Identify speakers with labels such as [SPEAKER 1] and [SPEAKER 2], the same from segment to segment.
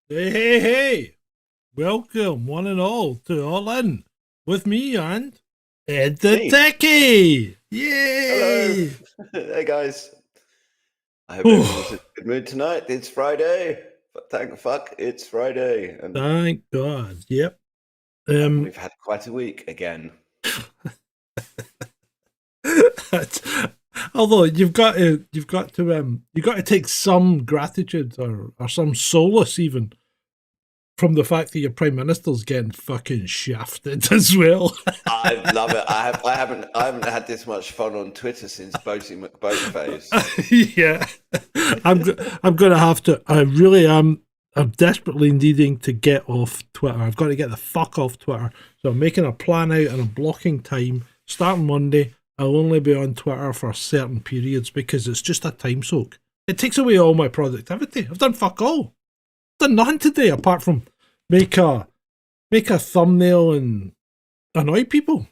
[SPEAKER 1] Hey, hey, hey! Welcome, one and all, to All In with me and Ed the
[SPEAKER 2] Me.
[SPEAKER 1] Techie!
[SPEAKER 2] Hello.
[SPEAKER 1] Yay!
[SPEAKER 2] Hey guys. I hope
[SPEAKER 1] Whew,
[SPEAKER 2] everyone's in a good mood tonight. It's Friday. Thank fuck it's Friday.
[SPEAKER 1] thank God. Yep.
[SPEAKER 2] And
[SPEAKER 1] Um,
[SPEAKER 2] we've had quite a week again.
[SPEAKER 1] although you've got to take some gratitude or some solace even from the fact that your prime minister's getting fucking shafted as well.
[SPEAKER 2] I love it. I haven't had this much fun on Twitter since Boaty McBoatface.
[SPEAKER 1] Yeah, I'm gonna have to. I really am. I'm desperately needing to get off Twitter. I've got to get the fuck off Twitter. So I'm making a plan out and I'm blocking time. Starting Monday, I'll only be on Twitter for certain periods because it's just a time soak. It takes away all my productivity. I've done fuck all. I've done nothing today apart from make a make a thumbnail and annoy people.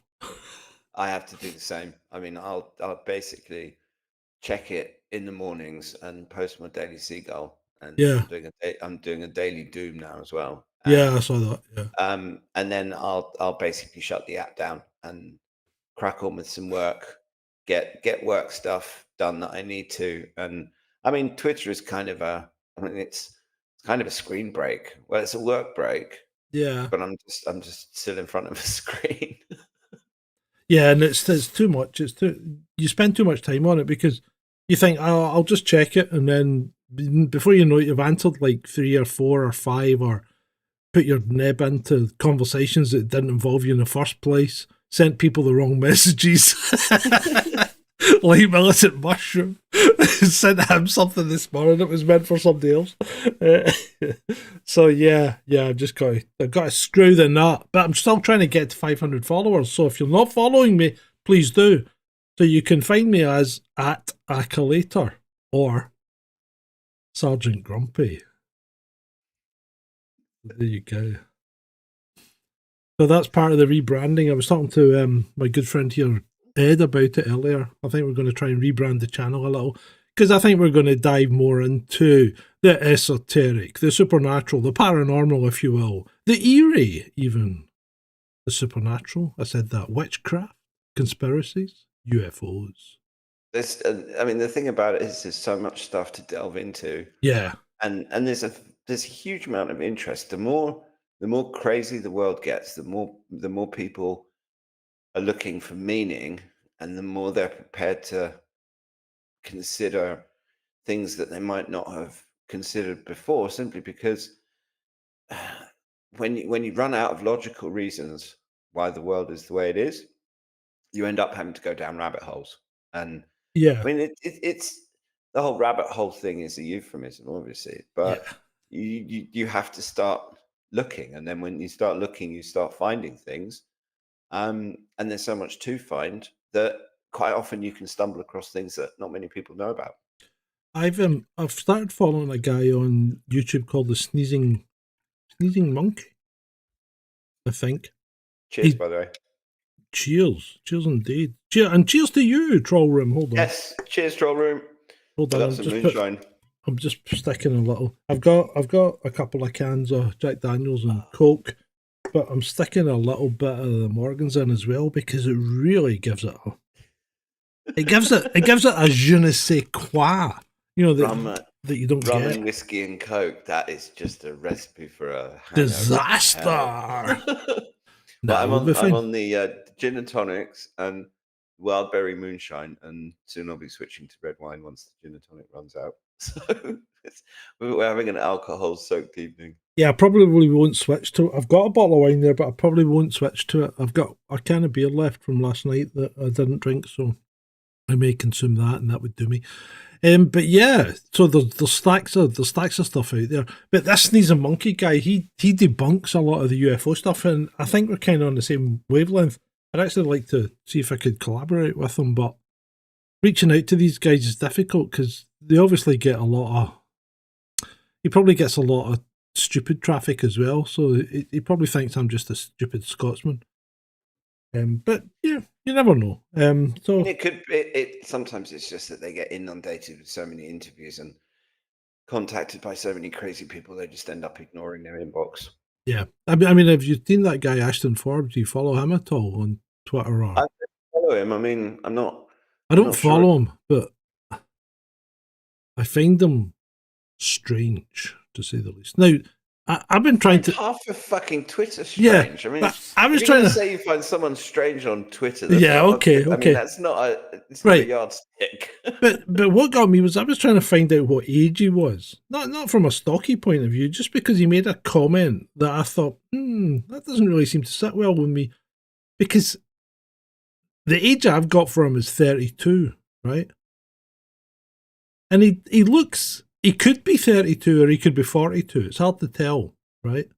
[SPEAKER 2] I have to do the same. I mean, I'll basically check it in the mornings and post my daily seagull. And
[SPEAKER 1] Yeah,
[SPEAKER 2] I'm doing a daily doom now as well.
[SPEAKER 1] yeah, I saw that. Yeah.
[SPEAKER 2] And then I'll basically shut the app down and crack on with some work, get work stuff done that I need to. And I mean, Twitter is kind of it's kind of a screen break. Well, it's a work break,
[SPEAKER 1] Yeah.
[SPEAKER 2] but I'm just still in front of a screen.
[SPEAKER 1] Yeah, and it's too much. It's too you spend too much time on it because you think I'll just check it, and then before you know it, you've answered like three or four or five, or put your neb into conversations that didn't involve you in the first place. Sent people the wrong messages, like militant mushroom. Sent him something this morning that was meant for somebody else. Uh, so yeah, I've got to screw the nut. But I'm still trying to get to 500 followers. So if you're not following me, please do. So you can find me as at Accolator or Sergeant Grumpy. There you go. So that's part of the rebranding. I was talking to my good friend here, Ed, about it earlier. I think we're going to try and rebrand the channel a little because I think we're going to dive more into the esoteric, the supernatural, the paranormal, if you will, the eerie, even the supernatural. I said that witchcraft, conspiracies, UFOs.
[SPEAKER 2] I mean, the thing about it is there's so much stuff to delve into,
[SPEAKER 1] Yeah,
[SPEAKER 2] and there's a huge amount of interest. The more crazy the world gets, the more people are looking for meaning, and the more they're prepared to consider things that they might not have considered before, simply because when you run out of logical reasons why the world is the way it is, you end up having to go down rabbit holes. And
[SPEAKER 1] yeah,
[SPEAKER 2] I mean, it's the whole rabbit hole thing is a euphemism, obviously,
[SPEAKER 1] yeah.
[SPEAKER 2] but you have to start looking, and then when you start looking, you start finding things. And there's so much to find that quite often you can stumble across things that not many people know about.
[SPEAKER 1] I've started following a guy on YouTube called the Sneezing Monkey. I think
[SPEAKER 2] Cheers,
[SPEAKER 1] he
[SPEAKER 2] by the way.
[SPEAKER 1] cheers indeed. And cheers to you, troll room.
[SPEAKER 2] Yes, cheers, troll room.
[SPEAKER 1] Hold
[SPEAKER 2] I
[SPEAKER 1] on.
[SPEAKER 2] got some moonshine.
[SPEAKER 1] I'm just sticking a little. I've got a couple of cans of Jack Daniels and Coke, but I'm sticking a little bit of the Morgans in as well because it really gives it it gives it a je ne sais quoi. You know
[SPEAKER 2] Rum,
[SPEAKER 1] that you don't
[SPEAKER 2] rum
[SPEAKER 1] get.
[SPEAKER 2] and whiskey and coke. That is just a recipe for a hangover from hell.
[SPEAKER 1] Disaster.
[SPEAKER 2] But
[SPEAKER 1] No,
[SPEAKER 2] I'm
[SPEAKER 1] we'll be
[SPEAKER 2] on I'm
[SPEAKER 1] fine.
[SPEAKER 2] on the gin and tonics and wild berry moonshine, and soon I'll be switching to red wine once the gin and tonic runs out. So we're having an alcohol-soaked evening.
[SPEAKER 1] Yeah, I probably won't switch to it. I've got a bottle of wine there, but I probably won't switch to it. I've got a can of beer left from last night that I didn't drink, so I may consume that, and that would do me. But yeah, so there's stacks of stuff out there. But this sneezing monkey guy, he debunks a lot of the UFO stuff, and I think we're kind of on the same wavelength. I'd actually like to see if I could collaborate with him, but reaching out to these guys is difficult because they obviously get a lot of. He probably gets a lot of stupid traffic as well, so he probably thinks I'm just a stupid Scotsman. But yeah, you never know.
[SPEAKER 2] I mean,
[SPEAKER 1] So
[SPEAKER 2] it could it sometimes it's just that they get inundated with so many interviews, and contacted by so many crazy people, they just end up ignoring their inbox.
[SPEAKER 1] Yeah. I mean, have you seen that guy, Ashton Forbes? Do you follow him at all on Twitter? Or
[SPEAKER 2] I don't follow him. I mean, I'm not.
[SPEAKER 1] I
[SPEAKER 2] I'm
[SPEAKER 1] don't
[SPEAKER 2] not sure.
[SPEAKER 1] follow him, but I find him strange, to say the least. Now, I've been trying
[SPEAKER 2] Find
[SPEAKER 1] to.
[SPEAKER 2] half of fucking Twitter
[SPEAKER 1] Yeah,
[SPEAKER 2] strange. I mean,
[SPEAKER 1] but I
[SPEAKER 2] if
[SPEAKER 1] was
[SPEAKER 2] you're going
[SPEAKER 1] trying
[SPEAKER 2] to
[SPEAKER 1] to.
[SPEAKER 2] say you find someone strange on Twitter, that's
[SPEAKER 1] Yeah,
[SPEAKER 2] not.
[SPEAKER 1] okay,
[SPEAKER 2] I mean,
[SPEAKER 1] okay.
[SPEAKER 2] that's not a. It's not a
[SPEAKER 1] Right.
[SPEAKER 2] yardstick.
[SPEAKER 1] But what got me was I was trying to find out what age he was. Not from a stocky point of view, just because he made a comment that I thought, that doesn't really seem to sit well with me. Because the age I've got for him is 32, right? And he could be 32 or he could be 42. It's hard to tell, right?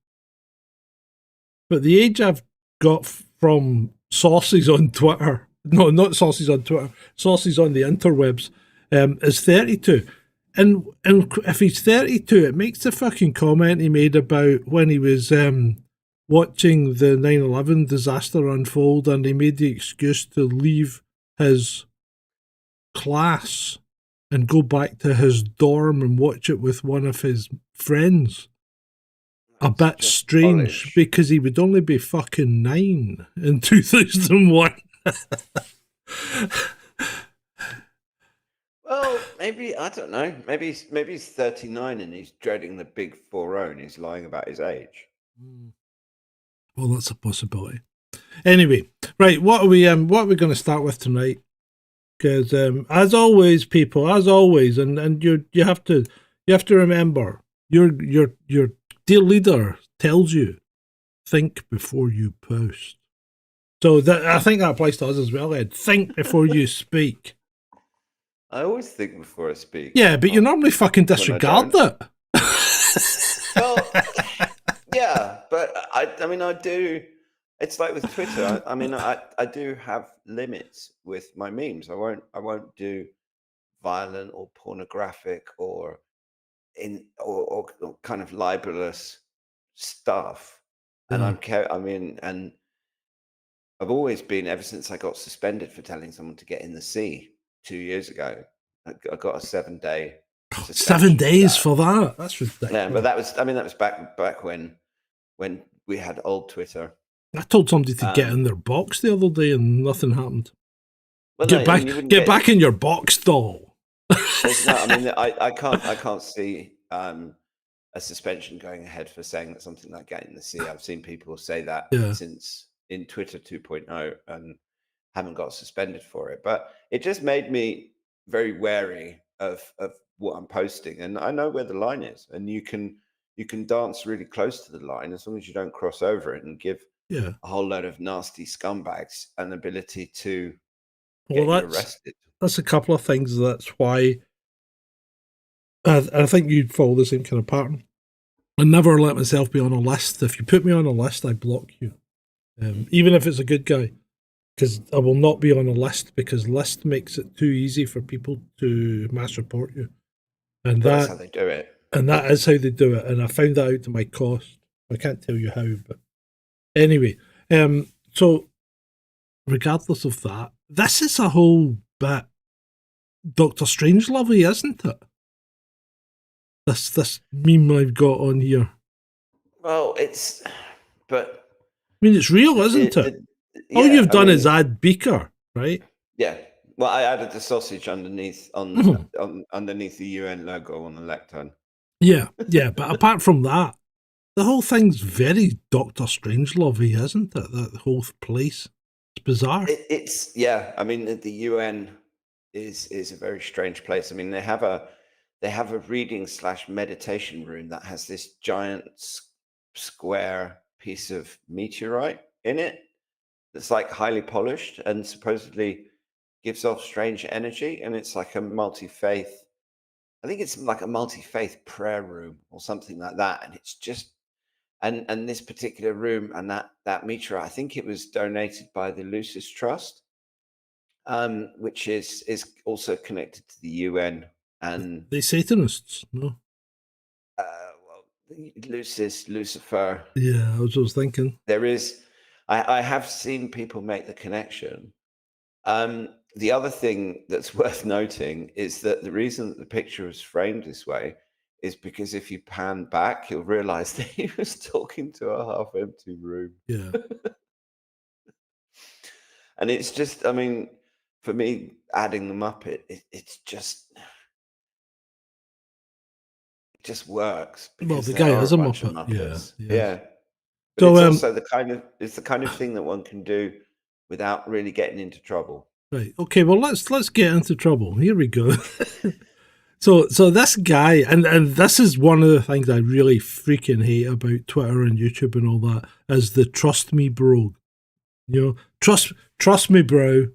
[SPEAKER 1] But the age I've got from sources on Twitter, no, not sources on Twitter, sources on the interwebs, is 32. And if he's 32, it makes the fucking comment he made about when he was watching the 9/11 disaster unfold and he made the excuse to leave his class and go back to his dorm and watch it with one of his friends. A bit strange because he would only be fucking 9 in 2001.
[SPEAKER 2] Well, maybe I don't know. Maybe he's 39 and he's dreading the big 40 and he's lying about his age.
[SPEAKER 1] Well, that's a possibility. Anyway, right, what are we going to start with tonight? Because as always, people, as always, and you have to remember your dear leader tells you think before you post. So I think that applies to us as well, Ed. Think before you speak.
[SPEAKER 2] I always think before I speak.
[SPEAKER 1] Yeah, but you normally fucking disregard it.
[SPEAKER 2] Well, yeah, but I mean, I do. It's like with Twitter. I mean, I do have limits with my memes. I won't do violent or pornographic or or kind of libelous stuff. And I mean, and I've always been, ever since I got suspended for telling someone to get in the sea 2 years ago. I got a 7-day suspension.
[SPEAKER 1] 7 days for that? That's ridiculous.
[SPEAKER 2] Yeah, but that was back when we had old Twitter.
[SPEAKER 1] I told somebody to get in their box the other day and nothing happened.
[SPEAKER 2] Well,
[SPEAKER 1] get back in your box, doll.
[SPEAKER 2] I mean, I can't see a suspension going ahead for saying that something like "get in the sea." I've seen people say that since in Twitter 2.0 and haven't got suspended for it. But it just made me very wary of what I'm posting, and I know where the line is, and you can dance really close to the line as long as you don't cross over it and give a whole load of nasty scumbags an ability to get you arrested.
[SPEAKER 1] That's a couple of things. That's why I think you'd follow the same kind of pattern. I never let myself be on a list. If you put me on a list, I block you, even if it's a good guy, because I will not be on a list because list makes it too easy for people to mass report you, and
[SPEAKER 2] that's how they do it.
[SPEAKER 1] And that is how they do it. And I found that out to my cost. I can't tell you how, but anyway. So regardless of that, this is a whole bit Doctor Strangelovey, isn't it? This meme I've got on here.
[SPEAKER 2] Well, I
[SPEAKER 1] mean, it's real, isn't it? All you've done is add Beaker, right?
[SPEAKER 2] Yeah. Well, I added the sausage underneath underneath the UN logo on the lectern.
[SPEAKER 1] Yeah, but apart from that, the whole thing's very Doctor Strangelovey, isn't it? The whole place. It's bizarre.
[SPEAKER 2] I mean, the UN is a very strange place. I mean, they have a reading / meditation room that has this giant square piece of meteorite in it that's like highly polished and supposedly gives off strange energy, and it's like a multi-faith. I think it's like a multi-faith prayer room or something like that, and it's just and this particular room and that meteorite, I think it was donated by the Lucis Trust, which is also connected to the UN. And
[SPEAKER 1] they Satanists, no?
[SPEAKER 2] Well, Lucis, Lucifer.
[SPEAKER 1] Yeah, I was thinking.
[SPEAKER 2] There is, I have seen people make the connection. The other thing that's worth noting is that the reason that the picture is framed this way is because if you pan back, you'll realize that he was talking to a half-empty room.
[SPEAKER 1] Yeah.
[SPEAKER 2] And it's just, I mean, for me, adding them up, it just works
[SPEAKER 1] Well,
[SPEAKER 2] because
[SPEAKER 1] the
[SPEAKER 2] there
[SPEAKER 1] guy
[SPEAKER 2] are
[SPEAKER 1] is
[SPEAKER 2] a
[SPEAKER 1] a
[SPEAKER 2] bunch of
[SPEAKER 1] Muppet. Yeah.
[SPEAKER 2] Muppets.
[SPEAKER 1] Yeah.
[SPEAKER 2] Yeah. But
[SPEAKER 1] So,
[SPEAKER 2] it's also the kind of thing that one can do without really getting into trouble.
[SPEAKER 1] right. Okay. Well, let's get into trouble. Here we go. So this guy, and this is one of the things I really freaking hate about Twitter and YouTube and all that, is the trust me bro. You know, trust me bro.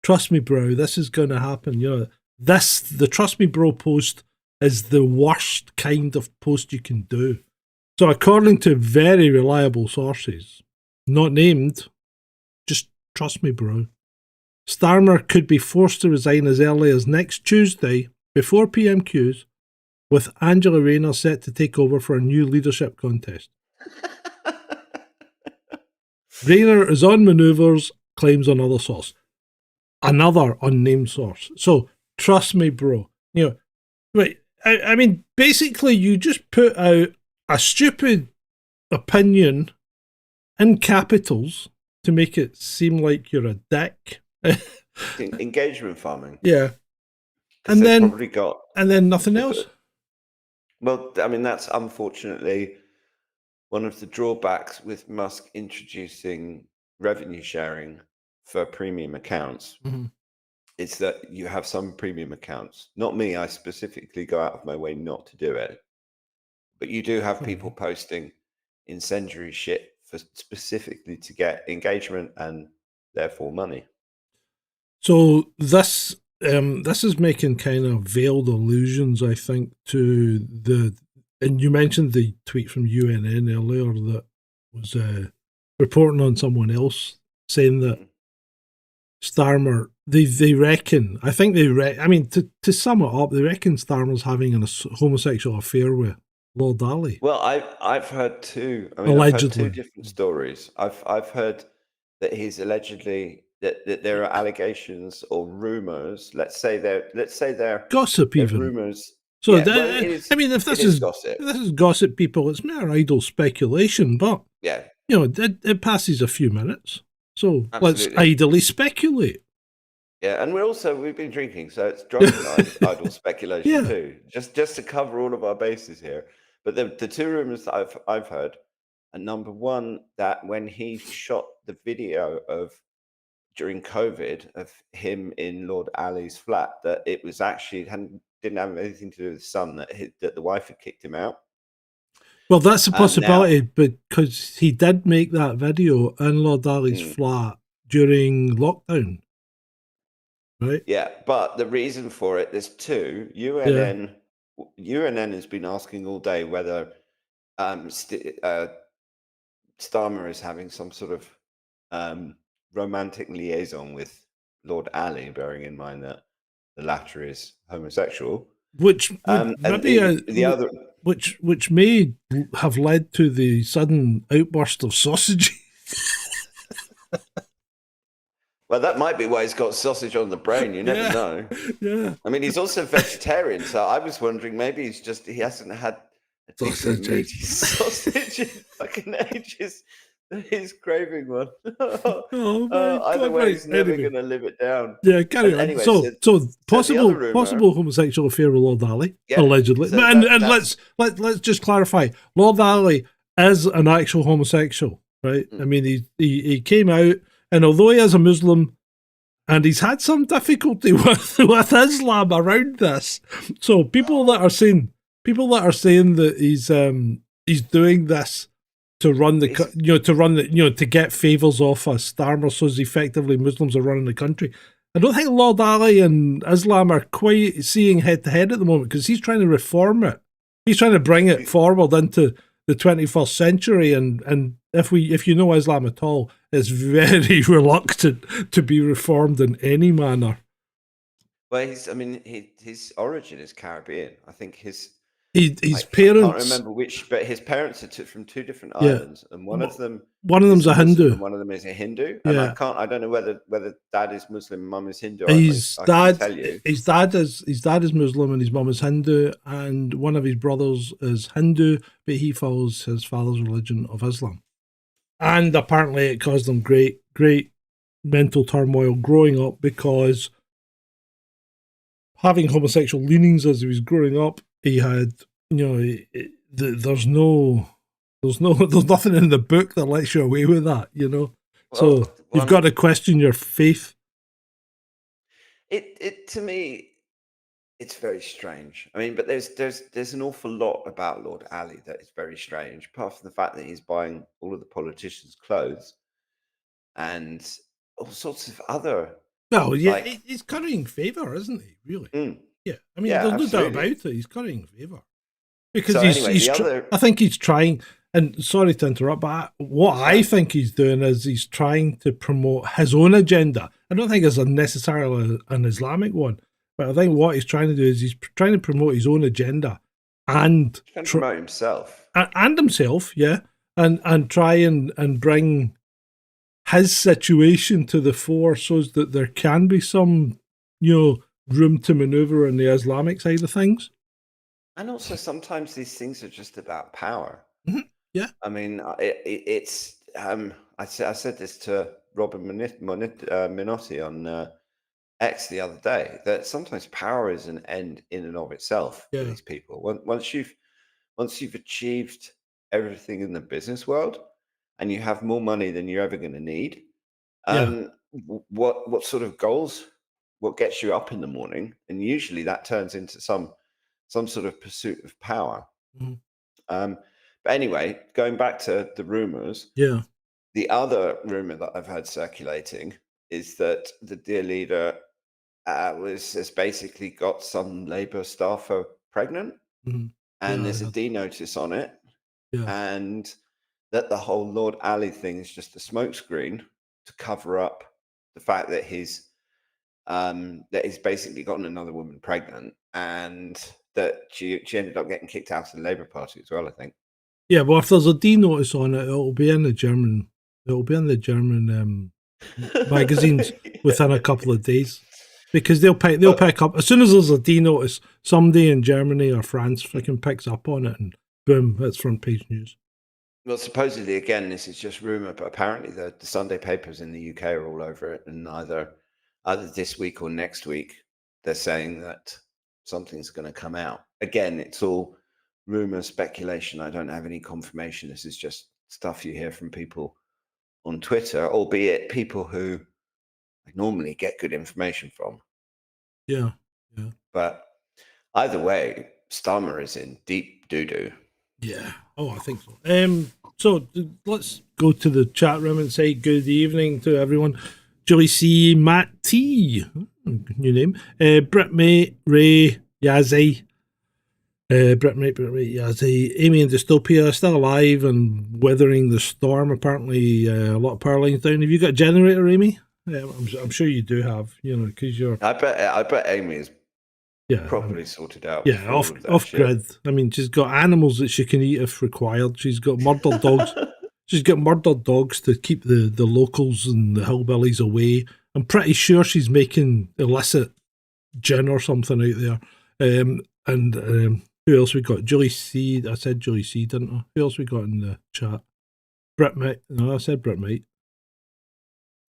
[SPEAKER 1] Trust me bro, this is gonna happen. You know, the trust me bro post is the worst kind of post you can do. So according to very reliable sources, not named, just trust me bro, Starmer could be forced to resign as early as next Tuesday before PMQs, with Angela Rayner set to take over for a new leadership contest. Rayner is on manoeuvres, claims another source. Another unnamed source. So, trust me, bro. You know, right. I mean, basically, you just put out a stupid opinion in capitals to make it seem like you're a dick.
[SPEAKER 2] Engagement farming.
[SPEAKER 1] Yeah.
[SPEAKER 2] And
[SPEAKER 1] then nothing else.
[SPEAKER 2] Well, I mean, that's unfortunately one of the drawbacks with Musk introducing revenue sharing for premium accounts.
[SPEAKER 1] Mm-hmm.
[SPEAKER 2] It's that you have some premium accounts. Not me, I specifically go out of my way not to do it. But you do have people posting incendiary shit for specifically to get engagement and therefore money.
[SPEAKER 1] So this is making kind of veiled allusions, I think, to and you mentioned the tweet from UNN earlier that was reporting on someone else saying that Starmer, they reckon, I think I mean, to sum it up, they reckon Starmer's having a homosexual affair with Lord Ali.
[SPEAKER 2] Well, I've heard two. I mean,
[SPEAKER 1] Allegedly.
[SPEAKER 2] I've heard two different stories. I've heard that he's allegedly that there are allegations or rumors. Let's say they're
[SPEAKER 1] gossip, even
[SPEAKER 2] rumors.
[SPEAKER 1] So,
[SPEAKER 2] yeah, well, it is,
[SPEAKER 1] I mean, if this
[SPEAKER 2] is gossip,
[SPEAKER 1] this is gossip, people, it's mere idle speculation. But
[SPEAKER 2] yeah,
[SPEAKER 1] you know, it passes a few minutes, so
[SPEAKER 2] absolutely.
[SPEAKER 1] Let's idly speculate.
[SPEAKER 2] Yeah, and we've been drinking, so it's drunken idle speculation too, just to cover all of our bases here. But the two rumors that I've heard, and number one, that when he shot the video of during COVID of him in Lord Ali's flat, that it was actually didn't have anything to do with the son, that the wife had kicked him out.
[SPEAKER 1] Well, that's a possibility because he did make that video in Lord Ali's flat during lockdown. Right.
[SPEAKER 2] Yeah, but the reason for it, there's two. UNN has been asking all day whether Starmer is having some sort of romantic liaison with Lord Ali, bearing in mind that the latter is homosexual.
[SPEAKER 1] Which which may have led to the sudden outburst of sausage.
[SPEAKER 2] Well, that might be why he's got sausage on the brain. You never know.
[SPEAKER 1] Yeah.
[SPEAKER 2] I mean, he's also vegetarian, so I was wondering maybe he hasn't had a decent meaty sausage in fucking ages. He's craving one. Either way, he's never going to live it down.
[SPEAKER 1] Yeah, carry on.
[SPEAKER 2] Anyway,
[SPEAKER 1] so possible homosexual affair with Lord Ali, allegedly. So let's just clarify. Lord Ali is an actual homosexual, right? I mean, he came out. And although he is a Muslim, and he's had some difficulty with Islam around this, so people that are saying that he's doing this to run to get favors off us, Starmer, so as effectively Muslims are running the country. I don't think Lord Ali and Islam are quite seeing head to head at the moment because he's trying to reform it. He's trying to bring it forward into the 21st century, and if you know Islam at all, it's very reluctant to be reformed in any manner.
[SPEAKER 2] Well, his origin is Caribbean. I think his
[SPEAKER 1] his
[SPEAKER 2] I can't
[SPEAKER 1] parents.
[SPEAKER 2] remember which, but his parents are from two different
[SPEAKER 1] Yeah,
[SPEAKER 2] islands, and one of them
[SPEAKER 1] one of
[SPEAKER 2] is
[SPEAKER 1] them's
[SPEAKER 2] a
[SPEAKER 1] a
[SPEAKER 2] Muslim
[SPEAKER 1] Hindu.
[SPEAKER 2] and one of them is a Hindu. And
[SPEAKER 1] Yeah,
[SPEAKER 2] I don't know whether dad is Muslim and mum is Hindu.
[SPEAKER 1] his
[SPEAKER 2] I couldn't
[SPEAKER 1] dad,
[SPEAKER 2] tell you.
[SPEAKER 1] his dad is Muslim and his mum is Hindu, and one of his brothers is Hindu, but he follows his father's religion of Islam. And apparently, it caused him great mental turmoil growing up because having homosexual leanings as he was growing up, he had, there's nothing in the book that lets you away with that,
[SPEAKER 2] Well,
[SPEAKER 1] So you've got to question your faith.
[SPEAKER 2] it to me, it's very strange. I mean, but there's an awful lot about Lord Ali that is very strange. Apart from the fact that he's buying all of the politicians' clothes and all sorts of other
[SPEAKER 1] Well, yeah,
[SPEAKER 2] like,
[SPEAKER 1] he's currying favour, isn't he? Really?
[SPEAKER 2] mm,
[SPEAKER 1] Yeah. I mean,
[SPEAKER 2] yeah,
[SPEAKER 1] there's no doubt about
[SPEAKER 2] absolutely.
[SPEAKER 1] it. He's currying favour because
[SPEAKER 2] So anyway, the other
[SPEAKER 1] I think he's trying. And sorry to interrupt, but what I think he's doing is he's trying to promote his own agenda. I don't think it's necessarily an Islamic one, but I think what he's trying to do is he's trying to promote his own agenda and
[SPEAKER 2] trying to promote himself.
[SPEAKER 1] and himself, yeah, and try and bring his situation to the fore so that there can be some, room to maneuver on the Islamic side of things.
[SPEAKER 2] And also, sometimes these things are just about power.
[SPEAKER 1] Mm-hmm. Yeah.
[SPEAKER 2] I mean, it's. I said this to Robin Minotti on X the other day, that sometimes power is an end in and of itself for these people. Once you've achieved everything in the business world, and you have more money than you're ever going to need, what sort of goals? What gets you up in the morning? And usually that turns into some sort of pursuit of power.
[SPEAKER 1] Mm-hmm.
[SPEAKER 2] But anyway, going back to the rumors, the other rumor that I've had circulating is that the dear leader has basically got some Labour staffer pregnant,
[SPEAKER 1] Mm-hmm.
[SPEAKER 2] and there's a D notice on it, and that the whole Lord Ali thing is just a smokescreen to cover up the fact that he's basically gotten another woman pregnant, and that she ended up getting kicked out of the Labour Party as well, I think.
[SPEAKER 1] Yeah, well, if there's a D notice on it, it'll be in the German magazines within a couple of days, because they'll pick up as soon as there's a D notice. Somebody in Germany or France freaking picks up on it, and boom, it's front page news.
[SPEAKER 2] Well, supposedly, again, this is just rumor, but apparently the Sunday papers in the UK are all over it, and either this week or next week, they're saying that something's going to come out. Again, it's all rumor, speculation. I don't have any confirmation. This is just stuff you hear from people on Twitter, albeit people who I normally get good information from.
[SPEAKER 1] Yeah.
[SPEAKER 2] But either way, Starmer is in deep doo-doo.
[SPEAKER 1] Yeah. Oh, I think so. So let's go to the chat room and say good evening to everyone. Julie C, Matt T, new name. Britt May, Ray, Yazzie. Britt May, Yazzie. Amy in Dystopia, still alive and weathering the storm. Apparently, a lot of power lines down. Have you got a generator, Amy? I'm sure you do have, because you're.
[SPEAKER 2] I bet Amy is properly sorted out.
[SPEAKER 1] Yeah, off grid. I mean, she's got animals that she can eat if required. She's got murdered dogs. She's got murdered dogs to keep the locals and the hillbillies away. I'm pretty sure she's making illicit gin or something out there. Who else we got? Julie C. I said Julie C, didn't I? Who else we got in the chat? Brit Mate. No, I said Brit Mate.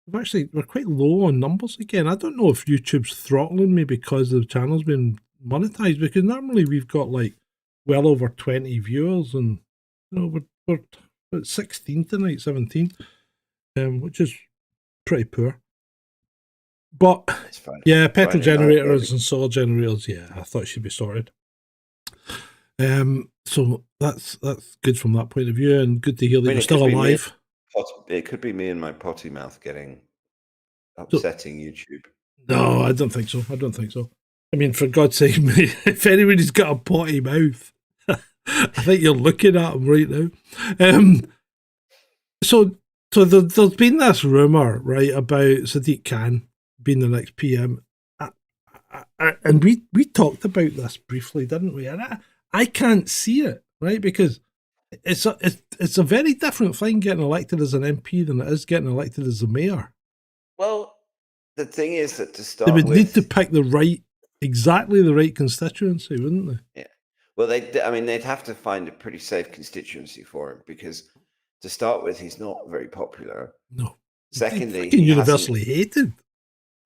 [SPEAKER 1] We're quite low on numbers again. I don't know if YouTube's throttling me because the channel's been monetized, because normally we've got like well over 20 viewers, and we're at 16 tonight, 17, which is pretty poor. But yeah, petrol generators and solar generators, I thought she'd be sorted. So that's good from that point of view, and good to hear that you're still alive.
[SPEAKER 2] It could be me and my potty mouth getting upsetting YouTube.
[SPEAKER 1] No, I don't think so. I mean, for God's sake, if anybody's got a potty mouth, I think you're looking at them right now. So there's been this rumour, right, about Sadiq Khan being the next PM. And we talked about this briefly, didn't we? And I can't see it, right? Because it's a very different thing getting elected as an MP than it is getting elected as a mayor.
[SPEAKER 2] Well, the thing is that to
[SPEAKER 1] They
[SPEAKER 2] start
[SPEAKER 1] would need to
[SPEAKER 2] with,
[SPEAKER 1] pick exactly the right constituency, wouldn't they?
[SPEAKER 2] yeah. Well, I mean, they'd have to find a pretty safe constituency for him because to start with, he's not very popular.
[SPEAKER 1] No.
[SPEAKER 2] Secondly,
[SPEAKER 1] Fucking
[SPEAKER 2] he hasn't.
[SPEAKER 1] universally hated.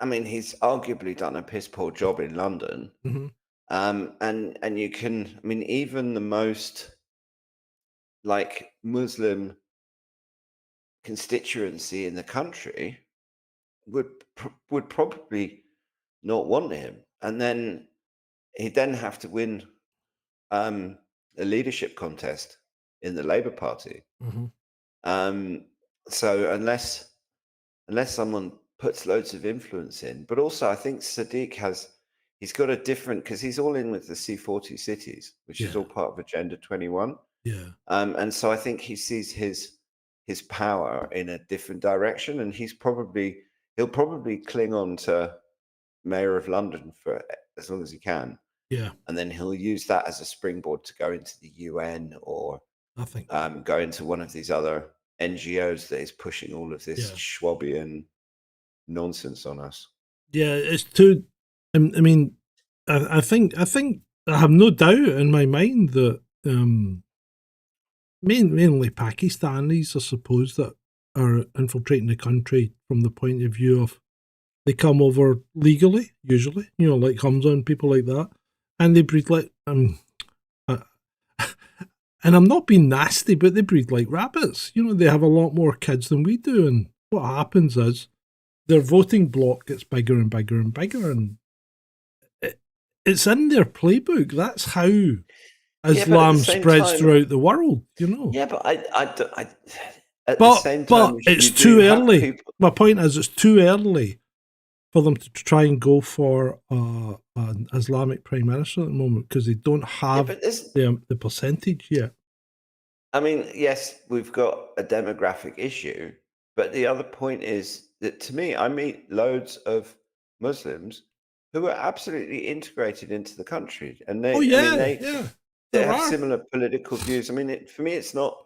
[SPEAKER 2] I mean, he's arguably done a piss poor job in London.
[SPEAKER 1] Mm-hmm.
[SPEAKER 2] And you can, I mean, even the most like Muslim constituency in the country would probably not want him, and then he'd then have to win a leadership contest in the Labour Party.
[SPEAKER 1] Mm-hmm.
[SPEAKER 2] Um, so unless someone puts loads of influence in, but also I think Sadiq he's got a different because he's all in with the C40 cities, which is
[SPEAKER 1] Yeah.
[SPEAKER 2] all part of Agenda 21.
[SPEAKER 1] Yeah.
[SPEAKER 2] And so I think he sees his power in a different direction, and he'll probably cling on to Mayor of London for as long as he can,
[SPEAKER 1] Yeah.
[SPEAKER 2] and then he'll use that as a springboard to go into the UN or
[SPEAKER 1] I think.
[SPEAKER 2] go into one of these other NGOs that is pushing all of this
[SPEAKER 1] Yeah.
[SPEAKER 2] Schwabian nonsense on us.
[SPEAKER 1] Yeah, it's too. I mean, I think I have no doubt in my mind that mainly Pakistanis, I suppose, that are infiltrating the country from the point of view of they come over legally, usually, like Hamza and people like that, and they breed like uh, and I'm not being nasty, but they breed like rabbits. They have a lot more kids than we do, and what happens is their voting bloc gets bigger and bigger and bigger, and it's in their playbook. That's how
[SPEAKER 2] But at the
[SPEAKER 1] Islam
[SPEAKER 2] same
[SPEAKER 1] spreads
[SPEAKER 2] time,
[SPEAKER 1] throughout the world.
[SPEAKER 2] yeah, but at the
[SPEAKER 1] But
[SPEAKER 2] same time,
[SPEAKER 1] it's
[SPEAKER 2] you do
[SPEAKER 1] too
[SPEAKER 2] have
[SPEAKER 1] early.
[SPEAKER 2] people.
[SPEAKER 1] My point is, it's too early for them to try and go for an Islamic prime minister at the moment because they don't
[SPEAKER 2] Yeah,
[SPEAKER 1] have
[SPEAKER 2] but this,
[SPEAKER 1] the percentage yet.
[SPEAKER 2] I mean, yes, we've got a demographic issue, but the other point is that to me, I meet loads of Muslims who are absolutely integrated into the country, and
[SPEAKER 1] Oh
[SPEAKER 2] I mean,
[SPEAKER 1] yeah, yeah,
[SPEAKER 2] they
[SPEAKER 1] there
[SPEAKER 2] have
[SPEAKER 1] are.
[SPEAKER 2] similar political views. I mean, for me, it's not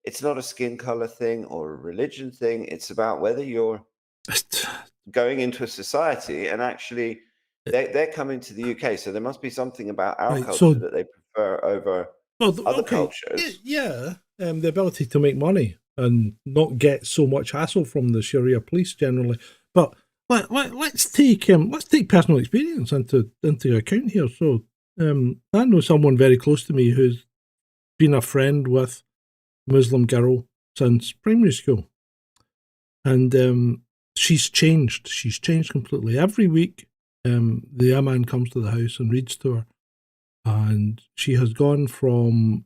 [SPEAKER 2] a skin color thing or a religion thing. It's about whether you're going into a society and actually they're coming to the UK, so there must be something about our
[SPEAKER 1] Right.
[SPEAKER 2] culture
[SPEAKER 1] So,
[SPEAKER 2] that they prefer over
[SPEAKER 1] well,
[SPEAKER 2] other
[SPEAKER 1] okay,
[SPEAKER 2] cultures.
[SPEAKER 1] yeah, the ability to make money and not get so much hassle from the Sharia police generally. But let's take personal experience into account here. So, I know someone very close to me who's been a friend with a Muslim girl since primary school, and she's changed. She's changed completely. Every week, the Imam comes to the house and reads to her, and she has gone from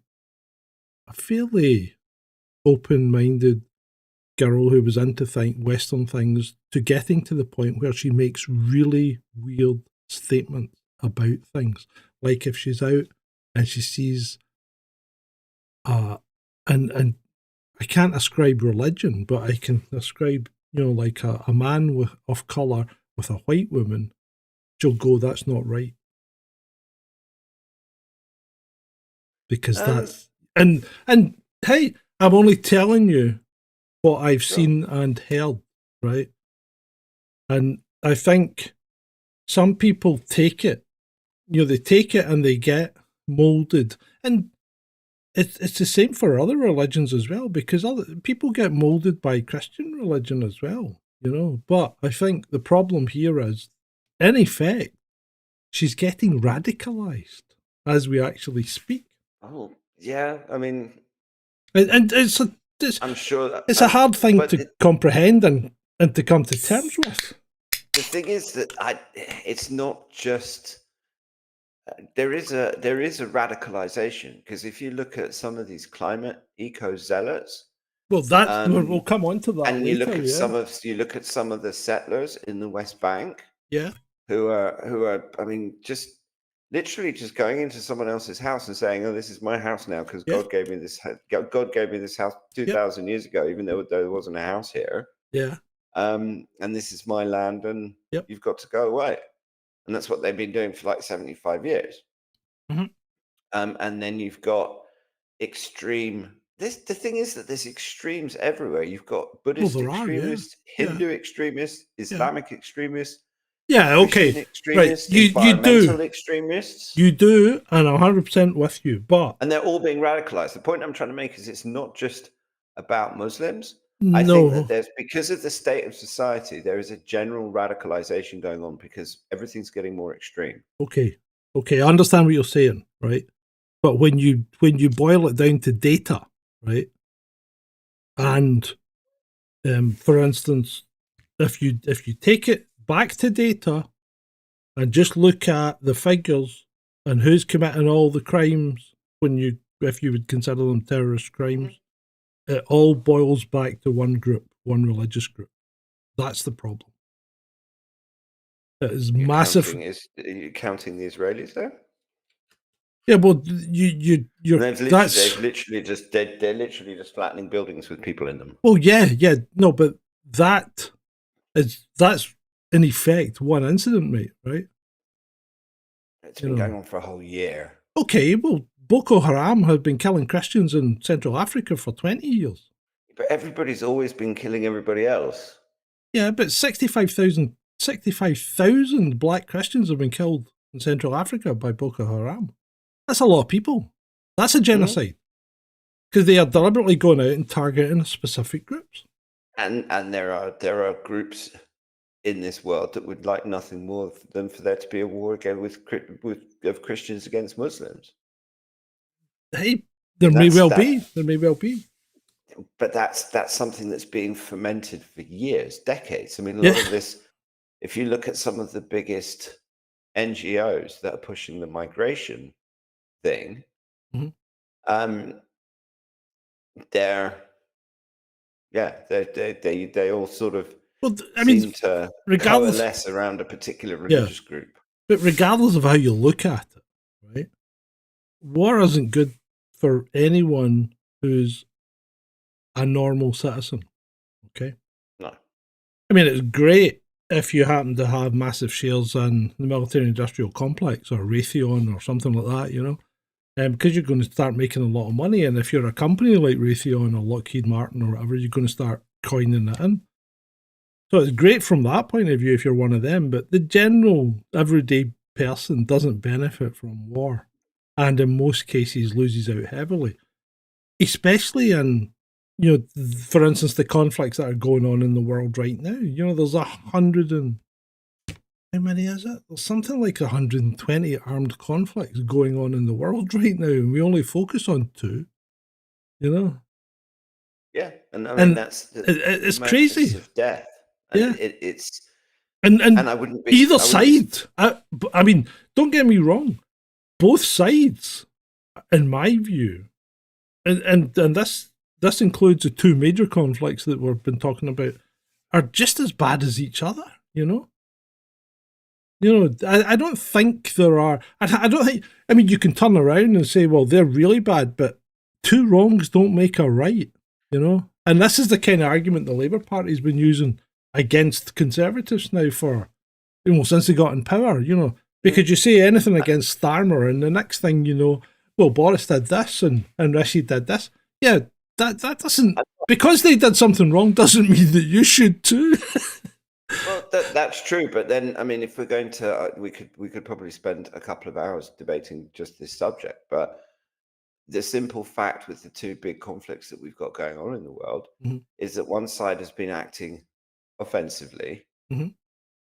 [SPEAKER 1] a fairly open-minded girl who was into Western things to getting to the point where she makes really weird statements about things. Like if she's out and she sees and I can't ascribe religion, but I can ascribe, like a man of colour with a white woman, she'll go, that's not right. Because
[SPEAKER 2] Um,
[SPEAKER 1] that's and hey, I'm only telling you what I've
[SPEAKER 2] sure.
[SPEAKER 1] seen and heard, right? And I think some people take it, they take it and they get molded. And it's the same for other religions as well, because other people get molded by Christian religion as well, But I think the problem here is, in effect, she's getting radicalized as we actually speak.
[SPEAKER 2] Oh, yeah. I mean,
[SPEAKER 1] And it's,
[SPEAKER 2] I'm sure that,
[SPEAKER 1] it's a hard thing
[SPEAKER 2] but
[SPEAKER 1] to comprehend and to come to terms with.
[SPEAKER 2] the thing is that it's not just there is a radicalization because if you look at some of these climate eco zealots,
[SPEAKER 1] Well, we'll come on to that
[SPEAKER 2] and
[SPEAKER 1] later. Yeah,
[SPEAKER 2] you look at some of the settlers in the West Bank
[SPEAKER 1] yeah,
[SPEAKER 2] who are I mean just literally just going into someone else's house and saying, "Oh, this is my house now because
[SPEAKER 1] yeah,
[SPEAKER 2] God gave me this house
[SPEAKER 1] yeah,
[SPEAKER 2] 2,000 years ago, even though there wasn't a house here.
[SPEAKER 1] yeah,
[SPEAKER 2] And this is my land, and
[SPEAKER 1] yep.
[SPEAKER 2] you've got to go away." And that's what they've been doing for like 75 years.
[SPEAKER 1] Mhm.
[SPEAKER 2] And then you've got extreme. The thing is that there's extremes everywhere. You've got
[SPEAKER 1] Well,
[SPEAKER 2] Buddhist
[SPEAKER 1] there are, yeah.
[SPEAKER 2] extremists,
[SPEAKER 1] Yeah.
[SPEAKER 2] Hindu extremists,
[SPEAKER 1] Yeah.
[SPEAKER 2] Islamic extremists,
[SPEAKER 1] Yeah,
[SPEAKER 2] Christian
[SPEAKER 1] okay. Right.
[SPEAKER 2] extremists,
[SPEAKER 1] You
[SPEAKER 2] environmental
[SPEAKER 1] do.
[SPEAKER 2] extremists.
[SPEAKER 1] You do, and I'm 100% with you. But
[SPEAKER 2] And they're all being radicalized. The point I'm trying to make is it's not just about Muslims. I think that
[SPEAKER 1] no.
[SPEAKER 2] there's, because of the state of society, there is a general radicalization going on because everything's getting more extreme.
[SPEAKER 1] Okay. Okay, I understand what you're saying, right? But when you boil it down to data, right? And for instance, if you take it back to data and just look at the figures and who's committing all the crimes, when you if you would consider them terrorist crimes, it all boils back to one group, one religious group. That's the problem. It is massive.
[SPEAKER 2] You're counting the Israelis there?
[SPEAKER 1] Yeah, well, you're
[SPEAKER 2] And they've literally just they're literally just flattening buildings with people in them.
[SPEAKER 1] well, yeah, no, but that's in effect one incident, mate, right?
[SPEAKER 2] It's been going on for a whole year.
[SPEAKER 1] Okay, well, Boko Haram have been killing Christians in Central Africa for 20 years.
[SPEAKER 2] But everybody's always been killing everybody else.
[SPEAKER 1] Yeah, but 65,000 black Christians have been killed in Central Africa by Boko Haram. That's a lot of people. That's a genocide. Because they are deliberately going out and targeting specific groups.
[SPEAKER 2] And there are groups in this world that would like nothing more than for there to be a war again of Christians against Muslims.
[SPEAKER 1] Hey, there may well be.
[SPEAKER 2] But that's something that's being fermented for years, decades. I mean, a lot of this, if you look at some of the biggest NGOs that are pushing the migration thing, they all sort of seem to coalesce around a particular religious group.
[SPEAKER 1] But regardless of how you look at it, right, war isn't good for anyone who's a normal citizen. Okay?
[SPEAKER 2] No.
[SPEAKER 1] I mean, it's great if you happen to have massive shares in the military-industrial complex or Raytheon or something like that, you know, because you're going to start making a lot of money. And if you're a company like Raytheon or Lockheed Martin or whatever, you're going to start coining it in. So it's great from that point of view if you're one of them, but the general everyday person doesn't benefit from war, and in most cases loses out heavily, especially in, you know, for instance, the conflicts that are going on in the world right now. You know, there's 100 and how many is it? There's something like 120 armed conflicts going on in the world right now, and we only focus on 2. You know.
[SPEAKER 2] Yeah, and I mean
[SPEAKER 1] it's crazy.
[SPEAKER 2] Of death.
[SPEAKER 1] And
[SPEAKER 2] it's
[SPEAKER 1] and
[SPEAKER 2] I wouldn't be
[SPEAKER 1] either side. I mean, don't get me wrong. Both sides, in my view, and this includes the 2 major conflicts that we've been talking about, are just as bad as each other. You know. I don't think there are. I don't think. I mean, you can turn around and say, well, they're really bad, but 2 wrongs don't make a right. You know, and this is the kind of argument the Labour Party's been using against Conservatives now for, since they got in power, because you say anything against Starmer and the next thing you know, well, Boris did this and Rishi did this. Yeah, that doesn't, because they did something wrong doesn't mean that you should too.
[SPEAKER 2] Well, that's true, but then, I mean, if we're going to, we could probably spend a couple of hours debating just this subject, but the simple fact with the 2 big conflicts that we've got going on in the world is that one side has been acting offensively and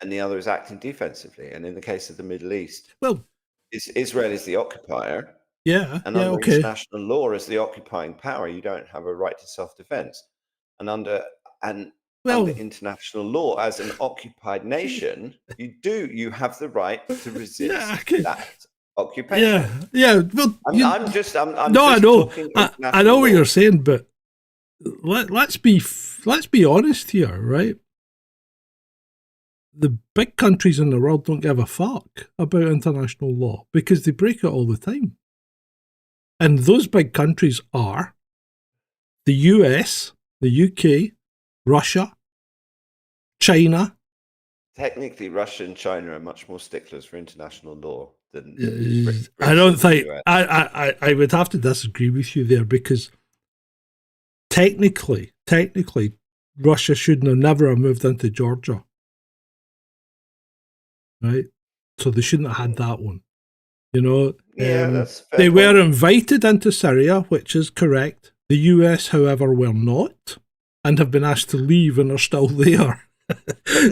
[SPEAKER 2] the other is acting defensively. And in the case of the Middle East,
[SPEAKER 1] well,
[SPEAKER 2] Israel is the occupier.
[SPEAKER 1] Yeah.
[SPEAKER 2] And under international law, as the occupying power, you don't have a right to self-defense. And under international law, as an occupied nation, you have the right to resist that occupation.
[SPEAKER 1] Yeah. Well,
[SPEAKER 2] I'm just
[SPEAKER 1] I know. I know what you're saying, but let's be honest here, right? The big countries in the world don't give a fuck about international law because they break it all the time. And those big countries are the US, the UK, Russia, China.
[SPEAKER 2] Technically, Russia and China are much more sticklers for international law than
[SPEAKER 1] I don't
[SPEAKER 2] Britain and the
[SPEAKER 1] think
[SPEAKER 2] US.
[SPEAKER 1] I would have to disagree with you there, because technically, Russia shouldn't have never have moved into Georgia, right? So they shouldn't have had that one. You know,
[SPEAKER 2] Yeah, that's a fair
[SPEAKER 1] they
[SPEAKER 2] point.
[SPEAKER 1] were invited into Syria, which is correct. The US, however, were not, and have been asked to leave and are still there.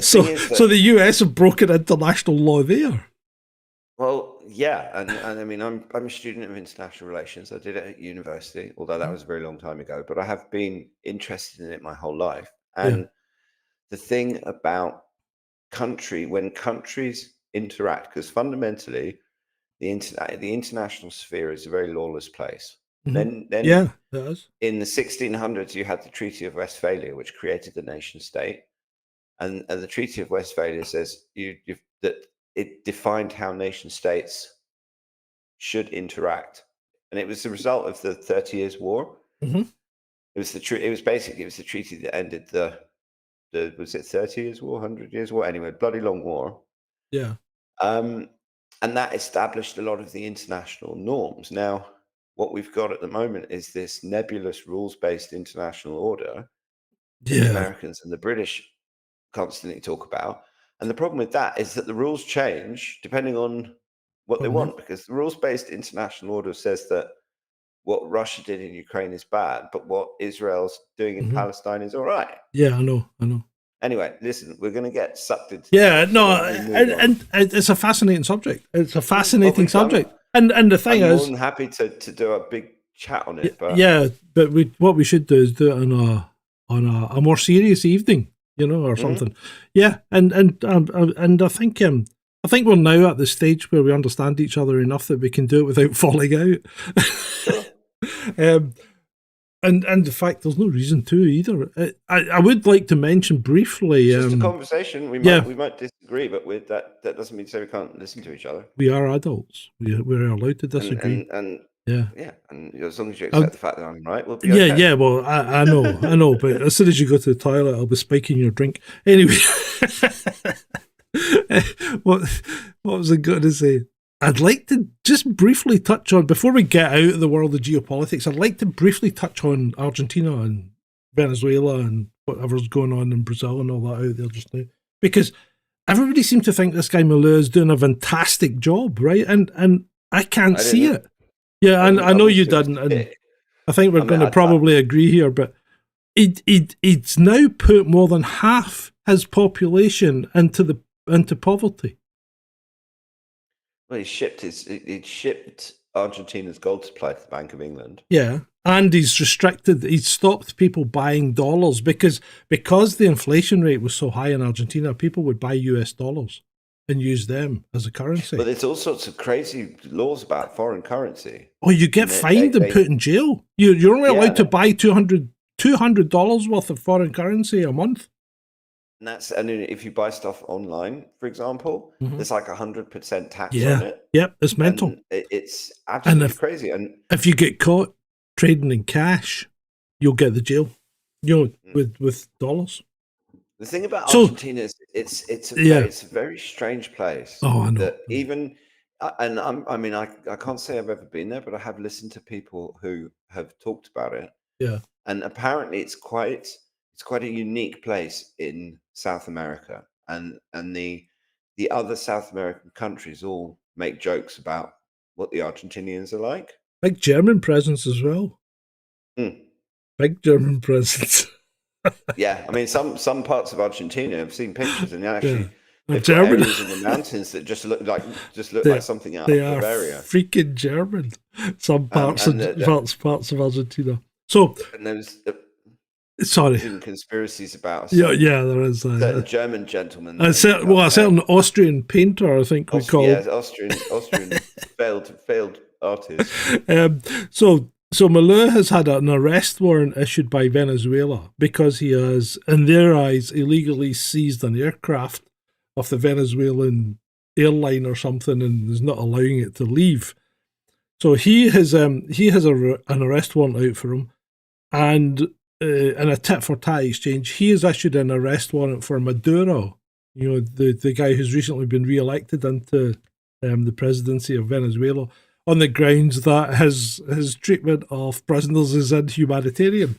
[SPEAKER 1] So the US have broken international law there.
[SPEAKER 2] Well, yeah, and I mean, I'm a student of international relations. I did it at university, although that was a very long time ago. But I have been interested in it my whole life. And the thing about when countries interact, because fundamentally the international sphere is a very lawless place.
[SPEAKER 1] Mm-hmm.
[SPEAKER 2] Then
[SPEAKER 1] it is.
[SPEAKER 2] In the 1600s, you had the Treaty of Westphalia, which created the nation state. And the Treaty of Westphalia says that it defined how nation states should interact, and it was the result of the 30 Years' War.
[SPEAKER 1] Mm-hmm.
[SPEAKER 2] It was the treaty that ended the was it 30 Years' War, 100 Years' War? Anyway, bloody long war.
[SPEAKER 1] Yeah.
[SPEAKER 2] And that established a lot of the international norms. Now, what we've got at the moment is this nebulous rules-based international order that the Americans and the British constantly talk about. And the problem with that is that the rules change depending on what they want, because the rules-based international order says that what Russia did in Ukraine is bad, but what Israel's doing in Palestine is all right.
[SPEAKER 1] Yeah, I know.
[SPEAKER 2] Anyway, listen, we're going to get sucked into
[SPEAKER 1] and it's a fascinating subject. It's a fascinating subject. And the thing
[SPEAKER 2] I'm
[SPEAKER 1] is,
[SPEAKER 2] more than happy to do a big chat on it. But
[SPEAKER 1] what we should do is do it on a more serious evening, or something. Yeah, and I think we're now at the stage where we understand each other enough that we can do it without falling out. Sure. And the fact there's no reason to either. I would like to mention briefly.
[SPEAKER 2] It's just a conversation. We might disagree, but that doesn't mean to say we can't listen to each other.
[SPEAKER 1] We are adults. We're allowed to disagree.
[SPEAKER 2] And and as long as you accept the fact that I'm right, we'll be
[SPEAKER 1] okay.
[SPEAKER 2] Yeah.
[SPEAKER 1] Well, I know. But as soon as you go to the toilet, I'll be spiking your drink. Anyway, what was I going to say? I'd like to just briefly touch on, before we get out of the world of geopolitics, I'd like to briefly touch on Argentina and Venezuela and whatever's going on in Brazil and all that out there just now. Because everybody seems to think this guy Malou is doing a fantastic job, right? And I can't see it. Yeah, I know you didn't. And I think we're going to probably agree here, but it's now put more than half his population into poverty.
[SPEAKER 2] Well, he shipped Argentina's gold supply to the Bank of England.
[SPEAKER 1] Yeah, and he's stopped people buying dollars because the inflation rate was so high in Argentina, people would buy US dollars and use them as a currency.
[SPEAKER 2] But there's all sorts of crazy laws about foreign currency.
[SPEAKER 1] Oh, you get fined and put in jail. You're only allowed to buy $200 worth of foreign currency a month.
[SPEAKER 2] And if you buy stuff online, for example, there's like 100% tax on it.
[SPEAKER 1] Yep, it's mental.
[SPEAKER 2] And it's absolutely crazy. And
[SPEAKER 1] if you get caught trading in cash, you'll get the jail. With dollars.
[SPEAKER 2] The thing about Argentina is it's a very strange place.
[SPEAKER 1] Oh, I know.
[SPEAKER 2] That even, and I can't say I've ever been there, but I have listened to people who have talked about it.
[SPEAKER 1] Yeah.
[SPEAKER 2] And apparently it's quite a unique place in South America, and the other South American countries all make jokes about what the Argentinians are like.
[SPEAKER 1] Big German presence as well. Big German presence.
[SPEAKER 2] Yeah, I mean some parts of Argentina, I've seen pictures, and actually they've got areas in the mountains that just look like something out of Bavaria.
[SPEAKER 1] Freaking German. Some parts of Argentina. So
[SPEAKER 2] and there's
[SPEAKER 1] sorry,
[SPEAKER 2] conspiracies about
[SPEAKER 1] there is
[SPEAKER 2] a German gentleman.
[SPEAKER 1] A certain Austrian painter, I think we call.
[SPEAKER 2] Yeah, Austrian failed artist.
[SPEAKER 1] So Malou has had an arrest warrant issued by Venezuela because he has, in their eyes, illegally seized an aircraft off the Venezuelan airline or something and is not allowing it to leave. So he has an arrest warrant out for him, and in a tit for tat exchange, he has issued an arrest warrant for Maduro, the guy who's recently been re-elected into the presidency of Venezuela on the grounds that his treatment of prisoners is inhumanitarian.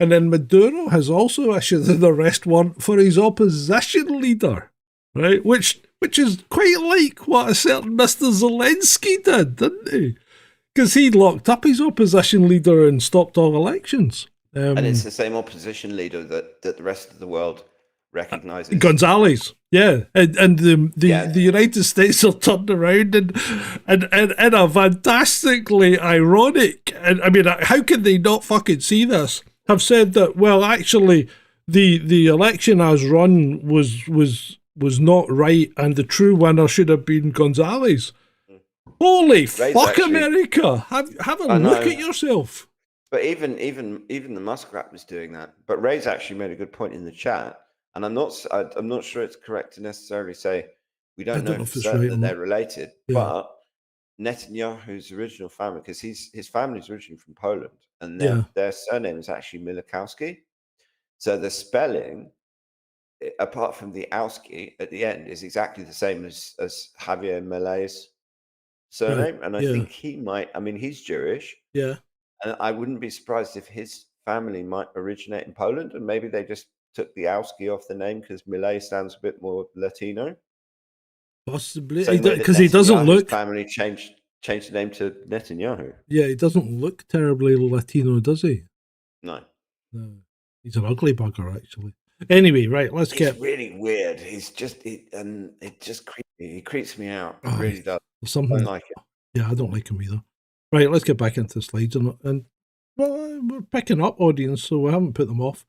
[SPEAKER 1] And then Maduro has also issued an arrest warrant for his opposition leader, right? Which is quite like what a certain Mr. Zelensky did, didn't he? Because he locked up his opposition leader and stopped all elections.
[SPEAKER 2] And it's the same opposition leader that the rest of the world recognizes.
[SPEAKER 1] Gonzalez, yeah, and the United States are turned around and in a fantastically ironic, and I mean, how can they not fucking see this? Have said that, well, actually, the election as run was not right, and the true winner should have been Gonzalez. Holy fuck, actually, America! Have a look at yourself.
[SPEAKER 2] But even the Muskrat was doing that. But Ray's actually made a good point in the chat, and I'm not sure it's correct to necessarily say we don't know for certain that they're related. Yeah. But Netanyahu's original family, because his family's originally from Poland, and their surname is actually Milikowski. So the spelling, apart from the Owski at the end, is exactly the same as Javier Milei's surname. Right. And I think he might. I mean, he's Jewish.
[SPEAKER 1] Yeah.
[SPEAKER 2] And I wouldn't be surprised if his family might originate in Poland, and maybe they just took the Owski off the name because Milei sounds a bit more Latino.
[SPEAKER 1] Possibly, because he doesn't look.
[SPEAKER 2] Family changed the name to Netanyahu.
[SPEAKER 1] Yeah, he doesn't look terribly Latino, does he?
[SPEAKER 2] No.
[SPEAKER 1] He's an ugly bugger, actually. Anyway, right, let's get.
[SPEAKER 2] He's really weird. He's just and it just creeps me out. It really does.
[SPEAKER 1] Something I don't like it. Yeah, I don't like him either. Right, let's get back into the slides, and well, we're picking up audience, so we haven't put them off.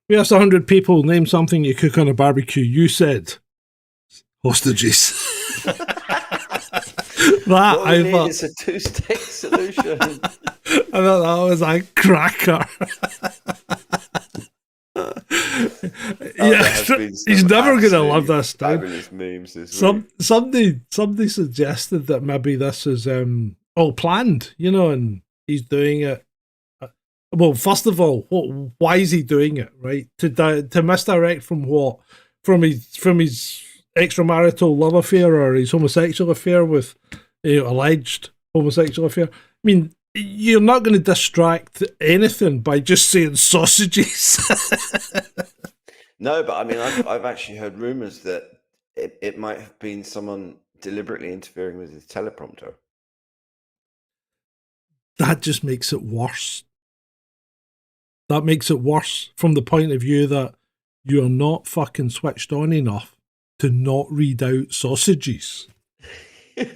[SPEAKER 1] We asked 100 people, name something you cook on a barbecue. You said hostages.
[SPEAKER 2] What we need is a two-state solution.
[SPEAKER 1] I thought that was a cracker. He's never going to love this stuff.
[SPEAKER 2] Memes this
[SPEAKER 1] somebody suggested that maybe this is all planned, and he's doing it. Well, first of all, why is he doing it? Right, to misdirect from what? From his extramarital love affair or his homosexual affair with alleged homosexual affair. I mean, you're not going to distract anything by just saying sausages.
[SPEAKER 2] No, but I mean, I've actually heard rumors that it might have been someone deliberately interfering with his teleprompter.
[SPEAKER 1] That just makes it worse. That makes it worse from the point of view that you're not fucking switched on enough to not read out sausages.
[SPEAKER 2] Yeah.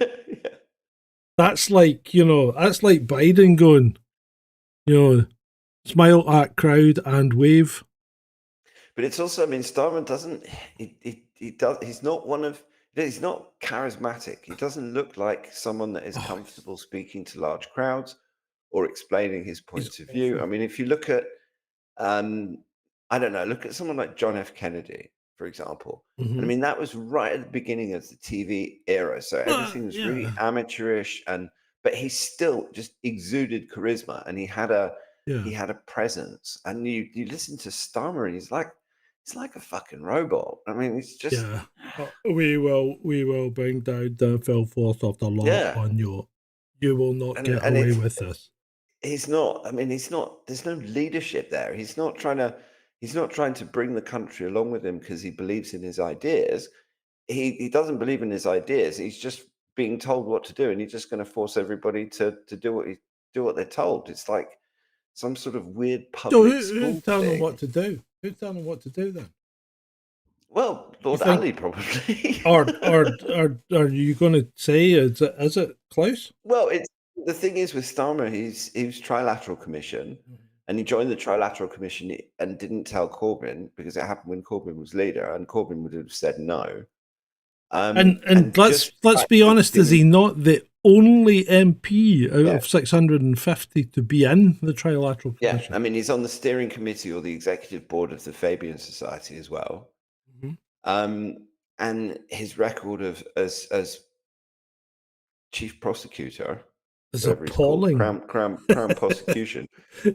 [SPEAKER 1] That's like, that's like Biden going, smile at crowd and wave.
[SPEAKER 2] But it's also, I mean, Starmer doesn't, he's not charismatic. He doesn't look like someone that is comfortable speaking to large crowds or explaining his points of view. I mean, if you look at, I don't know, look at someone like John F. Kennedy, for example.
[SPEAKER 1] Mm-hmm.
[SPEAKER 2] I mean, that was right at the beginning of the TV era. So everything was really amateurish, but he still just exuded charisma, and he had a presence. And you listen to Starmer, and he's like a fucking robot. I mean, it's just
[SPEAKER 1] we will bring down the filth of the law on you. You will not get away with this.
[SPEAKER 2] He's not. I mean, he's not. There's no leadership there. He's not trying to bring the country along with him because he believes in his ideas. He doesn't believe in his ideas. He's just being told what to do, and he's just going to force everybody to do what they're told. It's like some sort of weird public school
[SPEAKER 1] who's telling
[SPEAKER 2] thing.
[SPEAKER 1] them what to do? Who's telling them what to do then?
[SPEAKER 2] Well, Lord Ali probably.
[SPEAKER 1] or are you going to say is it Klaus?
[SPEAKER 2] Well, the thing is with Starmer, he was Trilateral Commission. And he joined the Trilateral Commission and didn't tell Corbyn because it happened when Corbyn was leader, and Corbyn would have said no.
[SPEAKER 1] And let's be honest, is he not the only MP out of 650 to be in the Trilateral Commission?
[SPEAKER 2] Yeah, I mean, he's on the steering committee or the executive board of the Fabian Society as well. Mm-hmm. And his record as chief prosecutor
[SPEAKER 1] is appalling.
[SPEAKER 2] Crown prosecution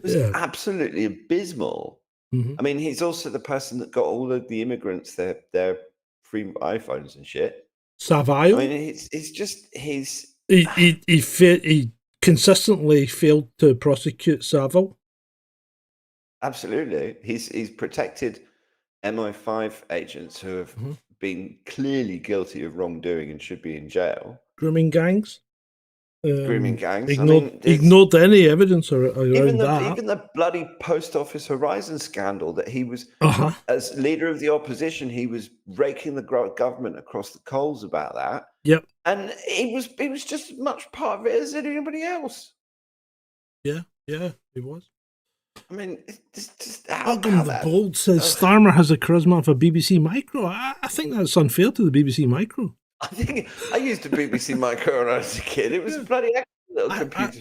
[SPEAKER 2] was absolutely abysmal. Mm-hmm. I mean, he's also the person that got all of the immigrants their free iPhones and shit.
[SPEAKER 1] Savile.
[SPEAKER 2] I mean, he's
[SPEAKER 1] He consistently failed to prosecute Savile.
[SPEAKER 2] absolutely he's protected MI5 agents who have been clearly guilty of wrongdoing and should be in jail.
[SPEAKER 1] Grooming gangs.
[SPEAKER 2] Grooming gangs. I mean,
[SPEAKER 1] Ignored any evidence around that.
[SPEAKER 2] Even the bloody Post Office Horizon scandal that he was, as leader of the opposition, he was raking the government across the coals about that.
[SPEAKER 1] Yep.
[SPEAKER 2] And he was just as much part of it as anybody else.
[SPEAKER 1] Yeah, he was.
[SPEAKER 2] I mean, it's just
[SPEAKER 1] Welcome the Bold says Starmer has the charisma of a BBC Micro. I think that's unfair to the BBC Micro.
[SPEAKER 2] I think I used a BBC Micro when I was a kid. It was a bloody little computer.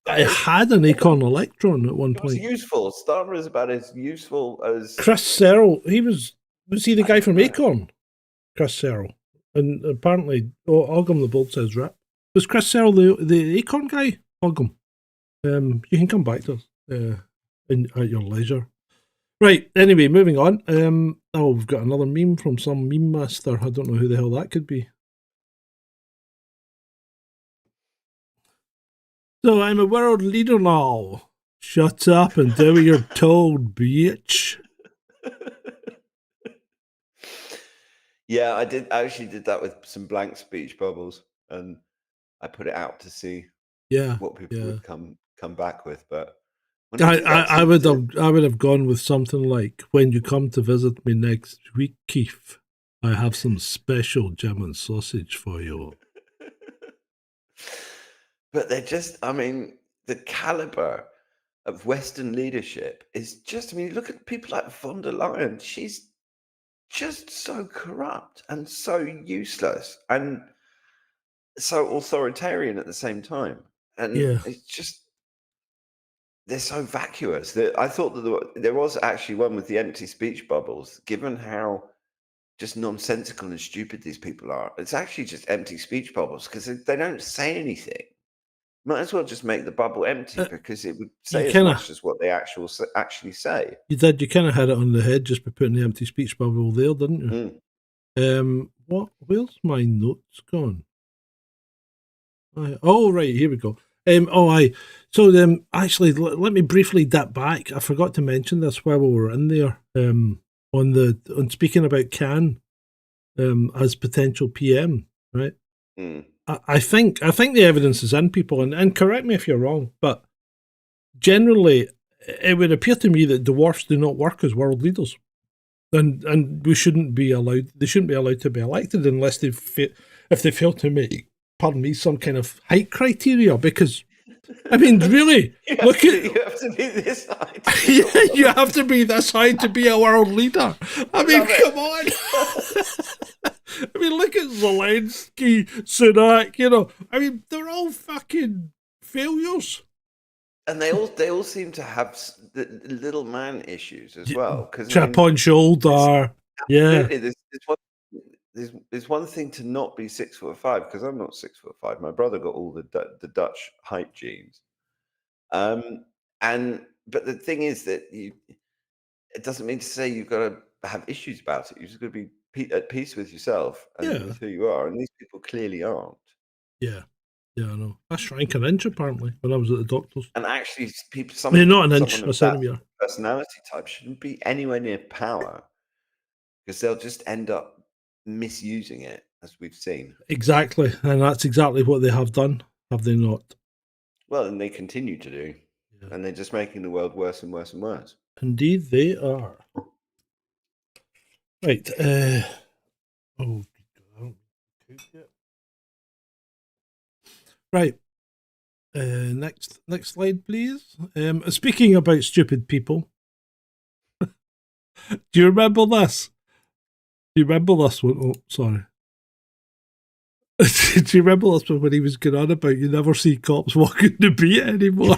[SPEAKER 1] I had an Acorn Electron at one point.
[SPEAKER 2] It was useful. Starmer is about as useful as
[SPEAKER 1] Chris Serrell. Was he the guy from Acorn? Chris Serrell. And apparently, Ogum the Bold says rap. Was Chris Serrell the Acorn guy? Ogum. You can come back to us at your leisure. Right, anyway, moving on. We've got another meme from some meme master. I don't know who the hell that could be. So I'm a world leader now. Shut up and do what you're told, bitch.
[SPEAKER 2] Yeah, I actually did that with some blank speech bubbles, and I put it out to see what people would come back with. But
[SPEAKER 1] I would have gone with something like, when you come to visit me next week, Keith, I have some special German sausage for you.
[SPEAKER 2] But they're just, I mean, the caliber of Western leadership is just, I mean, look at people like von der Leyen. She's just so corrupt and so useless and so authoritarian at the same time. And it's just, they're so vacuous that I thought that there was actually one with the empty speech bubbles, given how just nonsensical and stupid these people are. It's actually just empty speech bubbles because they don't say anything. Might as well just make the bubble empty because it would say as much as what they actually say.
[SPEAKER 1] You did. You kind of had it on the head just by putting the empty speech bubble there, didn't you? What? Where's my notes gone? Oh, right, here we go. So, actually, let me briefly dip back. I forgot to mention this while we were in there. On speaking about Khan as potential PM, right? I think the evidence is in, people, and correct me if you're wrong, but generally it would appear to me that dwarfs do not work as world leaders, and we shouldn't be allowed. They shouldn't be allowed to be elected unless if they fail to meet, pardon me, some kind of height criteria. Because I mean, really,
[SPEAKER 2] you have to be this high.
[SPEAKER 1] You have to be this high to be a world leader. I mean, come on. I mean, look at Zelensky, Sunak, I mean, they're all fucking failures.
[SPEAKER 2] And they all seem to have the little man issues as well.
[SPEAKER 1] Chip on shoulder.
[SPEAKER 2] Absolutely. There's one thing to not be 6'5", because I'm not 6'5". My brother got all the Dutch height genes. But the thing is that it doesn't mean to say you've got to have issues about it. You've just got to be at peace with yourself and with who you are, and these people clearly aren't.
[SPEAKER 1] I know. I shrank an inch apparently when I was at the doctor's.
[SPEAKER 2] And actually, people,
[SPEAKER 1] not an inch, a centimetre.
[SPEAKER 2] Personality type shouldn't be anywhere near power, because they'll just end up misusing it, as we've seen.
[SPEAKER 1] Exactly, and that's exactly what they have done, have they not? Well,
[SPEAKER 2] and they continue to do, and they're just making the world worse and worse and worse.
[SPEAKER 1] Indeed, they are. Right. Right. Next slide, please. Speaking about stupid people, do you remember this? Do you remember this one? Oh, sorry. Do you remember this one when he was going on about you never see cops walking the beat anymore?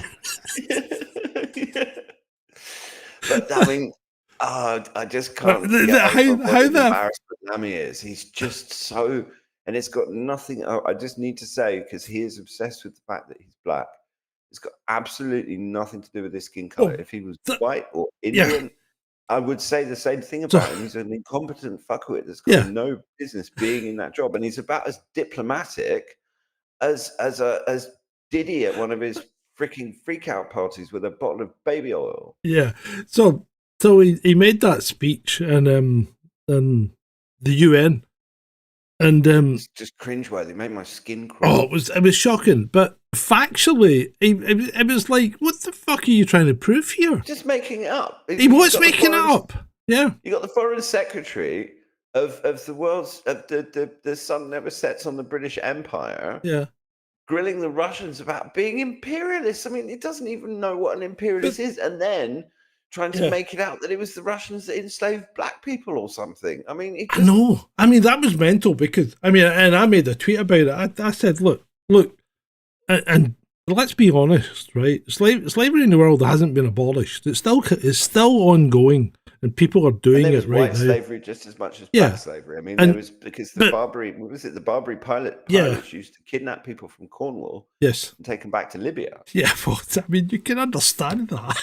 [SPEAKER 2] But I mean, I just can't. How embarrassed Lammy is. He's just so, and it's got nothing. I just need to say, because he is obsessed with the fact that he's black. It's got absolutely nothing to do with his skin color. If he was white or Indian, I would say the same thing
[SPEAKER 1] So,
[SPEAKER 2] about him. He's an incompetent fuckwit that's got
[SPEAKER 1] yeah,
[SPEAKER 2] no business being in that job, and he's about as diplomatic as Diddy at one of his freaking freak out parties with a bottle of baby oil.
[SPEAKER 1] yeah. So he made that speech in the UN, and
[SPEAKER 2] It's just cringeworthy. It made my skin
[SPEAKER 1] oh,
[SPEAKER 2] crawl.
[SPEAKER 1] it was shocking. But factually, it was like, what the fuck are you trying to prove here?
[SPEAKER 2] Just making it up.
[SPEAKER 1] He was making it up. Yeah.
[SPEAKER 2] You got the foreign secretary of the world's of the sun never sets on the British Empire.
[SPEAKER 1] Yeah.
[SPEAKER 2] Grilling the Russians about being imperialists. I mean, it doesn't even know what an imperialist is, and then trying to make it out that it was the Russians that enslaved black people or something. I mean, it just...
[SPEAKER 1] I know. I mean, that was mental because and I made a tweet about it. I said, look, and let's be honest, right? Slavery in the world hasn't been abolished. It's still ongoing, and people are doing it right
[SPEAKER 2] white
[SPEAKER 1] now.
[SPEAKER 2] slavery just as much as black slavery. I mean, there was because the Barbary pilots used to kidnap people from Cornwall,
[SPEAKER 1] yes,
[SPEAKER 2] and take them back to Libya.
[SPEAKER 1] Yeah, well, I mean, you can understand that.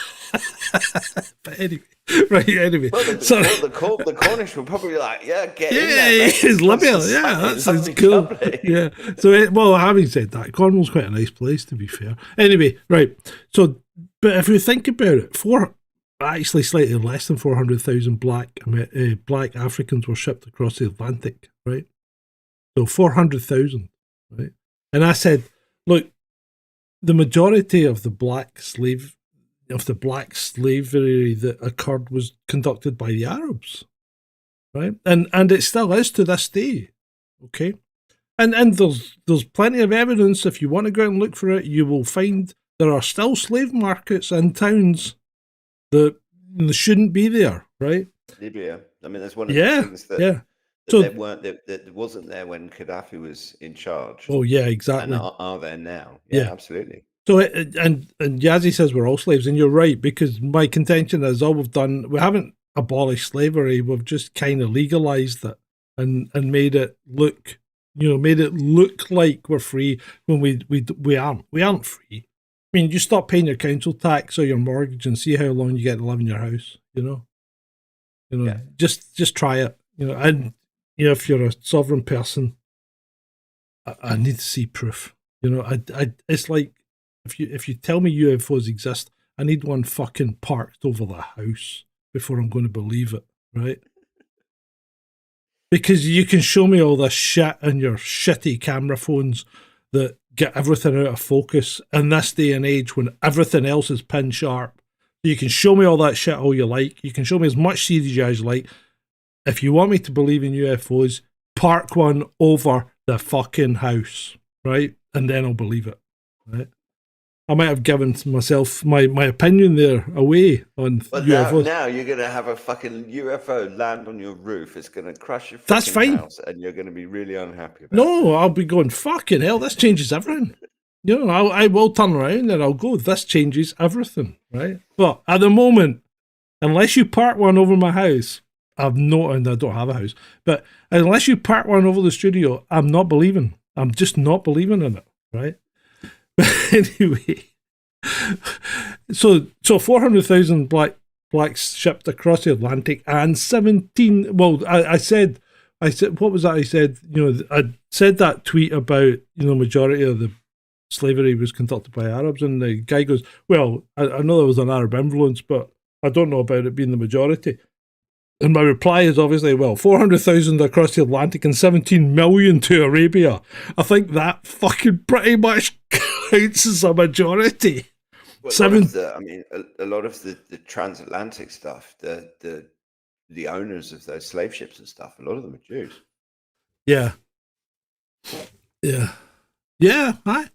[SPEAKER 1] But anyway, right? Anyway,
[SPEAKER 2] well, the Cornish were probably like, "Yeah, get in there, mate.
[SPEAKER 1] It's Libya. Yeah, that sounds cool." Yeah. So, well, having said that, Cornwall's quite a nice place, to be fair. Anyway, right. So, but if you think about it, actually slightly less than 400,000 black Africans were shipped across the Atlantic, right? So 400,000, right? And I said, look, the majority of the black slavery that occurred was conducted by the Arabs, right? And it still is to this day, okay? And there's plenty of evidence. If you want to go out and look for it, you will find there are still slave markets in towns that shouldn't be there, right?
[SPEAKER 2] Libya. I mean, that's one of the things that that wasn't there when Gaddafi was in charge.
[SPEAKER 1] Oh yeah, exactly.
[SPEAKER 2] And are there now? Yeah, absolutely.
[SPEAKER 1] So and Yazzie says we're all slaves, and you're right, because my contention is all we've done, we haven't abolished slavery, we've just kind of legalized it and made it look, like we're free when we aren't free. I mean, you stop paying your council tax or your mortgage and see how long you get to live in your house. Just try it. And if you're a sovereign person, I need to see proof. It's like if you tell me UFOs exist, I need one fucking parked over the house before I'm going to believe it, right? Because you can show me all this shit on your shitty camera phones that get everything out of focus in this day and age when everything else is pin sharp. You can show me all that shit all you like. You can show me as much CGI as you like. If you want me to believe in UFOs, park one over the fucking house, right? And then I'll believe it, right? I might have given myself my opinion there away on UFOs.
[SPEAKER 2] Now you're going to have a fucking UFO land on your roof. It's going to crush your fucking house, and you're going to be really unhappy about it.
[SPEAKER 1] No, I'll be going, fucking hell, this changes everything. I will turn around and I'll go, this changes everything, right? But at the moment, unless you park one over my house, and I don't have a house, but unless you park one over the studio, I'm not believing. I'm just not believing in it, right? But anyway, so 400,000 blacks shipped across the Atlantic, and 17. Well, I said, what was that? I said, I said that tweet about majority of the slavery was conducted by Arabs, and the guy goes, well, I know there was an Arab influence, but I don't know about it being the majority. And my reply is obviously, 400,000 across the Atlantic and 17 million to Arabia. I think that fucking pretty much counts as a majority.
[SPEAKER 2] Well, a lot of the transatlantic stuff, the owners of those slave ships and stuff, a lot of them are Jews.
[SPEAKER 1] Yeah. Hi.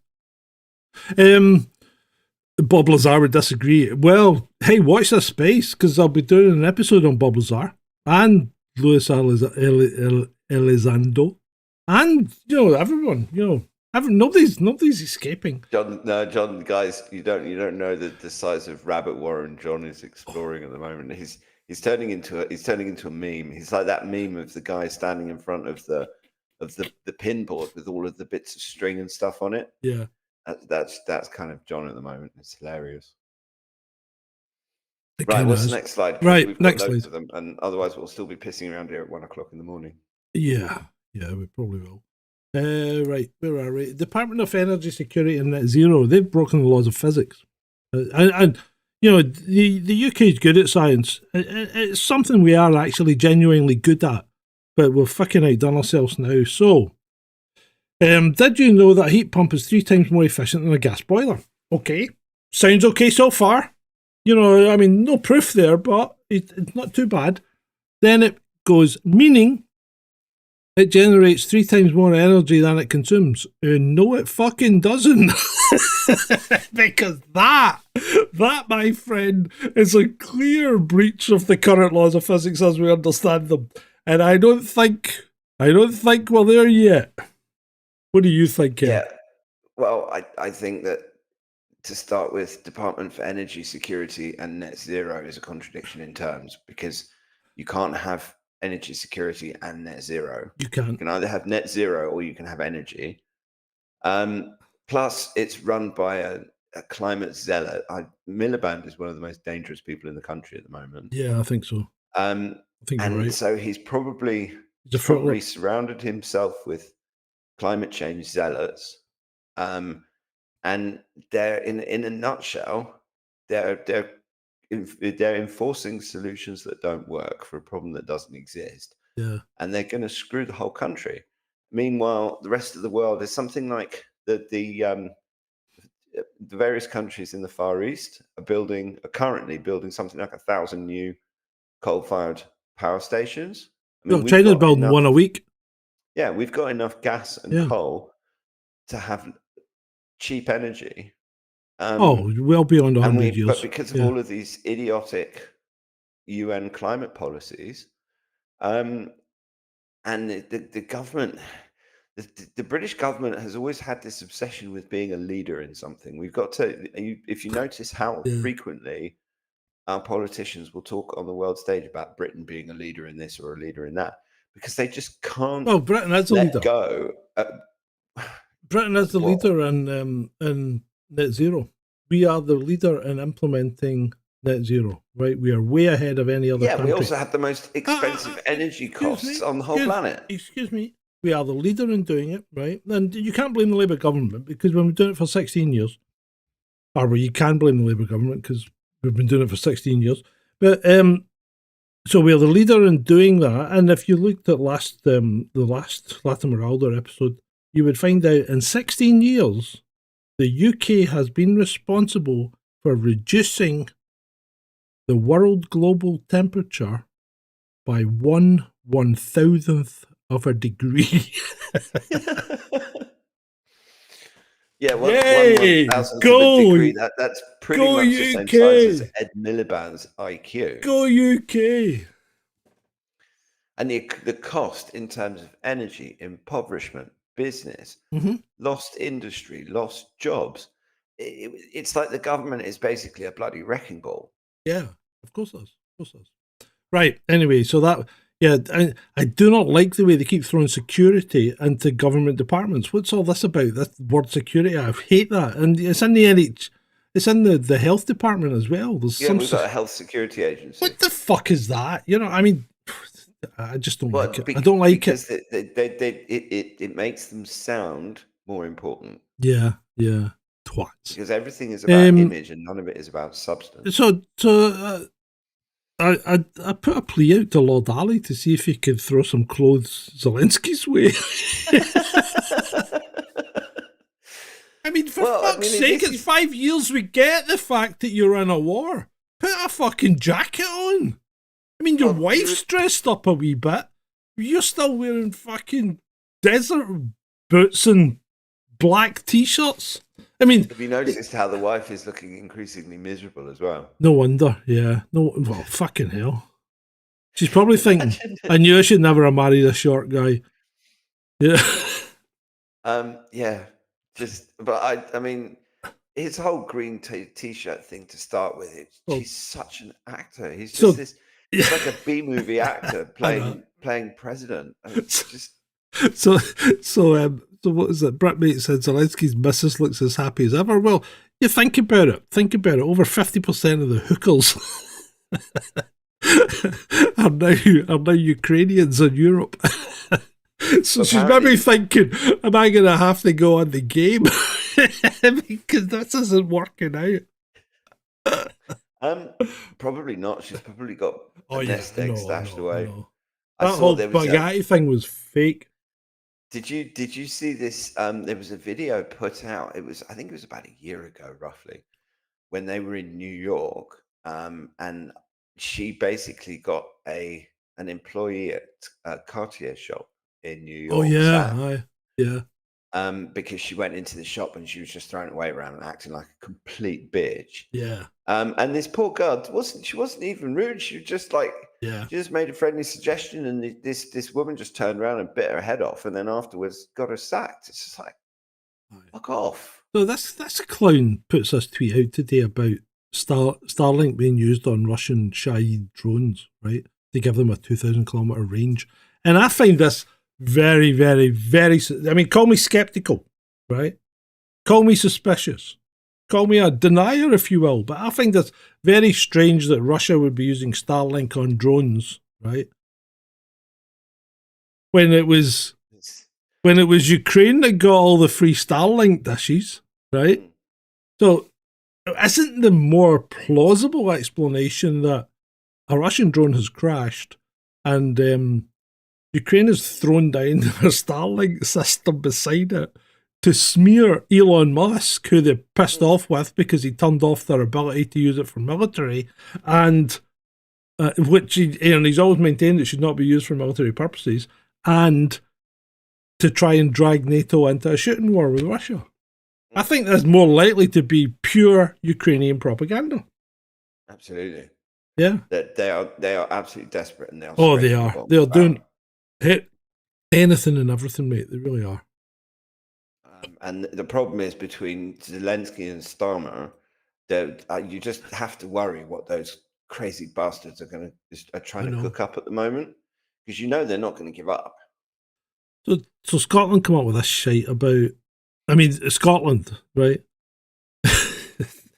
[SPEAKER 1] Bob Lazar would disagree. Well, hey, watch this space, because I'll be doing an episode on Bob Lazar and Luis Elizondo, and everyone. Nobody's escaping.
[SPEAKER 2] John, guys, you don't know the size of rabbit warren John is exploring at the moment. He's turning into a meme. He's like that meme of the guy standing in front of the pinboard with all of the bits of string and stuff on it.
[SPEAKER 1] Yeah.
[SPEAKER 2] That's kind of John at the moment. It's hilarious.
[SPEAKER 1] It
[SPEAKER 2] Right,
[SPEAKER 1] kind of
[SPEAKER 2] what's the
[SPEAKER 1] is.
[SPEAKER 2] next slide? Because
[SPEAKER 1] Right,
[SPEAKER 2] we've got
[SPEAKER 1] next
[SPEAKER 2] loads
[SPEAKER 1] slide.
[SPEAKER 2] of them, and otherwise we'll still be pissing around here at 1 o'clock in the morning.
[SPEAKER 1] Yeah, we probably will. Right, where are we? Department of Energy Security and Net Zero. They've broken the laws of physics, and you know the UK is good at science. It's something we are actually genuinely good at, but we've fucking outdone ourselves now. So, did you know that a heat pump is 3 times more efficient than a gas boiler? Okay, sounds okay so far. You know, I mean, no proof there, but it's not too bad. Then it goes, meaning it generates 3 times more energy than it consumes. No, it fucking doesn't. Because that, my friend, is a clear breach of the current laws of physics as we understand them. And I don't think we're there yet. What do you think, Ken?
[SPEAKER 2] Yeah, well, I think that to start with, Department for Energy Security and net zero is a contradiction in terms, because you can't have energy security and net zero.
[SPEAKER 1] You
[SPEAKER 2] You
[SPEAKER 1] can't.
[SPEAKER 2] can either have net zero or you can have energy. Plus, it's run by a climate zealot. Miliband is one of the most dangerous people in the country at the moment.
[SPEAKER 1] Yeah, I think so.
[SPEAKER 2] Um,
[SPEAKER 1] I think you're
[SPEAKER 2] and
[SPEAKER 1] right.
[SPEAKER 2] so he's probably
[SPEAKER 1] He's a fruit loop.
[SPEAKER 2] surrounded himself with climate change zealots. And they're in a nutshell, they're enforcing solutions that don't work for a problem that doesn't exist,
[SPEAKER 1] Yeah.
[SPEAKER 2] and they're going to screw the whole country. Meanwhile, the rest of the world is something like the various countries in the Far East are currently building something like 1,000 new coal-fired power stations. I mean,
[SPEAKER 1] Well, China's building one a week.
[SPEAKER 2] Yeah, we've got enough gas and coal to have cheap energy.
[SPEAKER 1] Well beyond 100 years.
[SPEAKER 2] But because of all of these idiotic UN climate policies, and the government, the British government has always had this obsession with being a leader in something. We've got to, if you notice how frequently our politicians will talk on the world stage about Britain being a leader in this or a leader in that, because they just can't.
[SPEAKER 1] Well, Britain is the leader.
[SPEAKER 2] Go.
[SPEAKER 1] Britain is the leader in net zero. We are the leader in implementing net zero, right? We are way ahead of any other country.
[SPEAKER 2] We also have the most expensive energy costs on the whole planet.
[SPEAKER 1] Excuse me. We are the leader in doing it, right? And you can't blame the Labour government, because we've been doing it for 16 years. Or you can blame the Labour government because we've been doing it for 16 years. But so we're the leader in doing that. And if you looked at the last Latimer Alder episode, you would find out in 16 years, the UK has been responsible for reducing the world global temperature by 1/1000th of a degree.
[SPEAKER 2] Yeah, one 1/1000th of a degree. That's pretty much
[SPEAKER 1] UK.
[SPEAKER 2] the same size as Ed Miliband's IQ.
[SPEAKER 1] Go UK.
[SPEAKER 2] And the cost in terms of energy, impoverishment, business, lost industry, lost jobs. It's like the government is basically a bloody wrecking ball.
[SPEAKER 1] Yeah, of course it is. Right, anyway, so that, I do not like the way they keep throwing security into government departments. What's all this about, this word security? I hate that. And it's in the it's in the health department as well. We've
[SPEAKER 2] got a health security agency.
[SPEAKER 1] What the fuck is that? You know, I mean, I just don't like it. I don't like it.
[SPEAKER 2] Because it makes them sound more important.
[SPEAKER 1] Yeah. Twats.
[SPEAKER 2] Because everything is about image and none of it is about substance.
[SPEAKER 1] So I put a plea out to Lord Ali to see if he could throw some clothes Zelensky's way. I mean, for fuck's sake, it's 5 years. We get the fact that you're in a war. Put a fucking jacket on. I mean, your wife's dressed up a wee bit. You're still wearing fucking desert boots and black t-shirts. I mean,
[SPEAKER 2] have you noticed how the wife is looking increasingly miserable as well?
[SPEAKER 1] No wonder, yeah. Well, fucking hell. She's probably thinking, I knew I should never have married a short guy. Yeah.
[SPEAKER 2] But I mean, his whole green t-shirt thing to start with, he's such an actor. He's just he's like a B-movie actor playing president. It's just...
[SPEAKER 1] So what is it? Britmate said Zelensky's missus looks as happy as ever. Well, you think about it. Over 50% of the hookers are now Ukrainians in Europe. So she's maybe
[SPEAKER 2] Apparently,
[SPEAKER 1] thinking, am I going to have to go on the game? Because this isn't working out.
[SPEAKER 2] um, probably not. She's probably got
[SPEAKER 1] Oh
[SPEAKER 2] a
[SPEAKER 1] yeah,
[SPEAKER 2] nest
[SPEAKER 1] I
[SPEAKER 2] egg
[SPEAKER 1] know, I
[SPEAKER 2] stashed
[SPEAKER 1] know, I
[SPEAKER 2] away.
[SPEAKER 1] know.
[SPEAKER 2] I
[SPEAKER 1] That
[SPEAKER 2] saw
[SPEAKER 1] whole
[SPEAKER 2] there was a.
[SPEAKER 1] spaghetti thing was fake.
[SPEAKER 2] Did you see this? There was a video put out. It was, I think it was about a year ago, roughly, when they were in New York, and she basically got a an employee at a Cartier shop in New
[SPEAKER 1] Oh
[SPEAKER 2] York
[SPEAKER 1] yeah,
[SPEAKER 2] sacked,
[SPEAKER 1] yeah,
[SPEAKER 2] because she went into the shop and she was just throwing away around and acting like a complete bitch.
[SPEAKER 1] yeah,
[SPEAKER 2] And this poor girl wasn't even rude. She was just like,
[SPEAKER 1] yeah.
[SPEAKER 2] she just made a friendly suggestion, and this woman just turned around and bit her head off, and then afterwards got her sacked. It's just like,
[SPEAKER 1] Aye.
[SPEAKER 2] fuck off.
[SPEAKER 1] So this clown puts this tweet out today about Starlink being used on Russian Shahid drones, right, to give them a 2,000 kilometer range. And I find this very, very, very. I mean, call me skeptical, right? Call me suspicious. Call me a denier, if you will. But I find this very strange that Russia would be using Starlink on drones, right? When it was
[SPEAKER 2] It's,
[SPEAKER 1] when it was Ukraine that got all the free Starlink dishes, right?
[SPEAKER 2] mm,
[SPEAKER 1] So isn't the more plausible explanation that a Russian drone has crashed and Ukraine has thrown down their Starlink system beside it to smear Elon Musk, who they're pissed
[SPEAKER 2] mm,
[SPEAKER 1] off with because he turned off their ability to use it for military, and and he's always maintained it should not be used for military purposes, and to try and drag NATO into a shooting war with Russia. I
[SPEAKER 2] mm,
[SPEAKER 1] think that's more likely to be pure Ukrainian propaganda.
[SPEAKER 2] absolutely.
[SPEAKER 1] Yeah.
[SPEAKER 2] That they are absolutely desperate, and they'll
[SPEAKER 1] Oh, they
[SPEAKER 2] stretch the
[SPEAKER 1] are.
[SPEAKER 2] bomb
[SPEAKER 1] They're
[SPEAKER 2] about.
[SPEAKER 1] doing anything and everything, mate. They really are.
[SPEAKER 2] And the problem is between Zelensky and Starmer, that you just have to worry what those crazy bastards are trying
[SPEAKER 1] I
[SPEAKER 2] to
[SPEAKER 1] know.
[SPEAKER 2] cook up at the moment, because you know they're not going to give up.
[SPEAKER 1] So Scotland come up with this shite about. I mean, Scotland, right?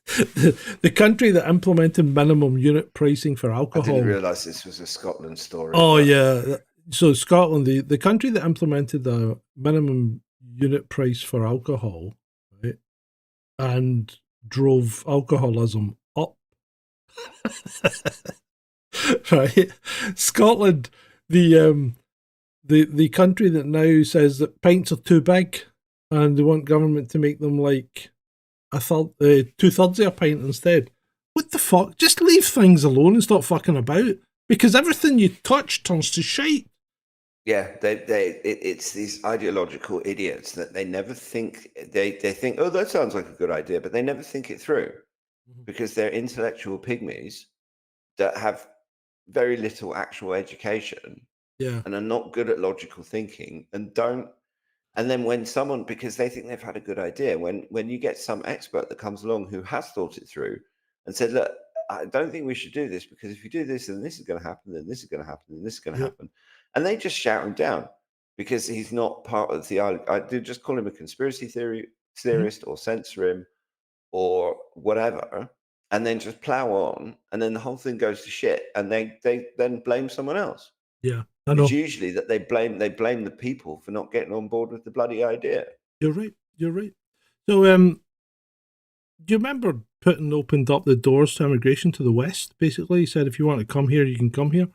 [SPEAKER 1] the country that implemented minimum unit pricing for
[SPEAKER 2] I didn't
[SPEAKER 1] alcohol.
[SPEAKER 2] realize this was a Scotland story,
[SPEAKER 1] Oh
[SPEAKER 2] but
[SPEAKER 1] yeah. So Scotland, the country that implemented the minimum unit price for alcohol, right, and drove alcoholism up, right? Scotland, the the country that now says that pints are too big, and they want government to make them like a third, 2/3 of a pint instead. What the fuck? Just leave things alone and stop fucking about. Because everything you touch turns to shite.
[SPEAKER 2] yeah, it's these ideological idiots that they never think, they think, oh, that sounds like a good idea, but they never think it through, because they're intellectual pygmies that have very little actual education
[SPEAKER 1] Yeah,
[SPEAKER 2] and are not good at logical thinking, and don't. And then when someone, because they think they've had a good idea, when you get some expert that comes along who has thought it through and said, look, I don't think we should do this, because if you do this, then this is going to happen, then this is going to happen, then this is going to
[SPEAKER 1] yep,
[SPEAKER 2] happen, and they just shout him down because he's not part of the. I do just call him a conspiracy
[SPEAKER 1] mhm,
[SPEAKER 2] theorist, or censor him, or whatever, and then just plow on, and then the whole thing goes to shit, and they then blame someone else.
[SPEAKER 1] yeah. I
[SPEAKER 2] It's
[SPEAKER 1] know.
[SPEAKER 2] usually that they blame the people for not getting on board with the bloody idea.
[SPEAKER 1] You're right. You're right. So, do you remember Putin opened up the doors to immigration to the West? Basically, he said if you want to come here, you can come here.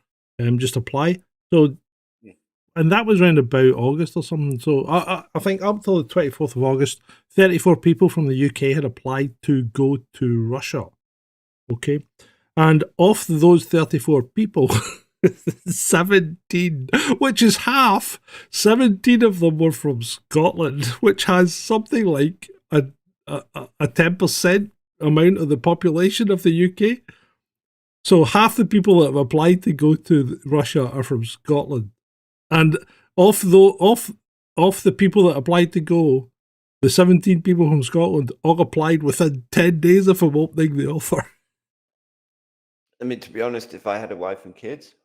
[SPEAKER 1] Just apply. So,
[SPEAKER 2] Mm.
[SPEAKER 1] and that was around about August or something. So, I think up till the 24th of August, 34 people from the UK had applied to go to Russia. Okay, and of those 34 people, 17, which is half, 17 of them were from Scotland, which has something like a 10% amount of the population of the UK. So half the people that have applied to go to Russia are from Scotland. And of the people that applied to go, the 17 people from Scotland all applied within 10 days of him opening the offer.
[SPEAKER 2] I mean, to be honest, if I had a wife and kids,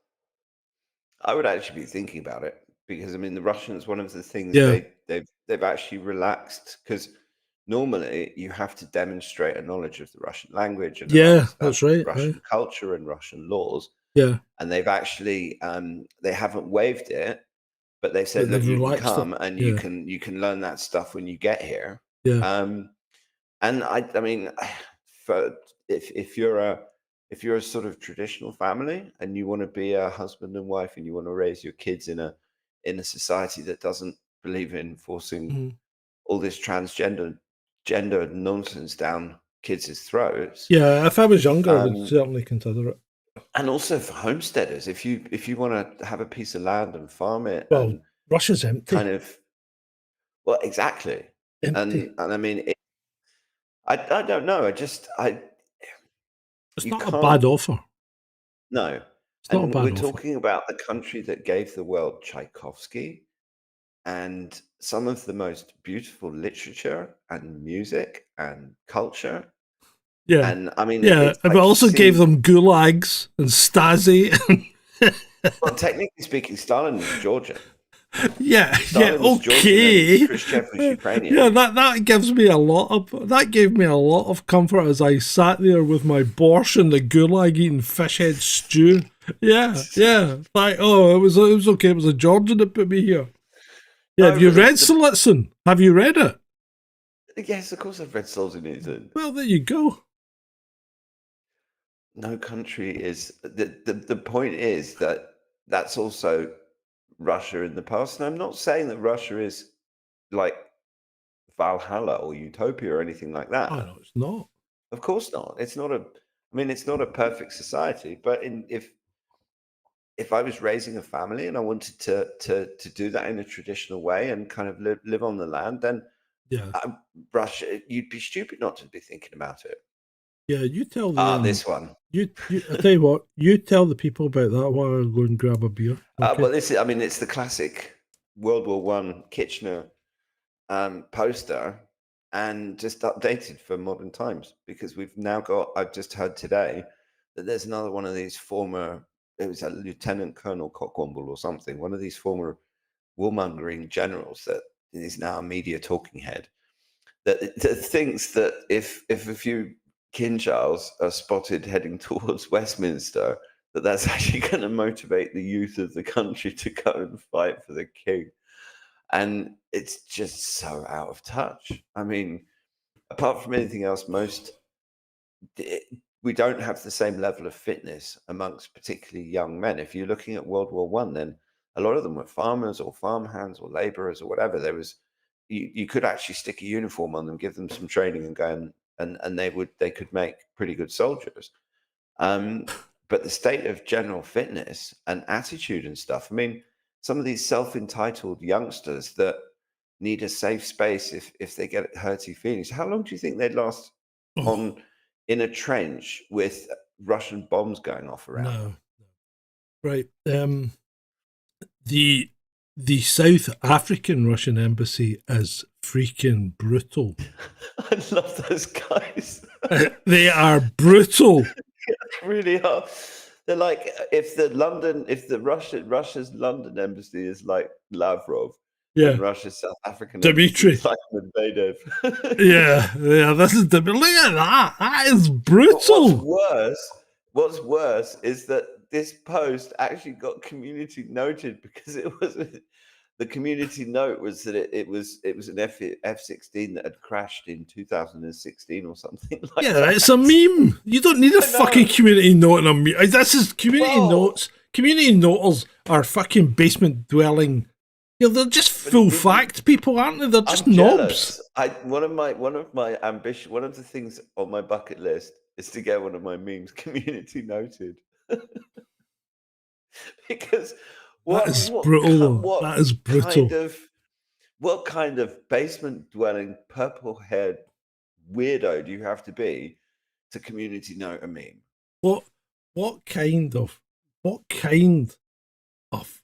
[SPEAKER 2] I would actually be thinking about it, because I mean, the Russians, one of the things
[SPEAKER 1] Yeah.
[SPEAKER 2] they've actually relaxed, because normally you have to demonstrate a knowledge of the Russian language and an
[SPEAKER 1] Yeah,
[SPEAKER 2] understanding
[SPEAKER 1] that's right.
[SPEAKER 2] of Russian culture and Russian laws.
[SPEAKER 1] Yeah,
[SPEAKER 2] And they've actually they haven't waived it, but they've said,
[SPEAKER 1] but
[SPEAKER 2] look,
[SPEAKER 1] they've
[SPEAKER 2] you can
[SPEAKER 1] relaxed it.
[SPEAKER 2] come and
[SPEAKER 1] Yeah,
[SPEAKER 2] you can learn that stuff when you get here.
[SPEAKER 1] yeah.
[SPEAKER 2] And I mean, for if you're a sort of traditional family and you want to be a husband and wife and you want to raise your kids in a society that doesn't believe in forcing
[SPEAKER 1] Mhm.
[SPEAKER 2] all this gender nonsense down kids' throats.
[SPEAKER 1] Yeah, if I was younger, I would
[SPEAKER 2] Um,
[SPEAKER 1] certainly consider it.
[SPEAKER 2] and also for homesteaders, if you want to have a piece of land and farm it
[SPEAKER 1] Well,
[SPEAKER 2] and
[SPEAKER 1] Russia's empty.
[SPEAKER 2] kind of well, exactly.
[SPEAKER 1] Empty.
[SPEAKER 2] And I mean, I don't know. I
[SPEAKER 1] It's
[SPEAKER 2] you
[SPEAKER 1] not a
[SPEAKER 2] can't
[SPEAKER 1] bad offer.
[SPEAKER 2] no.
[SPEAKER 1] It's not a
[SPEAKER 2] And we're
[SPEAKER 1] bad offer.
[SPEAKER 2] talking about the country that gave the world Tchaikovsky and some of the most beautiful literature and music and culture.
[SPEAKER 1] Yeah.
[SPEAKER 2] And I mean,
[SPEAKER 1] Yeah,
[SPEAKER 2] it's
[SPEAKER 1] but
[SPEAKER 2] like you
[SPEAKER 1] also gave
[SPEAKER 2] see.
[SPEAKER 1] them gulags and Stasi.
[SPEAKER 2] Well, technically speaking, Stalin was Georgian.
[SPEAKER 1] Yeah, yeah,
[SPEAKER 2] Stalin was Georgian, and
[SPEAKER 1] okay.
[SPEAKER 2] Khrushchev was
[SPEAKER 1] Yeah,
[SPEAKER 2] Ukrainian.
[SPEAKER 1] that gives me a lot of that gave me a lot of comfort as I sat there with my borscht in the gulag eating fish head stew. Yeah, yeah. Like, oh, it was okay. It was a Georgian that put me here. Yeah, have
[SPEAKER 2] No,
[SPEAKER 1] you
[SPEAKER 2] but
[SPEAKER 1] read Solzhenitsyn? Have you read it?
[SPEAKER 2] yes, of course, I've read Solzhenitsyn.
[SPEAKER 1] Well, there you go.
[SPEAKER 2] No country is the point is that that's also Russia in the past. And I'm not saying that Russia is like Valhalla or utopia or anything like
[SPEAKER 1] Oh
[SPEAKER 2] that.
[SPEAKER 1] no, it's not.
[SPEAKER 2] Of course not. It's not a. I mean, it's not a perfect society. But if I was raising a family and I wanted to do that in a traditional way and kind of live on the land, then
[SPEAKER 1] Yeah,
[SPEAKER 2] Russia, you'd be stupid not to be thinking about it.
[SPEAKER 1] yeah. You tell the
[SPEAKER 2] Ah, this one.
[SPEAKER 1] you. I tell you what. You tell the people about that while I go and grab a beer. Okay.
[SPEAKER 2] Well, this is. I mean, it's the classic World War One Kitchener poster, and just updated for modern times because we've now got. I've just heard today that there's another one of these former. It was a Lieutenant Colonel Cockwomble or something. One of these former warmongering generals that is now a media talking head that thinks that if a few Kinjals are spotted heading towards Westminster, that that's actually going to motivate the youth of the country to go and fight for the king. And it's just so out of touch. I mean, apart from anything else, we don't have the same level of fitness amongst particularly young men. If you're looking at World War One, then a lot of them were farmers or farmhands or laborers or whatever. There was you could actually stick a uniform on them, give them some training, and go and they could make pretty good soldiers. Um, but the state of general fitness and attitude and stuff. I mean, some of these self-entitled youngsters that need a safe space if they get hurty feelings. How long do you think they'd last
[SPEAKER 1] Oh
[SPEAKER 2] on in a trench with Russian bombs going off around them?
[SPEAKER 1] no. Right. The the South African Russian embassy is freaking brutal.
[SPEAKER 2] I love those guys.
[SPEAKER 1] They are brutal.
[SPEAKER 2] Really are. They're like if the Russia's London embassy is like Lavrov, then
[SPEAKER 1] Yeah.
[SPEAKER 2] Russia's South African embassy is
[SPEAKER 1] Dimitri.
[SPEAKER 2] like Medvedev.
[SPEAKER 1] Yeah, yeah, this is the look at that. That is
[SPEAKER 2] But
[SPEAKER 1] brutal.
[SPEAKER 2] what's worse is that this post actually got community noted because it was the community note was that it was an F-16 that had crashed in 2016 or something like
[SPEAKER 1] Yeah, it's
[SPEAKER 2] that.
[SPEAKER 1] a meme. You don't need a
[SPEAKER 2] I
[SPEAKER 1] fucking
[SPEAKER 2] know.
[SPEAKER 1] community note in a meme. This is community
[SPEAKER 2] Well,
[SPEAKER 1] notes. Community noters are fucking basement dwelling. You know, they're just
[SPEAKER 2] but
[SPEAKER 1] full fact people, aren't they? They're just
[SPEAKER 2] I'm
[SPEAKER 1] knobs.
[SPEAKER 2] jealous. One of my ambition, one of the things on my bucket list is to get one of my memes community noted. Because
[SPEAKER 1] That is brutal, though.
[SPEAKER 2] what
[SPEAKER 1] That is
[SPEAKER 2] kind
[SPEAKER 1] brutal.
[SPEAKER 2] of what kind of basement dwelling purple haired weirdo do you have to be to community note a meme?
[SPEAKER 1] What what kind of what kind of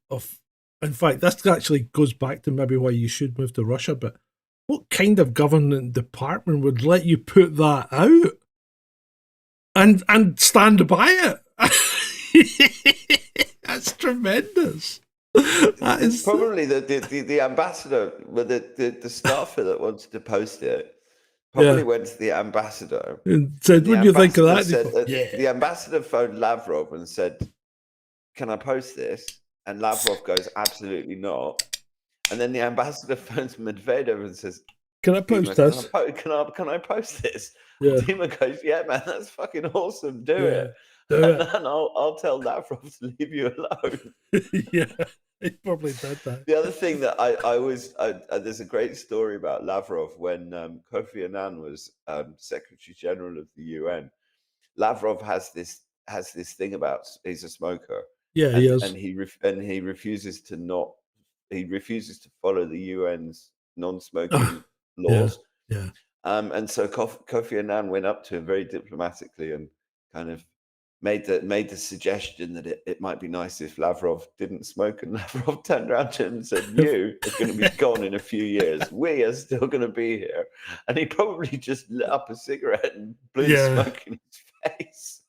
[SPEAKER 1] in fact this actually goes back to maybe why you should move to Russia, but what kind of government department would let you put that out and stand by it? That's tremendous. That
[SPEAKER 2] It's
[SPEAKER 1] is
[SPEAKER 2] probably the ambassador, the staffer that wanted to post it. probably went to the ambassador
[SPEAKER 1] and said, "What do you think of that?"
[SPEAKER 2] Said,
[SPEAKER 1] yeah.
[SPEAKER 2] The ambassador phoned Lavrov and said, "Can I post this?" And Lavrov goes, "Absolutely not." And then the ambassador phones Medvedev and says,
[SPEAKER 1] "Can I post this?
[SPEAKER 2] Can I post this?"
[SPEAKER 1] Yeah.
[SPEAKER 2] Dima goes, "Yeah, man, that's fucking awesome. Do it."
[SPEAKER 1] Do
[SPEAKER 2] And
[SPEAKER 1] it.
[SPEAKER 2] then I'll tell Lavrov to leave you alone.
[SPEAKER 1] Yeah, he probably did that.
[SPEAKER 2] The other thing that I was there's a great story about Lavrov when Kofi Annan was Secretary General of the UN. Lavrov has this thing about he's a smoker,
[SPEAKER 1] Yeah, he is.
[SPEAKER 2] and he refuses to follow the UN's non-smoking laws.
[SPEAKER 1] Yeah.
[SPEAKER 2] And so Kofi Annan went up to him very diplomatically and kind of made the suggestion that it might be nice if Lavrov didn't smoke, and Lavrov turned around to him and said, "You are going to be gone in a few years. We are still going to be here." And he probably just lit up a cigarette and blew the smoke in his face.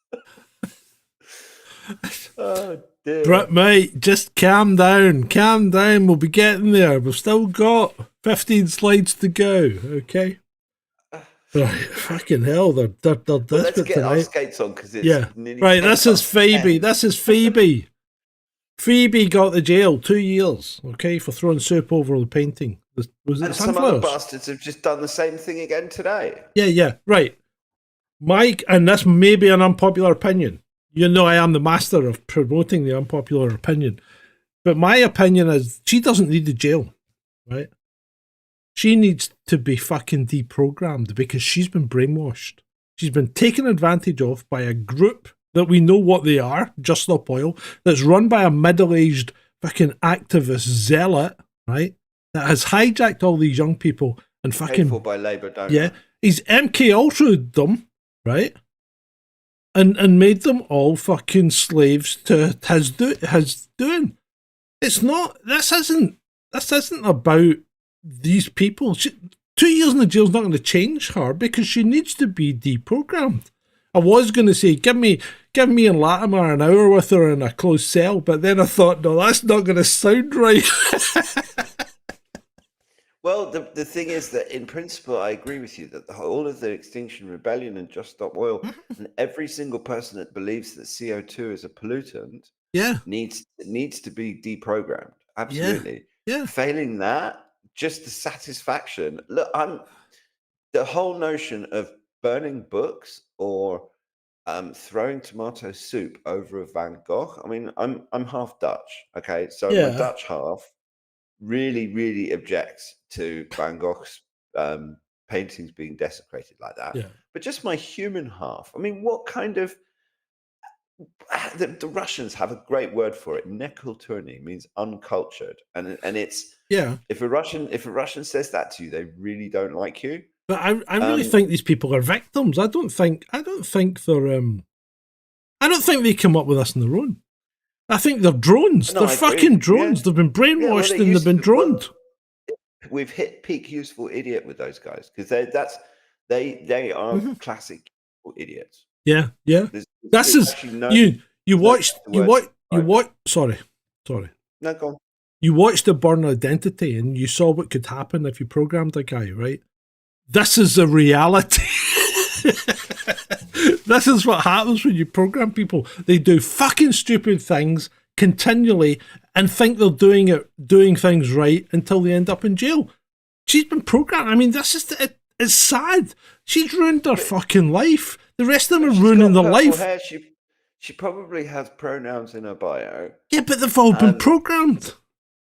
[SPEAKER 2] Oh dear.
[SPEAKER 1] But mate, just calm down. We'll be getting there. We've still got 15 slides to go. Okay. Right, fucking hell, they're desperate
[SPEAKER 2] let's get
[SPEAKER 1] tonight.
[SPEAKER 2] our skates on because it's nearly
[SPEAKER 1] right. This is Phoebe.
[SPEAKER 2] 10.
[SPEAKER 1] This is Phoebe. Phoebe got to jail 2 years, okay, for throwing soup over the painting. Was it
[SPEAKER 2] And
[SPEAKER 1] sunflowers?
[SPEAKER 2] some other bastards have just done the same thing again today.
[SPEAKER 1] Yeah, right. Mike, and this may be an unpopular opinion. You know, I am the master of promoting the unpopular opinion, but my opinion is she doesn't need the jail, right? She needs to be fucking deprogrammed because she's been brainwashed. She's been taken advantage of by a group that we know what they are, Just Stop Oil, that's run by a middle-aged fucking activist zealot, right? That has hijacked all these young people and fucking...
[SPEAKER 2] Paid for by Labour, don't
[SPEAKER 1] Yeah. He's MK Ultra'd them, right? And made them all fucking slaves to his doing. It's not... This isn't about these people. 2 years in the jail is not going to change her because she needs to be deprogrammed. I was going to say, give me and Latimer an hour with her in a closed cell, but then I thought, no, that's not going to sound right.
[SPEAKER 2] Well, the thing is that in principle, I agree with you that all of the Extinction Rebellion and Just Stop Oil and every single person that believes that CO2 is a pollutant needs to be deprogrammed. Absolutely.
[SPEAKER 1] Yeah.
[SPEAKER 2] Failing that, just the satisfaction. Look, the whole notion of burning books or throwing tomato soup over a Van Gogh. I mean, I'm half Dutch. Okay, so my Dutch half really, really objects to Van Gogh's paintings being desecrated like that.
[SPEAKER 1] Yeah.
[SPEAKER 2] But just my human half. I mean, what kind of the Russians have a great word for it. Nekulturny means uncultured, and it's If a Russian says that to you, they really don't like you.
[SPEAKER 1] But I really think these people are victims. I don't think they're I don't think they come up with this on their own. I think they're drones.
[SPEAKER 2] No,
[SPEAKER 1] they're fucking drones. Yeah. They've been brainwashed and they've been droned.
[SPEAKER 2] We've hit peak useful idiot with those guys because they are classic idiots.
[SPEAKER 1] Yeah. This is you watched. Sorry.
[SPEAKER 2] No, go on.
[SPEAKER 1] You watched The Born Identity and you saw what could happen if you programmed a guy, right? This is a reality. This is what happens when you program people. They do fucking stupid things continually and think they're doing things right until they end up in jail. She's been programmed. I mean, it's sad. She's ruined her fucking life. The rest of them are ruining their life.
[SPEAKER 2] Hair. She probably has pronouns in her bio.
[SPEAKER 1] Yeah, but they've all been programmed.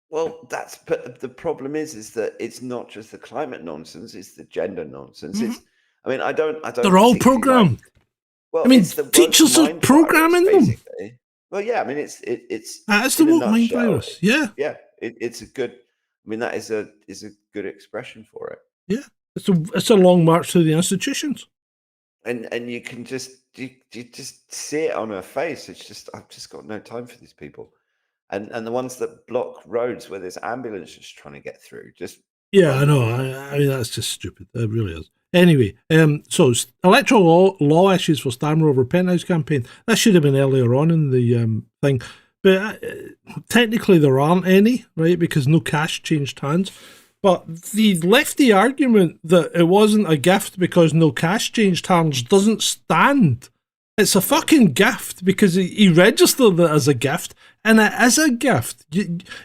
[SPEAKER 2] Well, but the problem is that it's not just the climate nonsense; it's the gender nonsense. I don't.
[SPEAKER 1] They're all programmed.
[SPEAKER 2] Well,
[SPEAKER 1] I mean, teachers are programming them.
[SPEAKER 2] Well, yeah. I mean, it's
[SPEAKER 1] that's the woke mind virus. Yeah.
[SPEAKER 2] It's a good. I mean, that is a good expression for it.
[SPEAKER 1] Yeah, it's a long march through the institutions.
[SPEAKER 2] And you can just you just see it on her face. It's just I've just got no time for these people. And the ones that block roads where there's ambulances trying to get through, just
[SPEAKER 1] I know. I mean, that's just stupid. It really is. Anyway, so electoral law issues for Starmer over Penthouse campaign. That should have been earlier on in the thing, but technically there aren't any, right? Because no cash changed hands. But the lefty argument that it wasn't a gift because no cash changed hands doesn't stand. It's a fucking gift because he registered it as a gift, and it is a gift.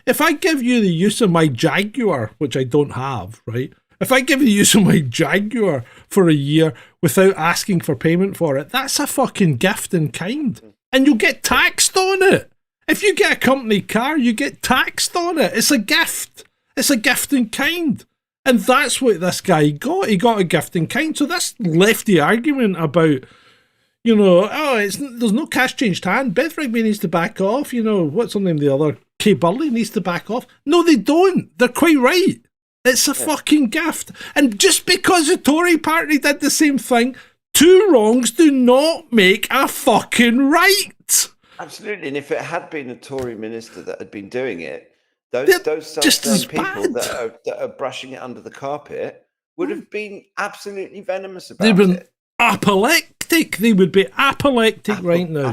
[SPEAKER 1] If I give you the use of my Jaguar, which I don't have, right? If I give you the use of my Jaguar for a year without asking for payment for it, that's a fucking gift in kind. And you'll get taxed on it. If you get a company car, you get taxed on it. It's a gift. It's a gift in kind. And that's what this guy got. He got a gift in kind. So this lefty argument about, there's no cash changed hand. Beth Rigby needs to back off. What's her name? The other Kay Burley needs to back off. No, they don't. They're quite right. It's a fucking gift. And just because the Tory party did the same thing, two wrongs do not make a fucking right.
[SPEAKER 2] Absolutely. And if it had been a Tory minister that had been doing it, those same people that are brushing it under the carpet would have been absolutely venomous about it.
[SPEAKER 1] Apoplectic. They would be apoplectic right now.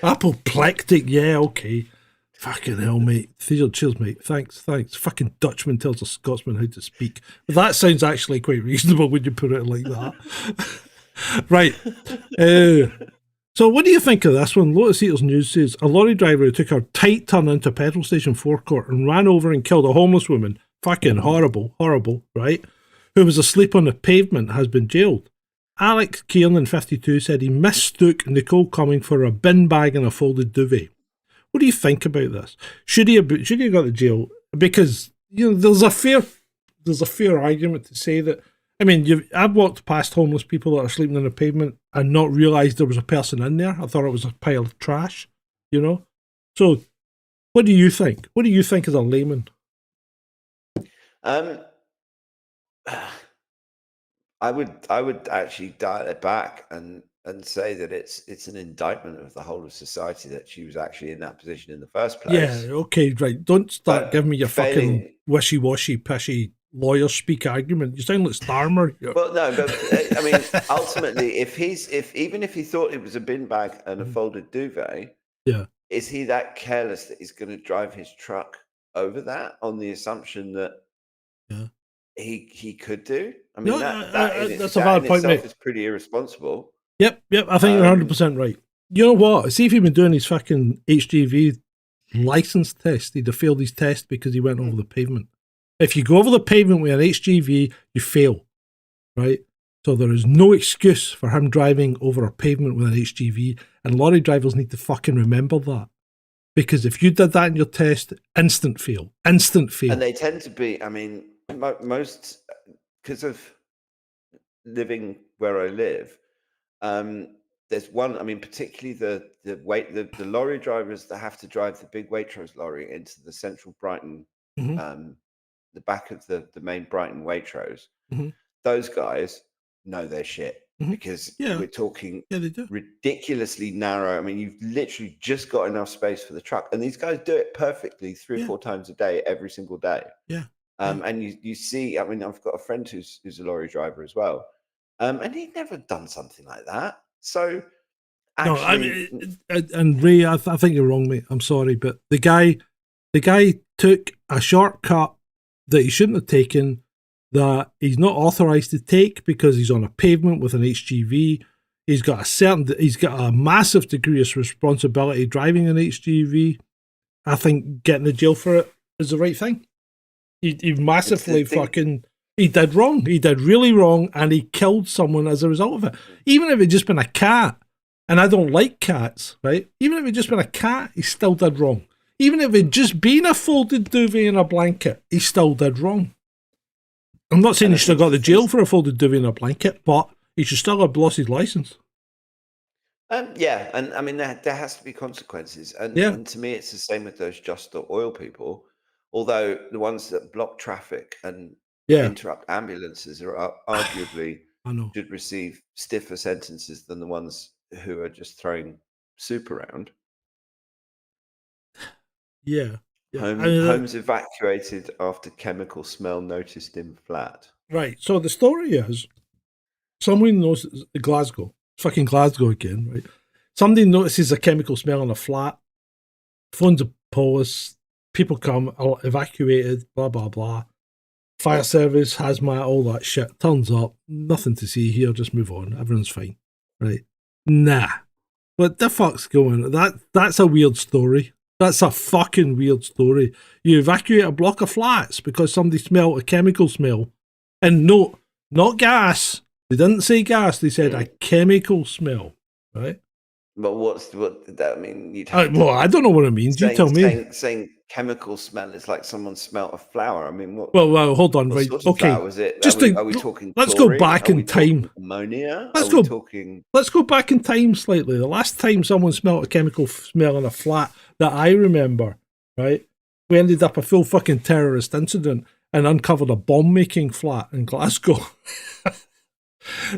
[SPEAKER 1] Apoplectic, yeah, okay. Fucking hell, mate. Cheers, mate. Thanks. Fucking Dutchman tells a Scotsman how to speak. But that sounds actually quite reasonable when you put it like that. Right. So what do you think of this one? Lotus Eaters News says, a lorry driver who took a tight turn into a petrol station forecourt and ran over and killed a homeless woman. Fucking horrible, right? Who was asleep on the pavement has been jailed. Alex Kiernan, 52, said he mistook Nicole Cumming for a bin bag and a folded duvet. What do you think about this? Should he have got to jail? Because there's a fair argument to say that. I mean, I've walked past homeless people that are sleeping on the pavement and not realised there was a person in there. I thought it was a pile of trash. So, what do you think? What do you think as a layman?
[SPEAKER 2] I would actually dial it back and say that it's an indictment of the whole of society that she was actually in that position in the first place.
[SPEAKER 1] Yeah, okay, right. Don't start giving me your fucking wishy-washy, pishy lawyer speak argument. You sound like Starmer.
[SPEAKER 2] Well, no, but I mean, ultimately, even if he thought it was a bin bag and a folded duvet, is he that careless that he's going to drive his truck over that on the assumption that he could do? I mean, that's a valid point, mate. It's pretty irresponsible.
[SPEAKER 1] Yep. I think you're 100% right. You know what? See if he'd been doing his fucking HGV license test, he'd have failed his test because he went over the pavement. If you go over the pavement with an HGV, you fail, right? So there is no excuse for him driving over a pavement with an HGV, and lorry drivers need to fucking remember that. Because if you did that in your test, instant fail. And
[SPEAKER 2] they tend to be, I mean, most, because of living where I live, there's one, I mean, particularly the lorry drivers that have to drive the big Waitrose lorry into the central Brighton, the back of the main Brighton Waitrose, those guys know their shit because we're talking ridiculously narrow. I mean, you've literally just got enough space for the truck, and these guys do it perfectly 3 or 4 times a day, every single day. And you see, I mean, I've got a friend who's a lorry driver as well, and he'd never done something like that. So actually,
[SPEAKER 1] and Ray, I think you're wrong, mate. I'm sorry, but the guy took a shortcut that he shouldn't have taken, that he's not authorised to take because he's on a pavement with an HGV. He's got a massive degree of responsibility driving an HGV. I think getting to jail for it is the right thing. He massively he did wrong. He did really wrong, and he killed someone as a result of it. Even if it just been a cat, and I don't like cats, right? Even if it just been a cat, he still did wrong. Even if it just been a folded duvet and a blanket, he still did wrong. I'm not saying he should have got to jail for a folded duvet and a blanket, but he should still have lost his license.
[SPEAKER 2] Yeah, and I mean, there has to be consequences. And to me, it's the same with those Just Stop Oil people. Although the ones that block traffic and interrupt ambulances are arguably should receive stiffer sentences than the ones who are just throwing soup around.
[SPEAKER 1] Yeah.
[SPEAKER 2] Homes evacuated after chemical smell noticed in flat.
[SPEAKER 1] Right. So the story is, someone notices Glasgow, fucking Glasgow again, right? Somebody notices a chemical smell in a flat, phones the police, people come, are evacuated, blah, blah, blah. Fire service, hazmat, all that shit turns up. Nothing to see here. Just move on. Everyone's fine, right? Nah. What the fuck's going on? That's a weird story. That's a fucking weird story. You evacuate a block of flats because somebody smelled a chemical smell. And no, not gas. They didn't say gas. They said a chemical smell, right?
[SPEAKER 2] But what did that mean? You'd
[SPEAKER 1] Well, I don't know what it means. You tell me.
[SPEAKER 2] Saying chemical smell is like someone smelt a flower. I mean, what?
[SPEAKER 1] Well, hold on, right? Okay,
[SPEAKER 2] was it?
[SPEAKER 1] Just
[SPEAKER 2] are we talking?
[SPEAKER 1] Let's
[SPEAKER 2] chlorine?
[SPEAKER 1] go back in time.
[SPEAKER 2] Ammonia?
[SPEAKER 1] Let's go back in time slightly. The last time someone smelt a chemical smell in a flat that I remember, right? We ended up a full fucking terrorist incident and uncovered a bomb-making flat in Glasgow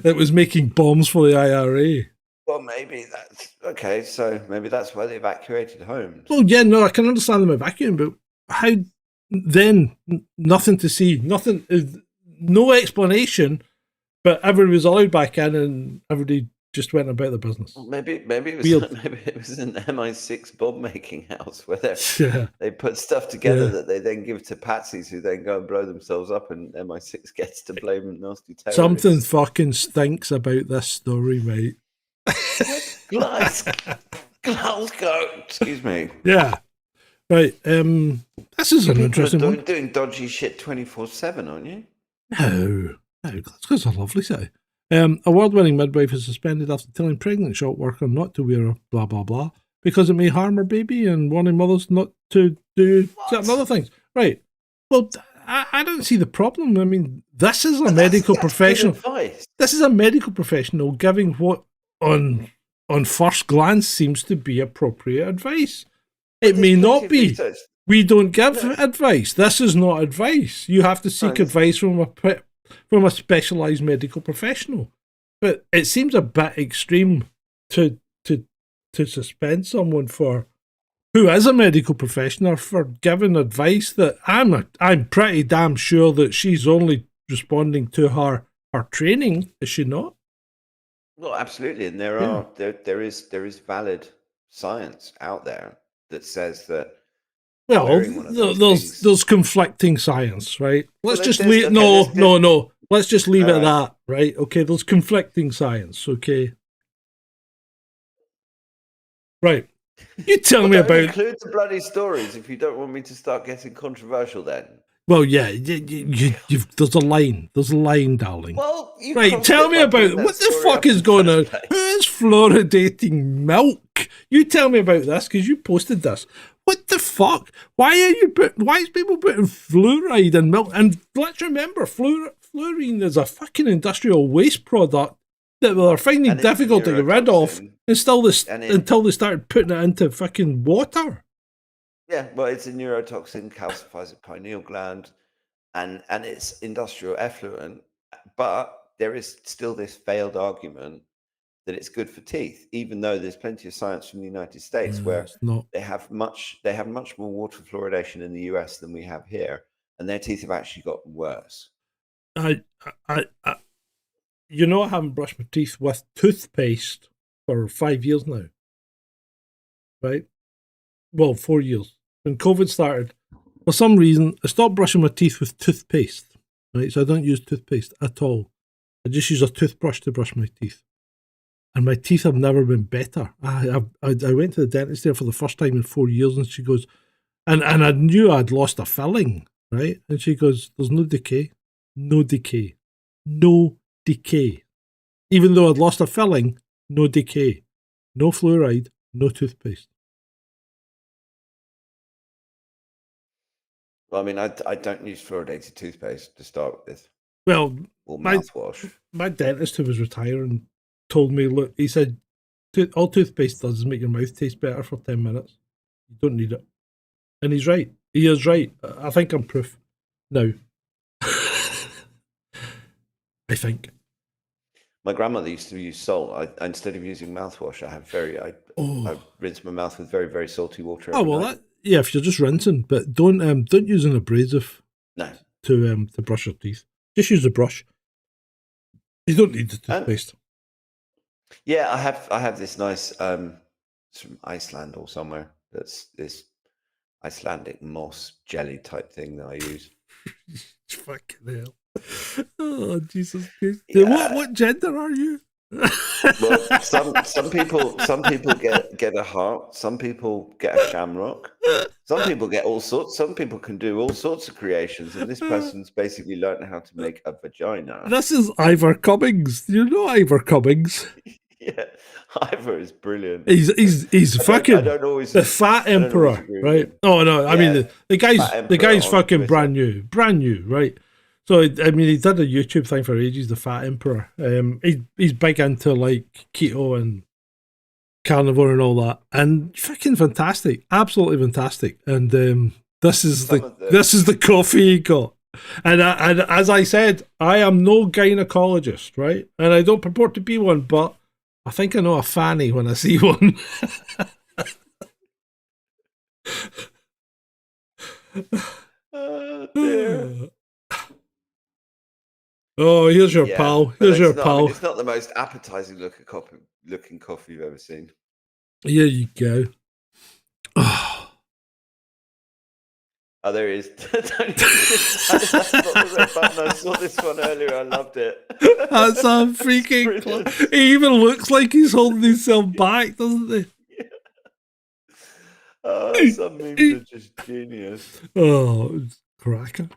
[SPEAKER 1] that was making bombs for the IRA.
[SPEAKER 2] Well, maybe that's okay. So maybe that's why they evacuated homes.
[SPEAKER 1] Well, yeah, no, I can understand them evacuating, but how then? Nothing to see, nothing, no explanation. But everybody was allowed back in, and everybody just went about their business.
[SPEAKER 2] Maybe it was an MI6 bomb making house where they put stuff together that they then give to patsies who then go and blow themselves up, and MI6 gets to blame nasty terrorists.
[SPEAKER 1] Something fucking stinks about this story, mate.
[SPEAKER 2] Glasgow. Excuse me.
[SPEAKER 1] Yeah. Right. This is an interesting one.
[SPEAKER 2] Doing dodgy shit 24/7, aren't you?
[SPEAKER 1] No, Glasgow's a lovely city. Award-winning midwife is suspended after telling pregnant shop worker not to wear a blah blah blah because it may harm her baby, and warning mothers not to do certain other things. Right. Well, I don't see the problem. I mean, this is a medical professional. This is a medical professional giving what on first glance seems to be appropriate advice. It may not be. Research. We don't give advice. This is not advice. You have to seek advice from a specialised medical professional. But it seems a bit extreme to suspend someone who is a medical professional for giving advice that I'm pretty damn sure that she's only responding to her training, is she not?
[SPEAKER 2] Well, absolutely, and there is valid science out there that says that.
[SPEAKER 1] Well, there's conflicting science, right? Let's just leave. No. Let's just leave it at that, right? Okay, there's conflicting science. Okay, right. You tell me about.
[SPEAKER 2] Include the bloody stories if you don't want me to start getting controversial. Then.
[SPEAKER 1] Well, yeah, there's a line. There's a line, darling.
[SPEAKER 2] Well,
[SPEAKER 1] right. Tell me about what the fuck is going on. Who is fluoridating milk? You tell me about this because you posted this. What the fuck? Why is people putting fluoride in milk? And let's remember, fluorine is a fucking industrial waste product that they're finding difficult to get rid of, until they started putting it into fucking water.
[SPEAKER 2] Yeah, well, it's a neurotoxin, calcifies the pineal gland, and it's industrial effluent. But there is still this failed argument that it's good for teeth, even though there's plenty of science from the United States where they have much more water fluoridation in the US than we have here, and their teeth have actually gotten worse.
[SPEAKER 1] I haven't brushed my teeth with toothpaste for 5 years now, right? Well, 4 years. When COVID started, for some reason, I stopped brushing my teeth with toothpaste, right? So I don't use toothpaste at all. I just use a toothbrush to brush my teeth. And my teeth have never been better. I went to the dentist there for the first time in 4 years, and she goes, and I knew I'd lost a filling, right? And she goes, there's no decay. No decay. No decay. Even though I'd lost a filling, no decay. No fluoride, no toothpaste.
[SPEAKER 2] Well, I mean, I don't use fluoridated toothpaste to start with.
[SPEAKER 1] Well,
[SPEAKER 2] or mouthwash.
[SPEAKER 1] My dentist who was retiring told me, look, he said, all toothpaste does is make your mouth taste better for 10 minutes. You don't need it. And he's right. He is right. I think I'm proof now. I think.
[SPEAKER 2] My grandmother used to use salt. Instead of using mouthwash, I rinse my mouth with very, very salty water.
[SPEAKER 1] Oh, well, if you're just rinsing, but don't use an abrasive to brush your teeth. Just use a brush. You don't need the toothpaste.
[SPEAKER 2] Yeah, I have this nice it's from Iceland or somewhere. That's this Icelandic moss jelly type thing that I use.
[SPEAKER 1] Fucking hell. Oh, Jesus Christ.
[SPEAKER 2] Yeah.
[SPEAKER 1] What gender are you?
[SPEAKER 2] Well, some people get a heart. Some people get a shamrock. Some people get all sorts. Some people can do all sorts of creations, and this person's basically learned how to make a vagina.
[SPEAKER 1] This is Ivor Cummings. You know Ivor Cummings?
[SPEAKER 2] Yeah, Ivor is brilliant.
[SPEAKER 1] He's
[SPEAKER 2] I
[SPEAKER 1] fucking
[SPEAKER 2] don't always
[SPEAKER 1] the Fat
[SPEAKER 2] I don't always
[SPEAKER 1] Emperor,
[SPEAKER 2] agree with
[SPEAKER 1] right?
[SPEAKER 2] him.
[SPEAKER 1] Oh no, I
[SPEAKER 2] Yeah,
[SPEAKER 1] mean the
[SPEAKER 2] Fat
[SPEAKER 1] the
[SPEAKER 2] Emperor
[SPEAKER 1] guy's
[SPEAKER 2] on
[SPEAKER 1] fucking
[SPEAKER 2] Twitter.
[SPEAKER 1] brand new, right? So I mean, he did a YouTube thing for ages. The Fat Emperor. He's big into like keto and carnivore and all that, and fucking fantastic, absolutely fantastic. And this is the coffee he got. And as I said, I am no gynecologist, right? And I don't purport to be one, but I think I know a fanny when I see one.
[SPEAKER 2] Oh dear.
[SPEAKER 1] Oh, here's your
[SPEAKER 2] Yeah,
[SPEAKER 1] pal.
[SPEAKER 2] but
[SPEAKER 1] Here's your
[SPEAKER 2] it's not. I mean,
[SPEAKER 1] pal.
[SPEAKER 2] it's not the most appetizing looking coffee you've ever seen.
[SPEAKER 1] Here you go. Oh,
[SPEAKER 2] There he is. That's not the red button. I saw this one earlier. I loved it.
[SPEAKER 1] that's a freaking. He even looks like he's holding himself back, doesn't he?
[SPEAKER 2] Yeah. Oh, some memes are just genius.
[SPEAKER 1] Oh, it's cracker.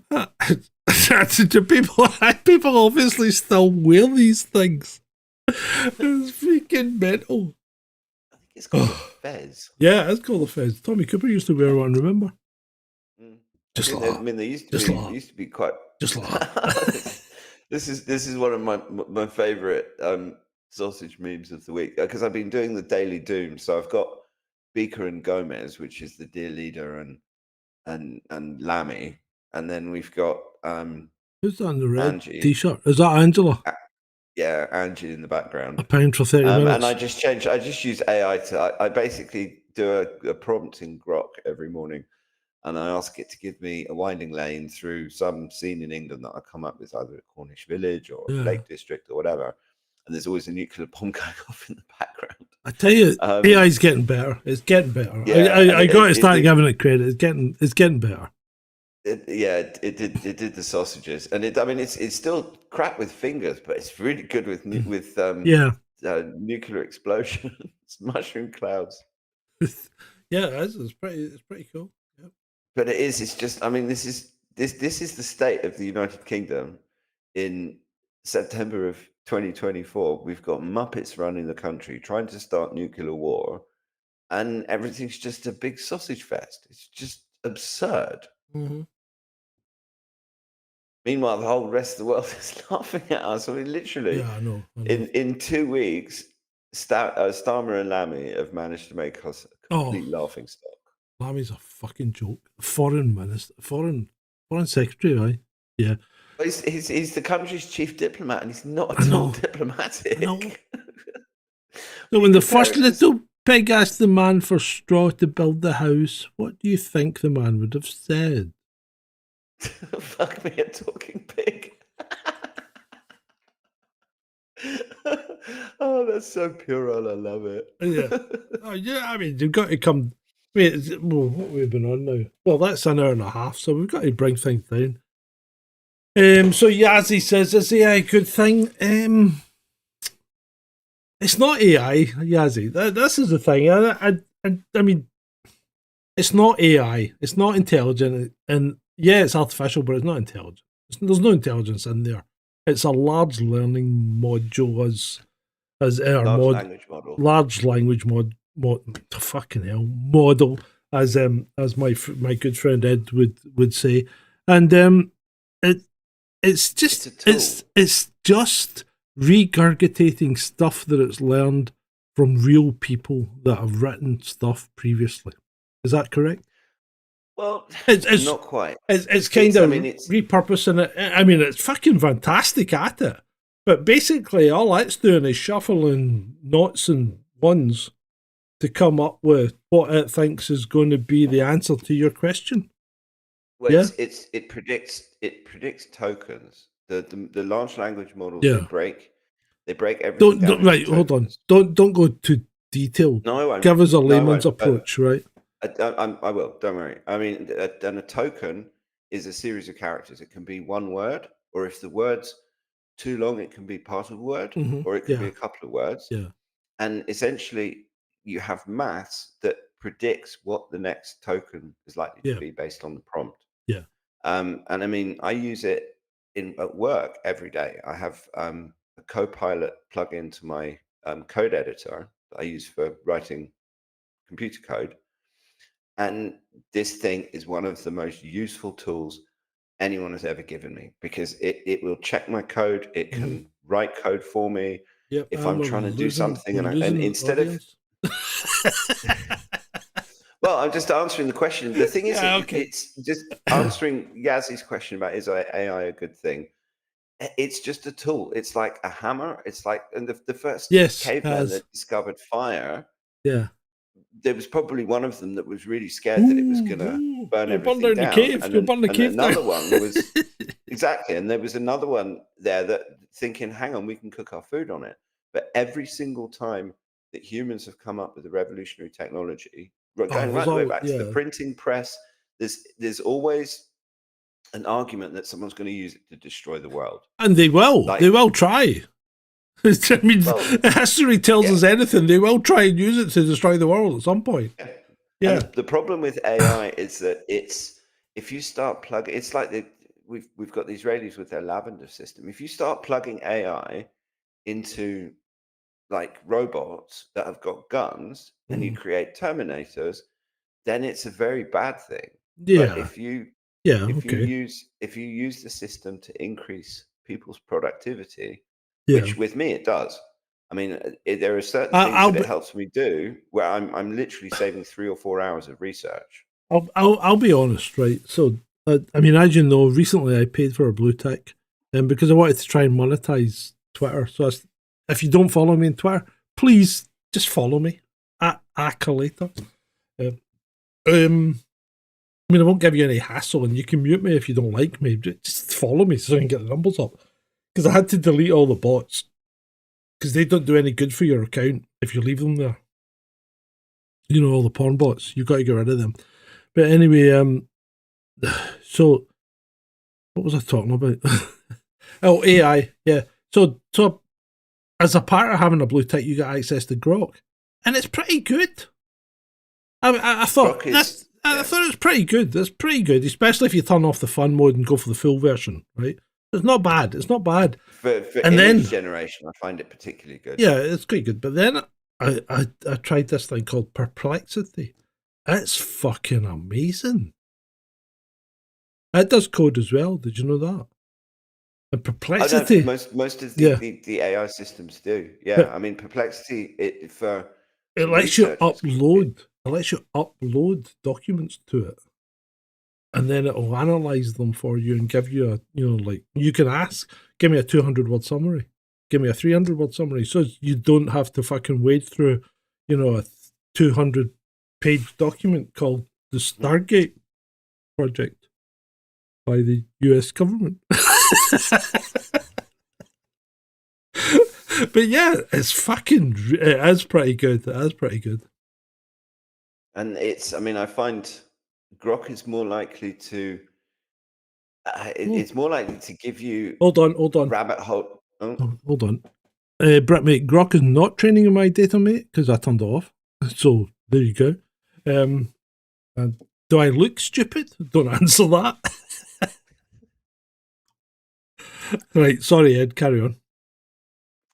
[SPEAKER 1] Do people obviously still wear these things. It's freaking mental.
[SPEAKER 2] I think it's called a fez.
[SPEAKER 1] Yeah, it's called a fez. Tommy Cooper used to wear one, remember? Just like
[SPEAKER 2] I mean, they used
[SPEAKER 1] just
[SPEAKER 2] to be quite.
[SPEAKER 1] Just like
[SPEAKER 2] This is one of my favorite sausage memes of the week, because I've been doing the Daily Doom. So I've got Beaker and Gomez, which is the Dear Leader, and Lammy, and then we've got
[SPEAKER 1] who's that in the red
[SPEAKER 2] Angie.
[SPEAKER 1] T-shirt? Is that Angela?
[SPEAKER 2] Yeah, Angie in the background.
[SPEAKER 1] £1 for 30 minutes.
[SPEAKER 2] And I just use AI I basically do a prompt in Grok every morning, and I ask it to give me a winding lane through some scene in England that I come up with, either a Cornish village or a Lake District or whatever. And there's always a nuclear bomb going off in the background.
[SPEAKER 1] I tell you, AI's getting better. It's getting better.
[SPEAKER 2] Yeah,
[SPEAKER 1] I got to start giving it credit. It's getting better.
[SPEAKER 2] It did the sausages, and it's still crap with fingers, but it's really good with nuclear explosions, mushroom clouds.
[SPEAKER 1] Yeah, it's pretty cool. Yep.
[SPEAKER 2] But it's just, I mean, this is the state of the United Kingdom in September of 2024. We've got Muppets running the country, trying to start nuclear war, and everything's just a big sausage fest. It's just absurd.
[SPEAKER 1] Mm-hmm.
[SPEAKER 2] Meanwhile, the whole rest of the world is laughing at us. I mean, literally,
[SPEAKER 1] Yeah, I know.
[SPEAKER 2] In 2 weeks, Starmer and Lammy have managed to make us a complete laughing stock.
[SPEAKER 1] Lammy's a fucking joke. Foreign minister, foreign secretary, right? Yeah.
[SPEAKER 2] But he's the country's chief diplomat, and he's not at all diplomatic.
[SPEAKER 1] No. So when the first little pig asked the man for straw to build the house, what do you think the man would have said?
[SPEAKER 2] Fuck me, a talking pig. Oh, that's so puerile. I love it.
[SPEAKER 1] Yeah. Oh, yeah, I mean, you've got to come. Wait, what have we been on now? Well, that's an hour and a half, so we've got to bring things down. So Yazzie says, is AI a good thing? It's not AI, Yazzie. This is the thing. I mean, it's not AI. It's not intelligent, and yeah, it's artificial, but it's not intelligent. There's no intelligence in there. It's a large learning module, large language model, as my good friend Ed would say, and it's just regurgitating stuff that it's learned from real people that have written stuff previously. Is that correct?
[SPEAKER 2] Well, it's not quite.
[SPEAKER 1] It's kind of repurposing it. I mean, it's fucking fantastic at it. But basically, all it's doing is shuffling noughts and ones to come up with what it thinks is going to be the answer to your question.
[SPEAKER 2] Well, yeah? it predicts tokens. The large language models, they break everything down.
[SPEAKER 1] Right, hold on. Don't go too detailed.
[SPEAKER 2] No, I won't.
[SPEAKER 1] Give us a layman's approach, right?
[SPEAKER 2] I will. Don't worry. I mean, and a token is a series of characters. It can be one word, or if the word's too long, it can be part of a word, or it can be
[SPEAKER 1] Yeah.
[SPEAKER 2] a couple of words.
[SPEAKER 1] Yeah.
[SPEAKER 2] And essentially, you have maths that predicts what the next token is likely to be based on the prompt.
[SPEAKER 1] Yeah.
[SPEAKER 2] And I mean, I use it at work every day. I have a Copilot plug into my code editor that I use for writing computer code. And this thing is one of the most useful tools anyone has ever given me, because it will check my code. It can write code for me.
[SPEAKER 1] Yep.
[SPEAKER 2] If I'm trying to do something and instead
[SPEAKER 1] audience.
[SPEAKER 2] well, I'm just answering the question. The thing is,
[SPEAKER 1] okay.
[SPEAKER 2] It's just answering Yazzy's question about, is AI a good thing? It's just a tool. It's like a hammer. It's like, and the first caveman that discovered fire, there was probably one of them that was really scared that it was going to burn everything down. Another one was exactly, and there was another one there that thinking, hang on, we can cook our food on it. But every single time that humans have come up with a revolutionary technology, going right the way back to the printing press, there's always an argument that someone's going to use it to destroy the world,
[SPEAKER 1] and they will. They will try. I mean, if history tells us anything, they will try and use it to destroy the world at some point.
[SPEAKER 2] Yeah. And the problem with AI is that if you start plugging, it's like we've got these radios with their lavender system. If you start plugging AI into like robots that have got guns and you create Terminators, then it's a very bad thing.
[SPEAKER 1] Yeah.
[SPEAKER 2] But if you use the system to increase people's productivity, which with me it does. I mean, there are certain things that it helps me do where I'm literally saving 3 or 4 hours of research.
[SPEAKER 1] I'll be honest, right? So I mean, as you know, recently I paid for a blue tick, because I wanted to try and monetize Twitter. So if you don't follow me on Twitter, please just follow me at Acolator. I mean, I won't give you any hassle, and you can mute me if you don't like me. Just follow me so I can get the numbers up. Because I had to delete all the bots, because they don't do any good for your account if you leave them there. You know, all the porn bots. You've got to get rid of them. But anyway, so what was I talking about? Oh, AI. Yeah. So as a part of having a blue tick, you get access to Grok, and it's pretty good. I thought I thought it was pretty good. It's pretty good, especially if you turn off the fun mode and go for the full version, right? It's not bad. It's not bad.
[SPEAKER 2] For image generation, I find it particularly good.
[SPEAKER 1] Yeah, it's quite good. But then I tried this thing called Perplexity. It's fucking amazing. It does code as well. Did you know that? And Perplexity.
[SPEAKER 2] Most of the AI systems do. Yeah, I mean, Perplexity it
[SPEAKER 1] lets you upload. It lets you upload documents to it. And then it'll analyze them for you and give you like, you can ask, give me a 200-word summary, give me a 300-word summary, so you don't have to fucking wade through, a 200-page document called the Stargate project by the US government. But yeah, it is pretty good. It is pretty good.
[SPEAKER 2] And I find Grok is more likely to. It's more likely to give you.
[SPEAKER 1] Hold on.
[SPEAKER 2] Rabbit hole. Oh.
[SPEAKER 1] Hold on. Brett, mate, Grok is not training in my data, mate, because I turned it off. So there you go. And do I look stupid? Don't answer that. Right, sorry, Ed. Carry on.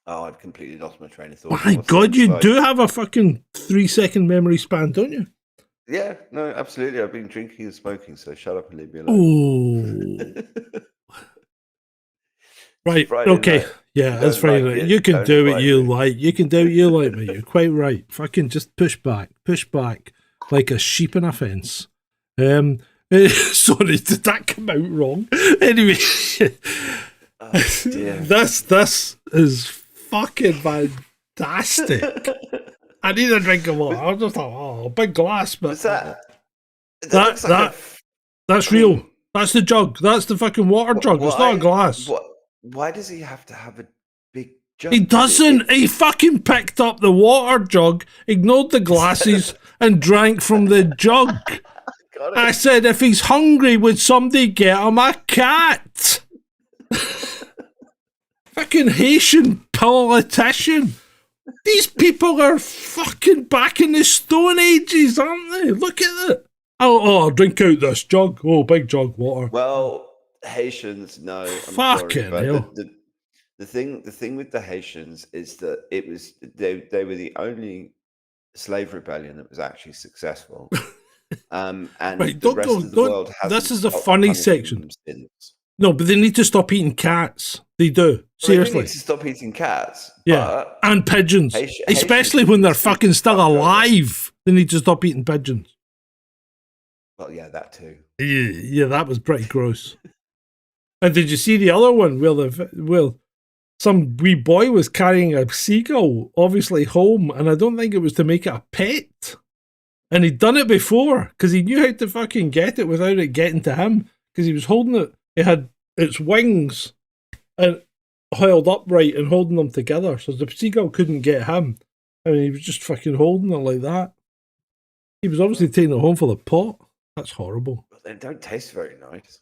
[SPEAKER 2] Oh, I've completely lost my train of thought.
[SPEAKER 1] My God, you do have a fucking 3-second memory span, don't you?
[SPEAKER 2] Yeah, no, absolutely. I've been drinking and smoking, so shut up and leave me alone.
[SPEAKER 1] Oh. Right, okay. Night. Yeah, that's Friday night. You can do what you like. You can do what you like, mate. You're quite right. Fucking just push back like a sheep in a fence. Sorry, did that come out wrong? Anyway, this is fucking fantastic. I need a drink of water. I was just thought, big glass, but that's real. That's the jug. That's the fucking water jug. It's not a glass.
[SPEAKER 2] Why does he have to have a big jug?
[SPEAKER 1] He doesn't. He fucking picked up the water jug, ignored the glasses, and drank from the jug.
[SPEAKER 2] Got it.
[SPEAKER 1] I said, if he's hungry, would somebody get him a cat? Fucking Haitian politician. These people are fucking back in the Stone Ages, aren't they? Look at it. Oh, drink out this jug. Oh, big jug water.
[SPEAKER 2] Well, Haitians, no, I'm
[SPEAKER 1] Fucking
[SPEAKER 2] sorry,
[SPEAKER 1] hell.
[SPEAKER 2] but the thing with the Haitians is that it was they were the only slave rebellion that was actually successful. And
[SPEAKER 1] Right,
[SPEAKER 2] the rest of the world hasn't.
[SPEAKER 1] This is a
[SPEAKER 2] stopped
[SPEAKER 1] funny
[SPEAKER 2] punishing
[SPEAKER 1] section.
[SPEAKER 2] them since.
[SPEAKER 1] No, but they need to stop eating cats. They do.
[SPEAKER 2] Well,
[SPEAKER 1] Seriously.
[SPEAKER 2] they need to stop eating cats.
[SPEAKER 1] Yeah.
[SPEAKER 2] But
[SPEAKER 1] and pigeons. Especially when they're fucking still alive. They need to stop eating pigeons.
[SPEAKER 2] Well, yeah, that too.
[SPEAKER 1] Yeah, that was pretty gross. And did you see the other one? Well, some wee boy was carrying a seagull, obviously home, and I don't think it was to make it a pet. And he'd done it before, because he knew how to fucking get it without it getting to him, because he was holding it. It had its wings and held upright and holding them together, so the seagull couldn't get him. I mean, he was just fucking holding it like that. He was obviously taking it home for the pot. That's horrible.
[SPEAKER 2] But they don't taste very nice.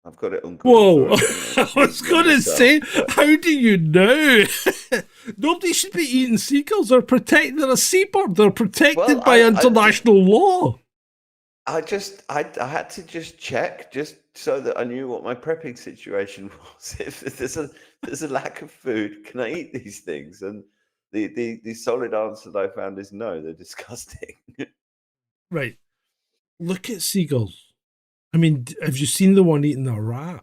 [SPEAKER 2] I've got it uncooked.
[SPEAKER 1] Whoa, I was going to say, how do you know? Nobody should be eating seagulls. They're protected. They're a seabird. They're protected by international law.
[SPEAKER 2] I had to just check, just so that I knew what my prepping situation was. If there's a lack of food, can I eat these things? And the solid answer that I found is no. They're disgusting.
[SPEAKER 1] Right. Look at seagulls. I mean, have you seen the one eating a rat?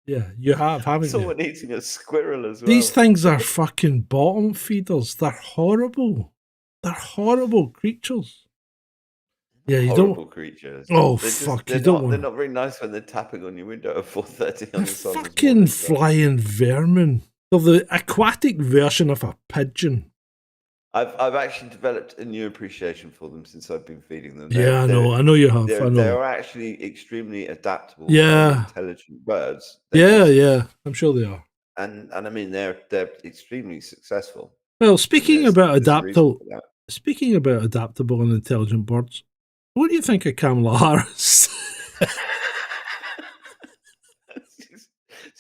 [SPEAKER 1] Yeah, you have, haven't you?
[SPEAKER 2] Someone eating a squirrel as well.
[SPEAKER 1] These things are fucking bottom feeders. They're horrible. They're horrible creatures. Yeah, you
[SPEAKER 2] horrible
[SPEAKER 1] don't.
[SPEAKER 2] creatures.
[SPEAKER 1] Oh fuck! You don't.
[SPEAKER 2] They're not very nice when they're tapping on your window at 4:30 on the sun.
[SPEAKER 1] Fucking flying vermin. They're the aquatic version of a pigeon.
[SPEAKER 2] I've actually developed a new appreciation for them since I've been feeding them.
[SPEAKER 1] I know you have. I know.
[SPEAKER 2] They're actually extremely adaptable, intelligent birds.
[SPEAKER 1] I'm sure they are.
[SPEAKER 2] And I mean they're extremely successful.
[SPEAKER 1] Well, speaking about adaptable and intelligent birds, what do you think of Kamala Harris?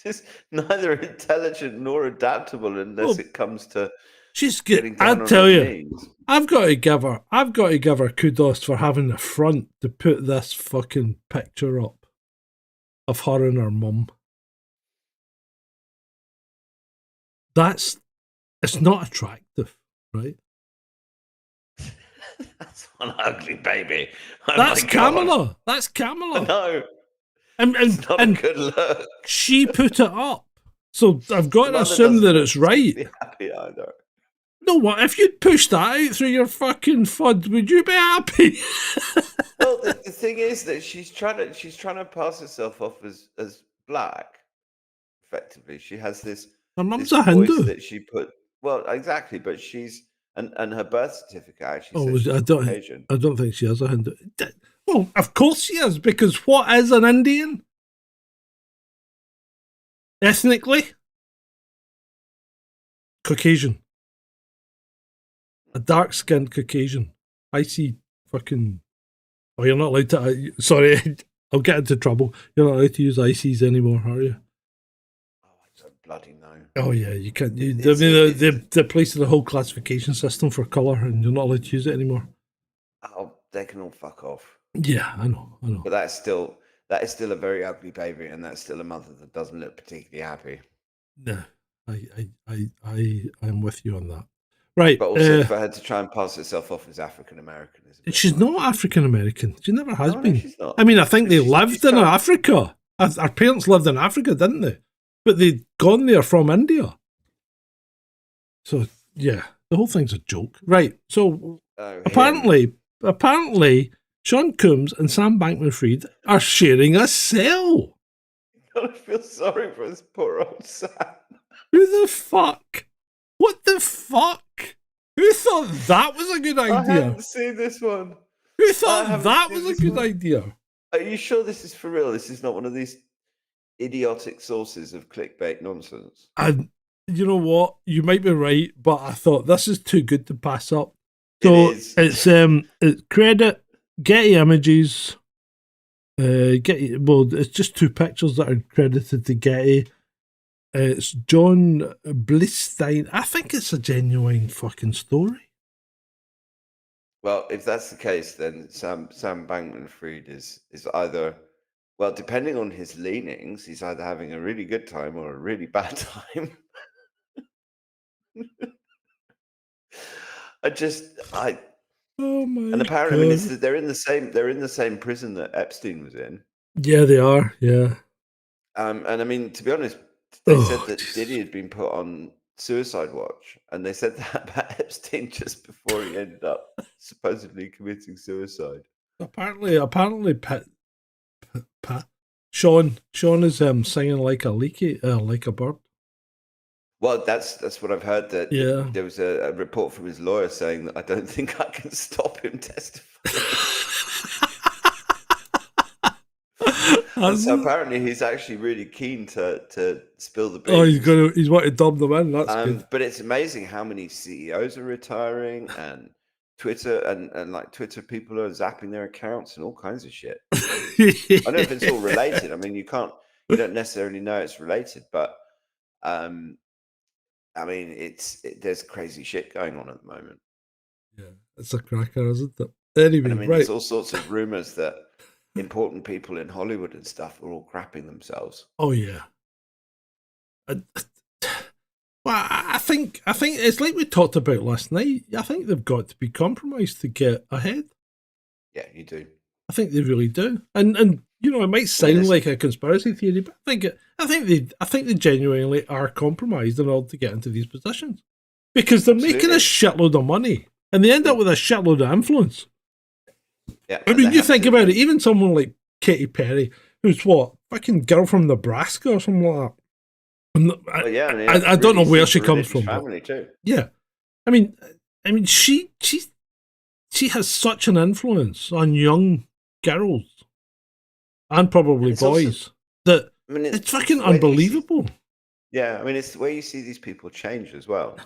[SPEAKER 2] She's neither intelligent nor adaptable unless it comes to.
[SPEAKER 1] She's good. I'll tell you, I've got to give her kudos for having the front to put this fucking picture up of her and her mum. It's not attractive, right?
[SPEAKER 2] That's one ugly baby.
[SPEAKER 1] That's Kamala. That's Kamala.
[SPEAKER 2] No.
[SPEAKER 1] It's
[SPEAKER 2] not a good look.
[SPEAKER 1] She put it up. So I've got to assume that it's right.
[SPEAKER 2] Be happy either.
[SPEAKER 1] No, what if you'd pushed that out through your fucking FUD? Would you be happy?
[SPEAKER 2] Well, the thing is that she's trying to pass herself off as black. Effectively, she has this.
[SPEAKER 1] Her mum's a Hindu.
[SPEAKER 2] That she put. Well, exactly, but she's and her birth certificate actually.
[SPEAKER 1] I don't think she is a Hindu. Well, of course she is, because what is an Indian? Ethnically, Caucasian. A dark-skinned Caucasian. I see fucking... Oh, you're not allowed to... Sorry, I'll get into trouble. You're not allowed to use ICs anymore, are you?
[SPEAKER 2] Oh, I don't bloody know.
[SPEAKER 1] Oh, yeah, you can't... They're placing a whole classification system for colour, and you're not allowed to use it anymore.
[SPEAKER 2] Oh, they can all fuck off.
[SPEAKER 1] Yeah, I know.
[SPEAKER 2] But that is still a very ugly baby, and that's still a mother that doesn't look particularly happy.
[SPEAKER 1] No, I'm with you on that. Right.
[SPEAKER 2] But also, if I had to try and pass herself off as African American,
[SPEAKER 1] she's not African American. She never has been.
[SPEAKER 2] No, she's not.
[SPEAKER 1] I mean, I think they lived in Africa. Our parents lived in Africa, didn't they? But they'd gone there from India. So yeah, the whole thing's a joke, right? So apparently, Sean Combs and Sam Bankman-Fried are sharing a cell.
[SPEAKER 2] I feel sorry for this poor old Sam.
[SPEAKER 1] Who the fuck? What the fuck? Who thought that was a good idea?
[SPEAKER 2] I haven't seen this one.
[SPEAKER 1] Who thought that was a good idea?
[SPEAKER 2] Are you sure this is for real? This is not one of these idiotic sources of clickbait nonsense.
[SPEAKER 1] And you know what? You might be right, but I thought this is too good to pass up.
[SPEAKER 2] It
[SPEAKER 1] So
[SPEAKER 2] is.
[SPEAKER 1] it's credit Getty Images. Getty. Well, it's just two pictures that are credited to Getty. It's John Blistein. I think it's a genuine fucking story.
[SPEAKER 2] Well, if that's the case, then Sam Bankman-Fried is either, well, depending on his leanings, he's either having a really good time or a really bad time. I
[SPEAKER 1] Oh
[SPEAKER 2] and
[SPEAKER 1] my
[SPEAKER 2] apparently, I mean,
[SPEAKER 1] god!
[SPEAKER 2] they're in the same prison that Epstein was in.
[SPEAKER 1] Yeah, they are. Yeah.
[SPEAKER 2] And I mean, to be honest, they said
[SPEAKER 1] Oh,
[SPEAKER 2] that Diddy
[SPEAKER 1] Jesus.
[SPEAKER 2] had been put on suicide watch, and they said that about Epstein just before he ended up supposedly committing suicide.
[SPEAKER 1] Apparently, Sean is singing like like a bird.
[SPEAKER 2] Well, that's what I've heard. That
[SPEAKER 1] Yeah.
[SPEAKER 2] there was a report from his lawyer saying that I don't think I can stop him testifying. And so apparently he's actually really keen to spill the
[SPEAKER 1] Oh,
[SPEAKER 2] beans.
[SPEAKER 1] he's want to dub them in. That's good.
[SPEAKER 2] But it's amazing how many CEOs are retiring, and Twitter and like Twitter people are zapping their accounts and all kinds of shit. I don't know if it's all related. I mean, you don't necessarily know it's related, but um, I mean, there's crazy shit going on at the moment.
[SPEAKER 1] Yeah, it's a cracker, isn't it?
[SPEAKER 2] And I
[SPEAKER 1] Anyway,
[SPEAKER 2] mean,
[SPEAKER 1] right.
[SPEAKER 2] there's all sorts of rumors that important people in Hollywood and stuff are all crapping themselves.
[SPEAKER 1] Oh yeah. I, well, I think it's like we talked about last night. I think they've got to be compromised to get ahead.
[SPEAKER 2] Yeah, you do.
[SPEAKER 1] I think they really do. And you know, it might sound like a conspiracy theory, but I think they genuinely are compromised in order to get into these positions because they're making a shitload of money and they end up with a shitload of influence.
[SPEAKER 2] Yeah,
[SPEAKER 1] I mean, you think about it. Even someone like Katy Perry, who's what fucking girl from Nebraska or something like that. I don't know where she comes from.
[SPEAKER 2] Family too.
[SPEAKER 1] Yeah, I mean, she has such an influence on young girls and probably boys that it's fucking unbelievable.
[SPEAKER 2] I mean, it's the way you see these people change as well.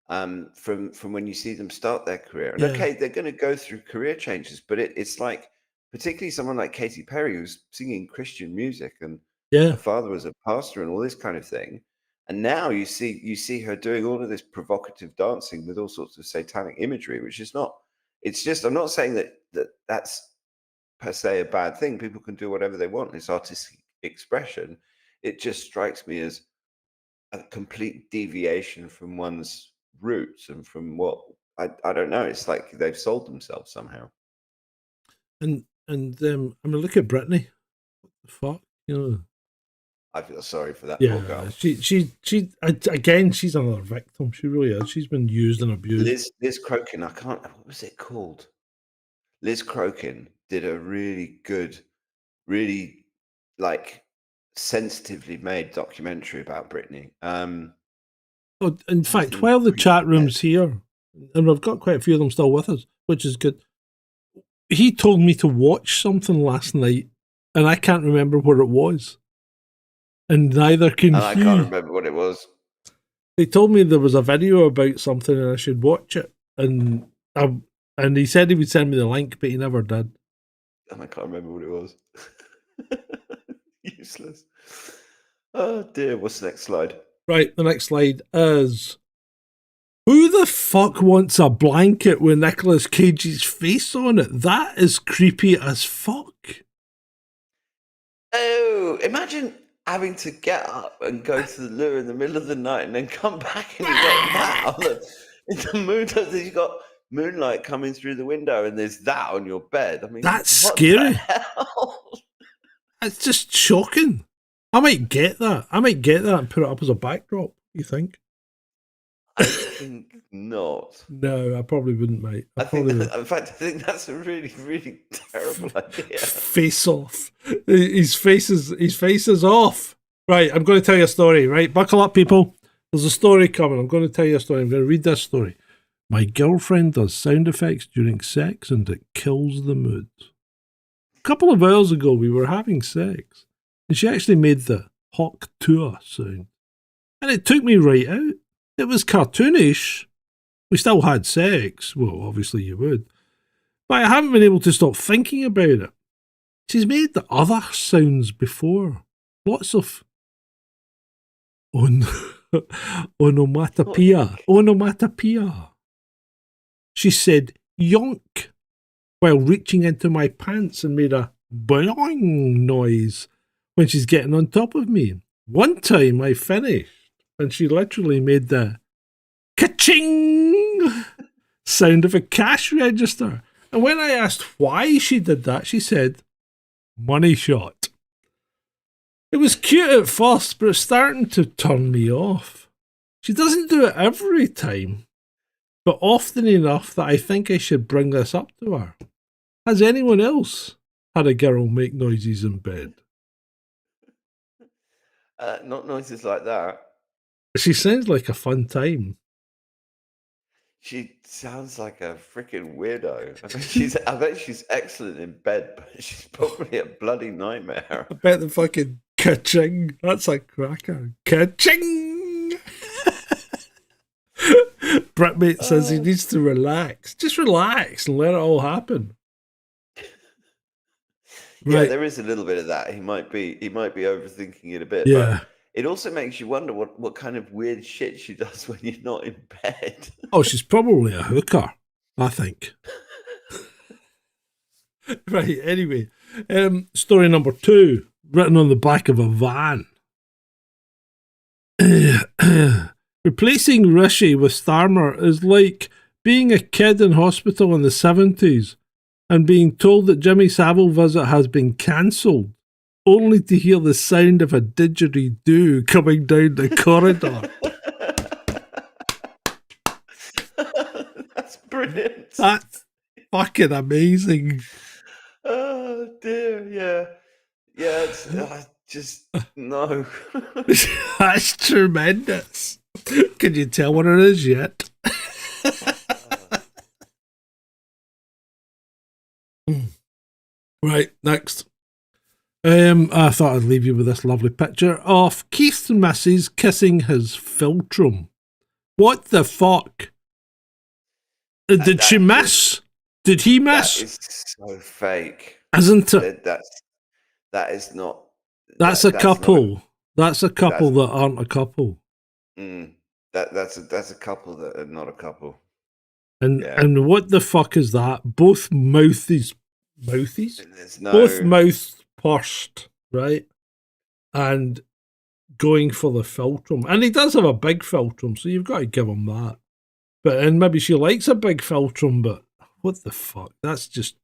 [SPEAKER 2] From when you see them start their career, and okay, they're going to go through career changes, but it's like, particularly someone like Katy Perry who's singing Christian music, and her father was a pastor and all this kind of thing, and now you see her doing all of this provocative dancing with all sorts of satanic imagery, which is not. It's just, I'm not saying that's per se a bad thing. People can do whatever they want. It's artistic expression. It just strikes me as a complete deviation from one's roots and from what I don't know. It's like they've sold themselves somehow.
[SPEAKER 1] And I mean, look at Britney. What the fuck, you know?
[SPEAKER 2] I feel sorry for that poor girl.
[SPEAKER 1] She again, she's another victim. She really is. She's been used and abused.
[SPEAKER 2] Liz Crokin, what was it called? Liz Crokin did a really good, really like sensitively made documentary about Britney.
[SPEAKER 1] Oh, in fact, while the chat room's here, and we've got quite a few of them still with us, which is good. He told me to watch something last night, and I can't remember what it was. And neither can he.
[SPEAKER 2] I can't remember what it was.
[SPEAKER 1] They told me there was a video about something and I should watch it. And he said he would send me the link, but he never did.
[SPEAKER 2] And I can't remember what it was. Useless. Oh dear, what's the next slide?
[SPEAKER 1] Right, the next slide is... Who the fuck wants a blanket with Nicolas Cage's face on it? That is creepy as fuck.
[SPEAKER 2] Oh, imagine having to get up and go to the loo in the middle of the night and then come back and you got that in the mood that you've got moonlight coming through the window and there's that on your bed. I mean,
[SPEAKER 1] that's scary. It's just shocking. I might get that and put it up as a backdrop. You think?
[SPEAKER 2] I think not.
[SPEAKER 1] No, I probably wouldn't, mate.
[SPEAKER 2] In fact, I think that's a really, really terrible idea.
[SPEAKER 1] Face off. His face is off. Right, I'm going to tell you a story. Right, buckle up, people. There's a story coming. I'm going to tell you a story. I'm going to read this story. My girlfriend does sound effects during sex, and it kills the mood. A couple of hours ago, we were having sex, and she actually made the Hawk Tour sound, and it took me right out. It was cartoonish, We still had sex. Well, obviously you would. But I haven't been able to stop thinking about it. She's made the other sounds before. Lots of onomatopoeia. Onomatopoeia. She said yonk while reaching into my pants and made a boing noise when she's getting on top of me. One time I finished and she literally made the ka-ching sound of a cash register. And when I asked why she did that, she said, money shot. It was cute at first, but it's starting to turn me off. She doesn't do it every time, but often enough that I think I should bring this up to her. Has anyone else had a girl make noises in bed?
[SPEAKER 2] Not noises like that.
[SPEAKER 1] She sounds like a fun time.
[SPEAKER 2] She sounds like a freaking weirdo. I bet she's excellent in bed, but she's probably a bloody nightmare.
[SPEAKER 1] I bet the fucking ka-ching, that's a cracker. Ka-ching! Britmate says he needs to relax. Just relax and let it all happen.
[SPEAKER 2] Yeah,
[SPEAKER 1] Right.
[SPEAKER 2] there is a little bit of that. He might be overthinking it a bit.
[SPEAKER 1] Yeah.
[SPEAKER 2] But it also makes you wonder what kind of weird shit she does when you're not in bed.
[SPEAKER 1] Oh, she's probably a hooker, I think. Right, anyway. Story number 2, written on the back of a van. Replacing Rishi with Starmer is like being a kid in hospital in the 70s and being told that Jimmy Savile visit has been cancelled, only to hear the sound of a didgeridoo coming down the corridor.
[SPEAKER 2] That's brilliant.
[SPEAKER 1] That's fucking amazing.
[SPEAKER 2] Oh dear, yeah. Yeah, it's just no.
[SPEAKER 1] That's tremendous. Can you tell what it is yet? Right, next. I thought I'd leave you with this lovely picture of Keith and Mrs. kissing his philtrum. What the fuck? Did she miss? Did he miss?
[SPEAKER 2] That is so fake.
[SPEAKER 1] Isn't it?
[SPEAKER 2] That is not.
[SPEAKER 1] That's a couple. That's a couple that aren't a couple.
[SPEAKER 2] That's a couple that are not a couple.
[SPEAKER 1] And what the fuck is that? Both mouthies?
[SPEAKER 2] No...
[SPEAKER 1] Both mouths pursed, right? And going for the philtrum. And he does have a big philtrum, so you've got to give him that. And maybe she likes a big philtrum, but what the fuck? That's just...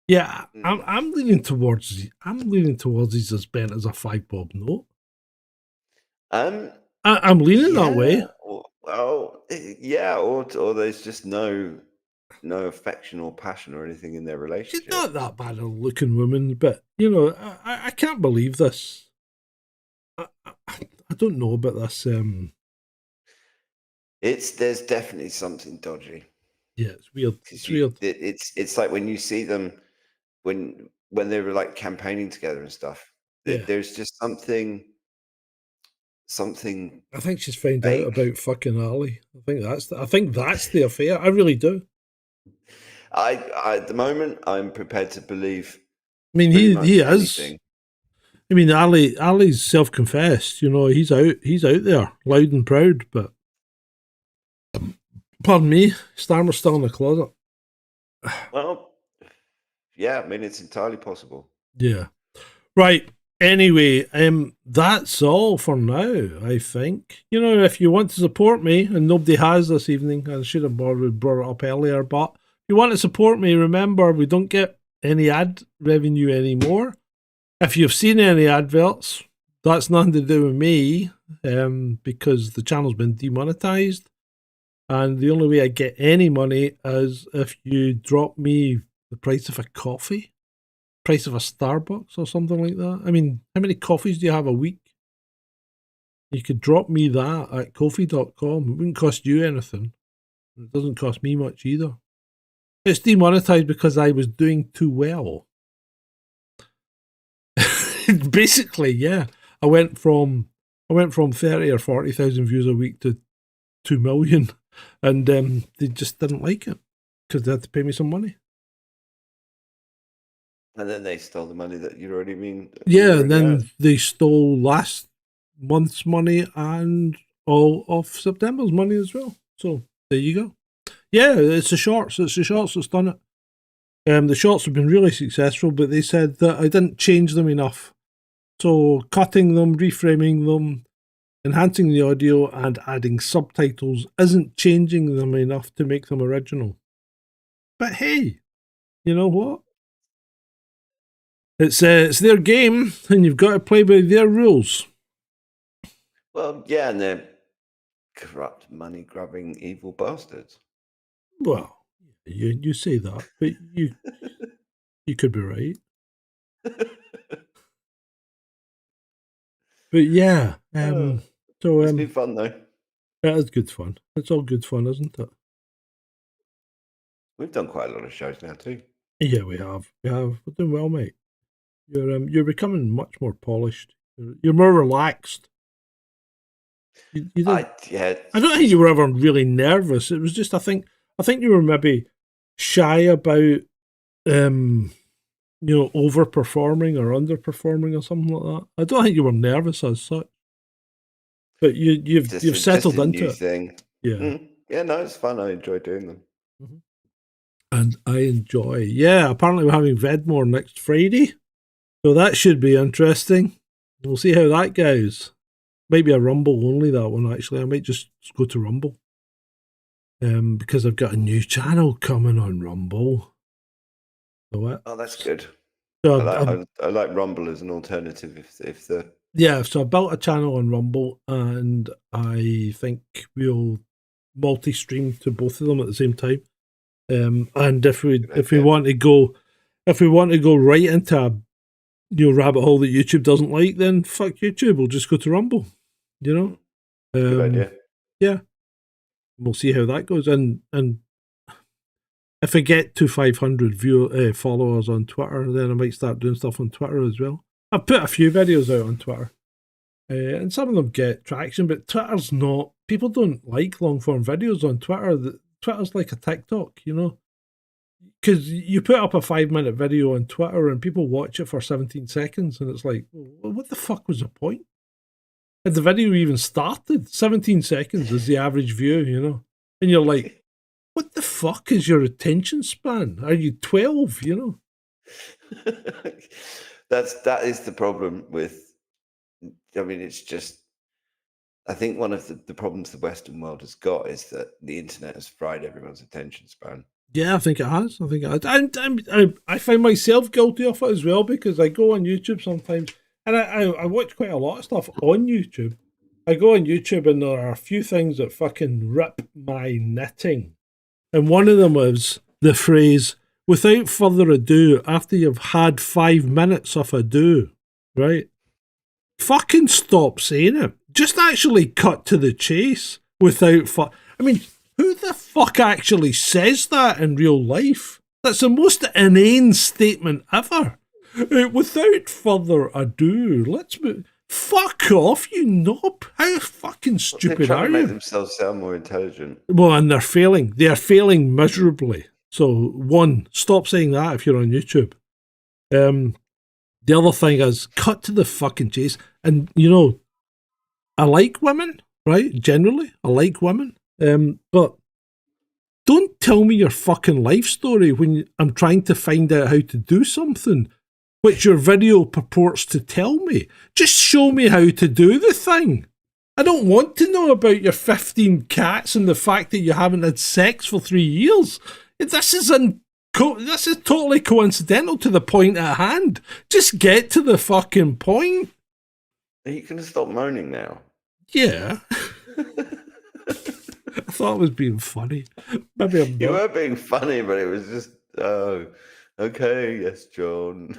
[SPEAKER 1] Yeah, I'm leaning towards he's as bent as a 5-bob note. I'm leaning that way.
[SPEAKER 2] Or there's just no affection or passion or anything in their relationship.
[SPEAKER 1] She's not that bad a looking woman, but you know, I can't believe this. I don't know about this.
[SPEAKER 2] There's definitely something dodgy.
[SPEAKER 1] Yeah, it's weird. It's weird.
[SPEAKER 2] It's like when you see them when they were like campaigning together and stuff.
[SPEAKER 1] Yeah.
[SPEAKER 2] There's just something.
[SPEAKER 1] I think she's found out about fucking Ali. I think that's the affair. I really do.
[SPEAKER 2] I at the moment I'm prepared to believe.
[SPEAKER 1] I mean, he is. Anything. I mean, Ali's self-confessed. You know, he's out there, loud and proud. But pardon me, Starmer's still in the closet.
[SPEAKER 2] Well, yeah, I mean, it's entirely possible.
[SPEAKER 1] Yeah. Right. Anyway, that's all for now, I think. You know, if you want to support me, and nobody has this evening, I should have brought it up earlier, but if you want to support me, remember, we don't get any ad revenue anymore. If you've seen any adverts, that's nothing to do with me, because the channel's been demonetized, and the only way I get any money is if you drop me the price of a coffee. Price of a Starbucks or something like that. I mean, how many coffees do you have a week? You could drop me that at ko-fi.com. It wouldn't cost you anything. It doesn't cost me much either. It's demonetized because I was doing too well. Basically, yeah. I went from 30 or 40,000 views a week to 2 million And they just didn't like it because they had to pay me some money.
[SPEAKER 2] And then they stole the money that you'd already
[SPEAKER 1] Yeah, and then
[SPEAKER 2] had.
[SPEAKER 1] they stole last month's money and all of September's money as well. So there you go. Yeah, it's the shorts. It's the shorts that's done it. The shorts have been really successful, but they said that I didn't change them enough. So cutting them, reframing them, enhancing the audio, and adding subtitles isn't changing them enough to make them original. But hey, you know what? It's their game, and you've got to play by their rules.
[SPEAKER 2] Well, yeah, and they're corrupt, money-grubbing, evil bastards.
[SPEAKER 1] Well, you say that, but you could be right. But yeah, so
[SPEAKER 2] it's been fun though.
[SPEAKER 1] It is good fun. It's all good fun, isn't it?
[SPEAKER 2] We've done quite a lot of shows now too.
[SPEAKER 1] Yeah, we have. We're doing well, mate. You're becoming much more polished. You're more relaxed. I don't think you were ever really nervous. It was just I think you were maybe shy about overperforming or underperforming or something like that. I don't think you were nervous as such. But you've settled into it.
[SPEAKER 2] Thing.
[SPEAKER 1] Yeah.
[SPEAKER 2] Yeah, no, it's fun. I enjoy doing them.
[SPEAKER 1] Mm-hmm. And I enjoy. Yeah, apparently we're having Vedmore next Friday. So that should be interesting. We'll see how that goes. Maybe a Rumble only, that one, actually. I might just go to Rumble. Because I've got a new channel coming on Rumble.
[SPEAKER 2] Oh, that's good.
[SPEAKER 1] So
[SPEAKER 2] I like Rumble as an alternative if the...
[SPEAKER 1] Yeah, so I built a channel on Rumble, and I think we'll multi-stream to both of them at the same time. And if we want to go right into a rabbit hole that YouTube doesn't like, then fuck YouTube. We'll just go to Rumble.
[SPEAKER 2] Good idea.
[SPEAKER 1] Yeah, we'll see how that goes. And if I get to 500 followers on Twitter, then I might start doing stuff on Twitter as well. I've put a few videos out on Twitter, and some of them get traction, but Twitter's not. People don't like long form videos on Twitter. Twitter's like a TikTok, because you put up a 5-minute video on Twitter and people watch it for 17 seconds, and it's like, well, what the fuck was the point? Had the video even started? 17 seconds is the average view, and you're like, what the fuck is your attention span? Are you 12?
[SPEAKER 2] That is the problem with. I mean, it's just. I think one of the problems the Western world has got is that the internet has fried everyone's attention span.
[SPEAKER 1] Yeah, I think it has. And I find myself guilty of it as well, because I go on YouTube sometimes, and I watch quite a lot of stuff on YouTube. I go on YouTube and there are a few things that fucking rip my knitting. And one of them is the phrase, without further ado, after you've had 5 minutes of ado, right? Fucking stop saying it. Just actually cut to the chase without I mean, who the fuck actually says that in real life? That's the most inane statement ever. Without further ado, let's move. Fuck off, you knob. How fucking stupid are you? They're trying
[SPEAKER 2] to make themselves sound more intelligent.
[SPEAKER 1] Well, and they're failing. They are failing miserably. So, one, stop saying that if you're on YouTube. The other thing is, cut to the fucking chase. And, I like women, right? Generally, I like women. But don't tell me your fucking life story when I'm trying to find out how to do something which your video purports to tell me. Just show me how to do the thing. I don't want to know about your 15 cats and the fact that you haven't had sex for 3 years. This is totally coincidental to the point at hand. Just get to the fucking point.
[SPEAKER 2] Are you going to stop moaning now?
[SPEAKER 1] Yeah. I thought it was being funny. Maybe I'm not.
[SPEAKER 2] You were being funny, but it was just, oh, okay, yes, John.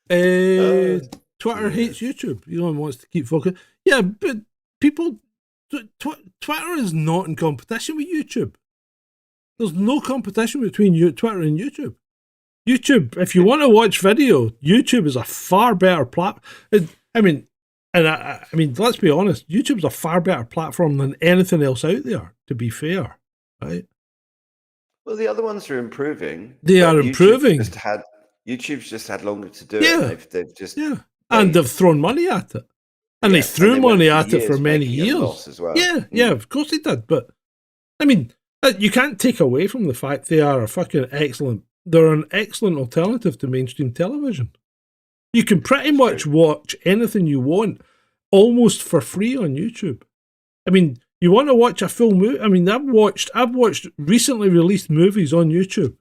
[SPEAKER 1] Twitter hates YouTube. Elon wants to keep focusing. Yeah, but people... Twitter is not in competition with YouTube. There's no competition between Twitter and YouTube. YouTube, if you want to watch video, YouTube is a far better platform. I mean, And I mean, let's be honest, YouTube's a far better platform than anything else out there, to be fair, right?
[SPEAKER 2] Well, the other ones are improving,
[SPEAKER 1] They
[SPEAKER 2] but
[SPEAKER 1] are improving.
[SPEAKER 2] YouTube's just had longer to do it, and
[SPEAKER 1] Yeah,
[SPEAKER 2] they've just
[SPEAKER 1] yeah. And
[SPEAKER 2] they
[SPEAKER 1] they've thrown money at it. And they
[SPEAKER 2] yeah, and
[SPEAKER 1] threw
[SPEAKER 2] they went
[SPEAKER 1] money
[SPEAKER 2] for
[SPEAKER 1] at it for
[SPEAKER 2] years
[SPEAKER 1] many
[SPEAKER 2] making a
[SPEAKER 1] years.
[SPEAKER 2] loss as well.
[SPEAKER 1] Yeah, yeah, of course they did. But, I mean, you can't take away from the fact they are a fucking excellent, they're an excellent alternative to mainstream television. You can pretty much watch anything you want almost for free on YouTube. I mean, you want to watch a full movie? I mean, I've watched recently released movies on YouTube.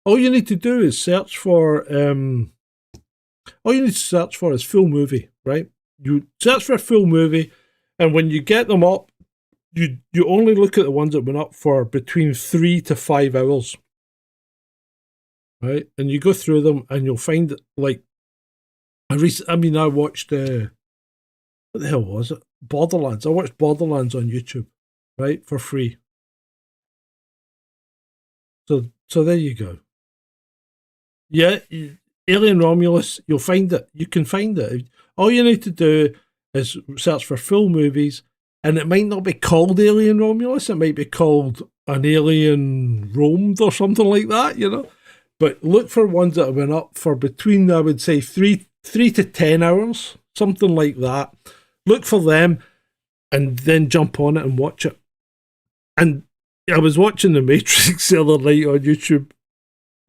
[SPEAKER 1] All you need to do is search for all you need to search for is full movie, right? You search for a full movie, and when you get them up, you only look at the ones that went up for between 3 to 5 hours, right? And you go through them, and you'll find like I watched what the hell was it? Borderlands. I watched Borderlands on YouTube, right, for free. So there you go. Yeah, Alien Romulus. You'll find it. You can find it. All you need to do is search for full movies, and it might not be called Alien Romulus. It might be called An Alien Roamed or something like that. You know, but look for ones that have been up for between, I would say, three to 10 hours, something like that. Look for them, and then jump on it and watch it. And I was watching The Matrix the other night on YouTube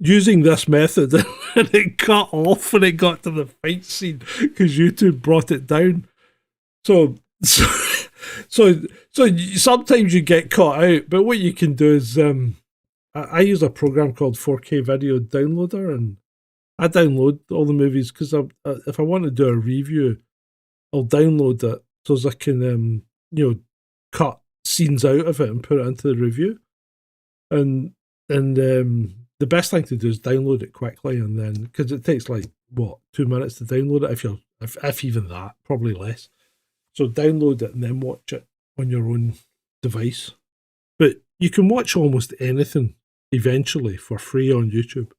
[SPEAKER 1] using this method, and it cut off when it got to the fight scene because YouTube brought it down. So, so sometimes you get caught out, but what you can do is I use a program called 4K Video Downloader, and I download all the movies because if I want to do a review, I'll download it so as I can cut scenes out of it and put it into the review. And the best thing to do is download it quickly, and then because it takes like 2 minutes to download it, if even that, probably less. So download it and then watch it on your own device. But you can watch almost anything eventually for free on YouTube.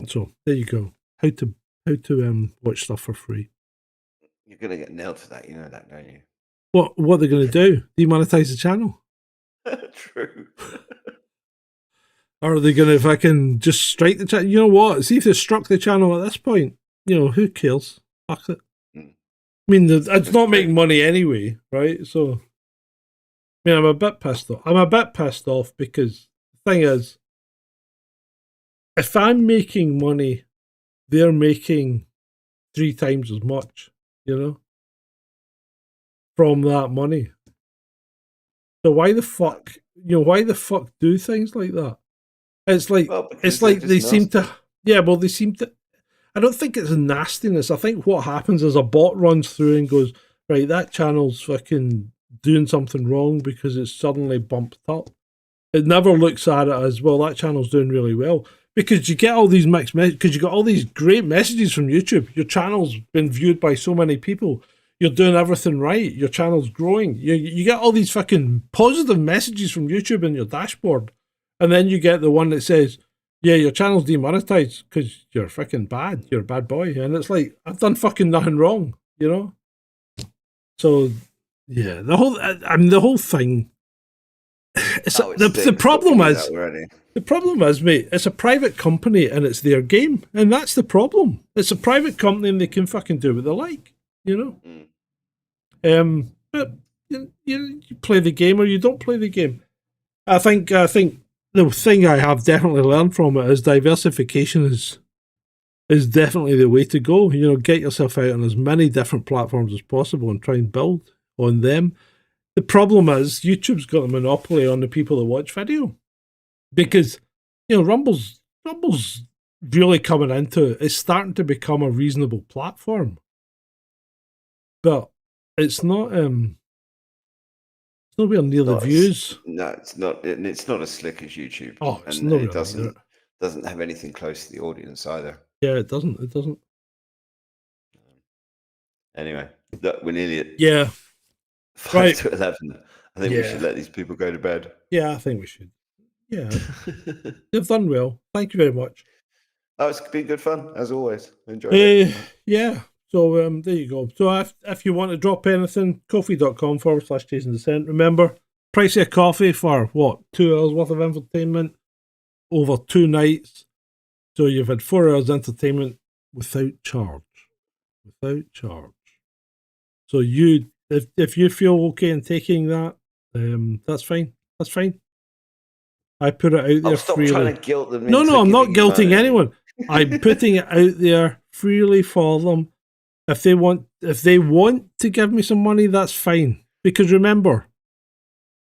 [SPEAKER 1] So there you go. How to watch stuff for free.
[SPEAKER 2] You're gonna get nailed for that, you know that, don't you?
[SPEAKER 1] What they're going to do? Demonetize the channel?
[SPEAKER 2] True.
[SPEAKER 1] Or are they going to fucking just strike the channel? You know what? See if they struck the channel at this point. Who cares? Fuck it. I mean, it's not making money anyway, right? So, I mean, I'm a bit pissed off. I'm a bit pissed off because the thing is, if I'm making money, they're making 3 times as much, from that money. So why the fuck, do things like that? It's like they seem to. Yeah, well, they seem to. I don't think it's nastiness. I think what happens is a bot runs through and goes, right, that channel's fucking doing something wrong because it's suddenly bumped up. It never looks at it as, well, that channel's doing really well. Because you get all these mixed messages, because you got all these great messages from YouTube. Your channel's been viewed by so many people. You're doing everything right. Your channel's growing. You get all these fucking positive messages from YouTube in your dashboard. And then you get the one that says, yeah, your channel's demonetized because you're fucking bad. You're a bad boy. And it's like, I've done fucking nothing wrong, So, yeah, the whole thing. The problem is, mate, it's a private company and it's their game. And that's the problem. It's a private company and they can fucking do what they like, But you play the game or you don't play the game. I think the thing I have definitely learned from it is diversification is definitely the way to go. Get yourself out on as many different platforms as possible and try and build on them. The problem is YouTube's got a monopoly on the people that watch video because Rumble's really coming into it. It's starting to become a reasonable platform, but it's not. Nowhere near the views.
[SPEAKER 2] No, it's not. It's not as slick as YouTube.
[SPEAKER 1] Oh, it's
[SPEAKER 2] and
[SPEAKER 1] not.
[SPEAKER 2] It doesn't have anything close to the audience either.
[SPEAKER 1] Yeah, it doesn't.
[SPEAKER 2] Anyway, look, we're nearly at 5 to 11. I think we should let these people go to bed.
[SPEAKER 1] Yeah, I think we should. Yeah, they've done well. Thank you very much.
[SPEAKER 2] Oh, it's been good fun as always. Enjoyed it.
[SPEAKER 1] Yeah, So there you go. So if you want to drop anything, ko-fi.com/Chasing Descent. Remember, price of a coffee for what? 2 hours worth of entertainment over 2 nights. So you've had 4 hours entertainment without charge. Without charge. So if you feel okay in taking that, that's fine. That's fine. I put it out there
[SPEAKER 2] stop
[SPEAKER 1] freely.
[SPEAKER 2] Trying to guilt them.
[SPEAKER 1] No, I'm not guilting anyone. I'm putting it out there freely for them. If they want to give me some money, that's fine. Because remember,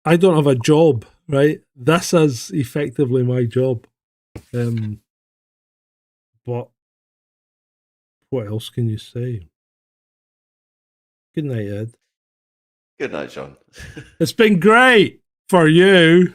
[SPEAKER 1] I don't have a job, right? This is effectively my job. But what else can you say? Good night, Ed.
[SPEAKER 2] Good night, John.
[SPEAKER 1] It's been great for you.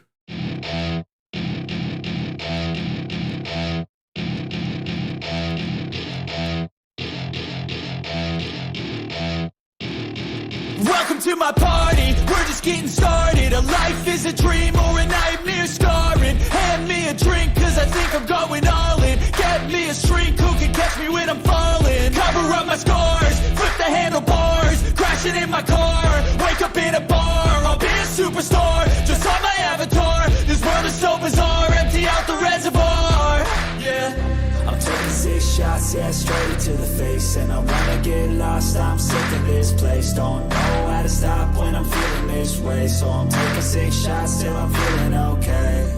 [SPEAKER 3] Welcome to my party, we're just getting started. A life is a dream or a nightmare scarring. Hand me a drink cause I think I'm going all in. Get me a shrink who can catch me when I'm falling. Cover up my scars, flip the handlebars. Crashing in my car, wake up in a bar. I'll be a superstar, just on my avatar. This world is so bizarre, empty out the reservoir. Yeah, I'm taking 6 shots, yeah, straight to the face. And I wanna get lost, I'm sick of this place. Don't know how to stop when I'm feeling this way. So I'm taking 6 shots till I'm feeling okay.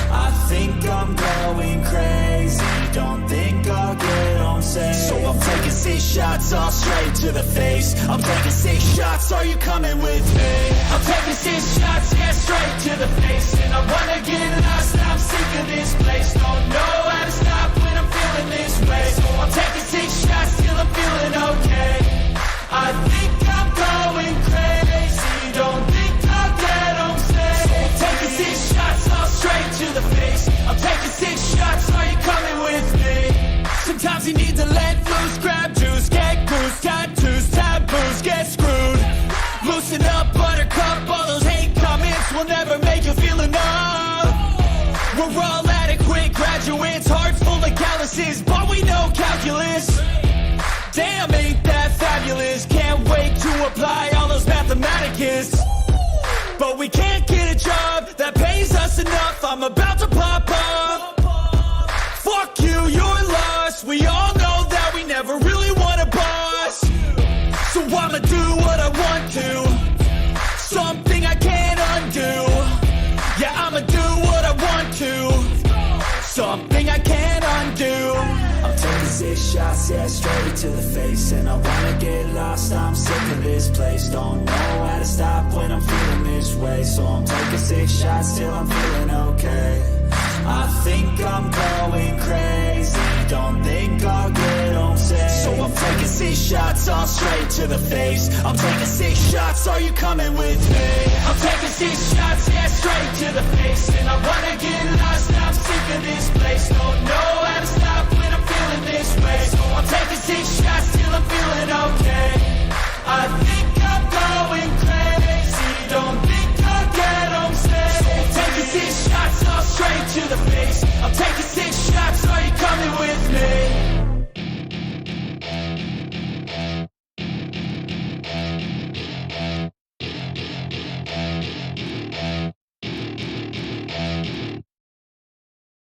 [SPEAKER 3] I think I'm going crazy, don't think I'll get home safe. So I'm taking 6 shots all straight to the face. I'm taking 6 shots, are you coming with me? I'm taking 6 shots, yeah, straight to the face. And I wanna get lost, I'm sick of this place. Don't know how to stop when I'm feeling this way. So I'm taking 6 shots till I'm feeling okay. I think I'm going crazy, don't think I'll get home safe. So I'm taking 6 shots all straight to the face. I'm taking 6 shots, are you coming with me? Sometimes you need to let loose, grab juice, get goose, tattoos, taboos, get screwed. Loosen up, buttercup, all those hate comments will never make you feel enough. We're all adequate graduates, hearts full of calluses, but we know calculus. Damn, ain't that fabulous? Can't wait to apply all those mathematicus. But we can't get a job that pays us enough. I'm about to pop up. Fuck you, you're lost. We all know that we never really want a boss. So I'ma do what I want to. Something I can't undo. Yeah, I'ma do what I want to. Something I can't undo. I'm taking 6 shots, yeah, straight to the face. And I wanna get lost, I'm sick of this place. Don't know how to stop when I'm feeling this way. So I'm taking 6 shots till I'm feeling okay. I think I'm going crazy, don't think I'll get home safe. So I'm taking 6 shots all straight to the face. I'm taking 6 shots, are you coming with me? I'm taking 6 shots, yeah, straight to the face. And I wanna get lost, I'm sick of this place. Don't know how to stop when I'm feeling this way. So I'm taking 6 shots till I'm feeling okay. I think I'm going crazy, don't think I'll get home safe. So I'm taking 6 shots all straight to the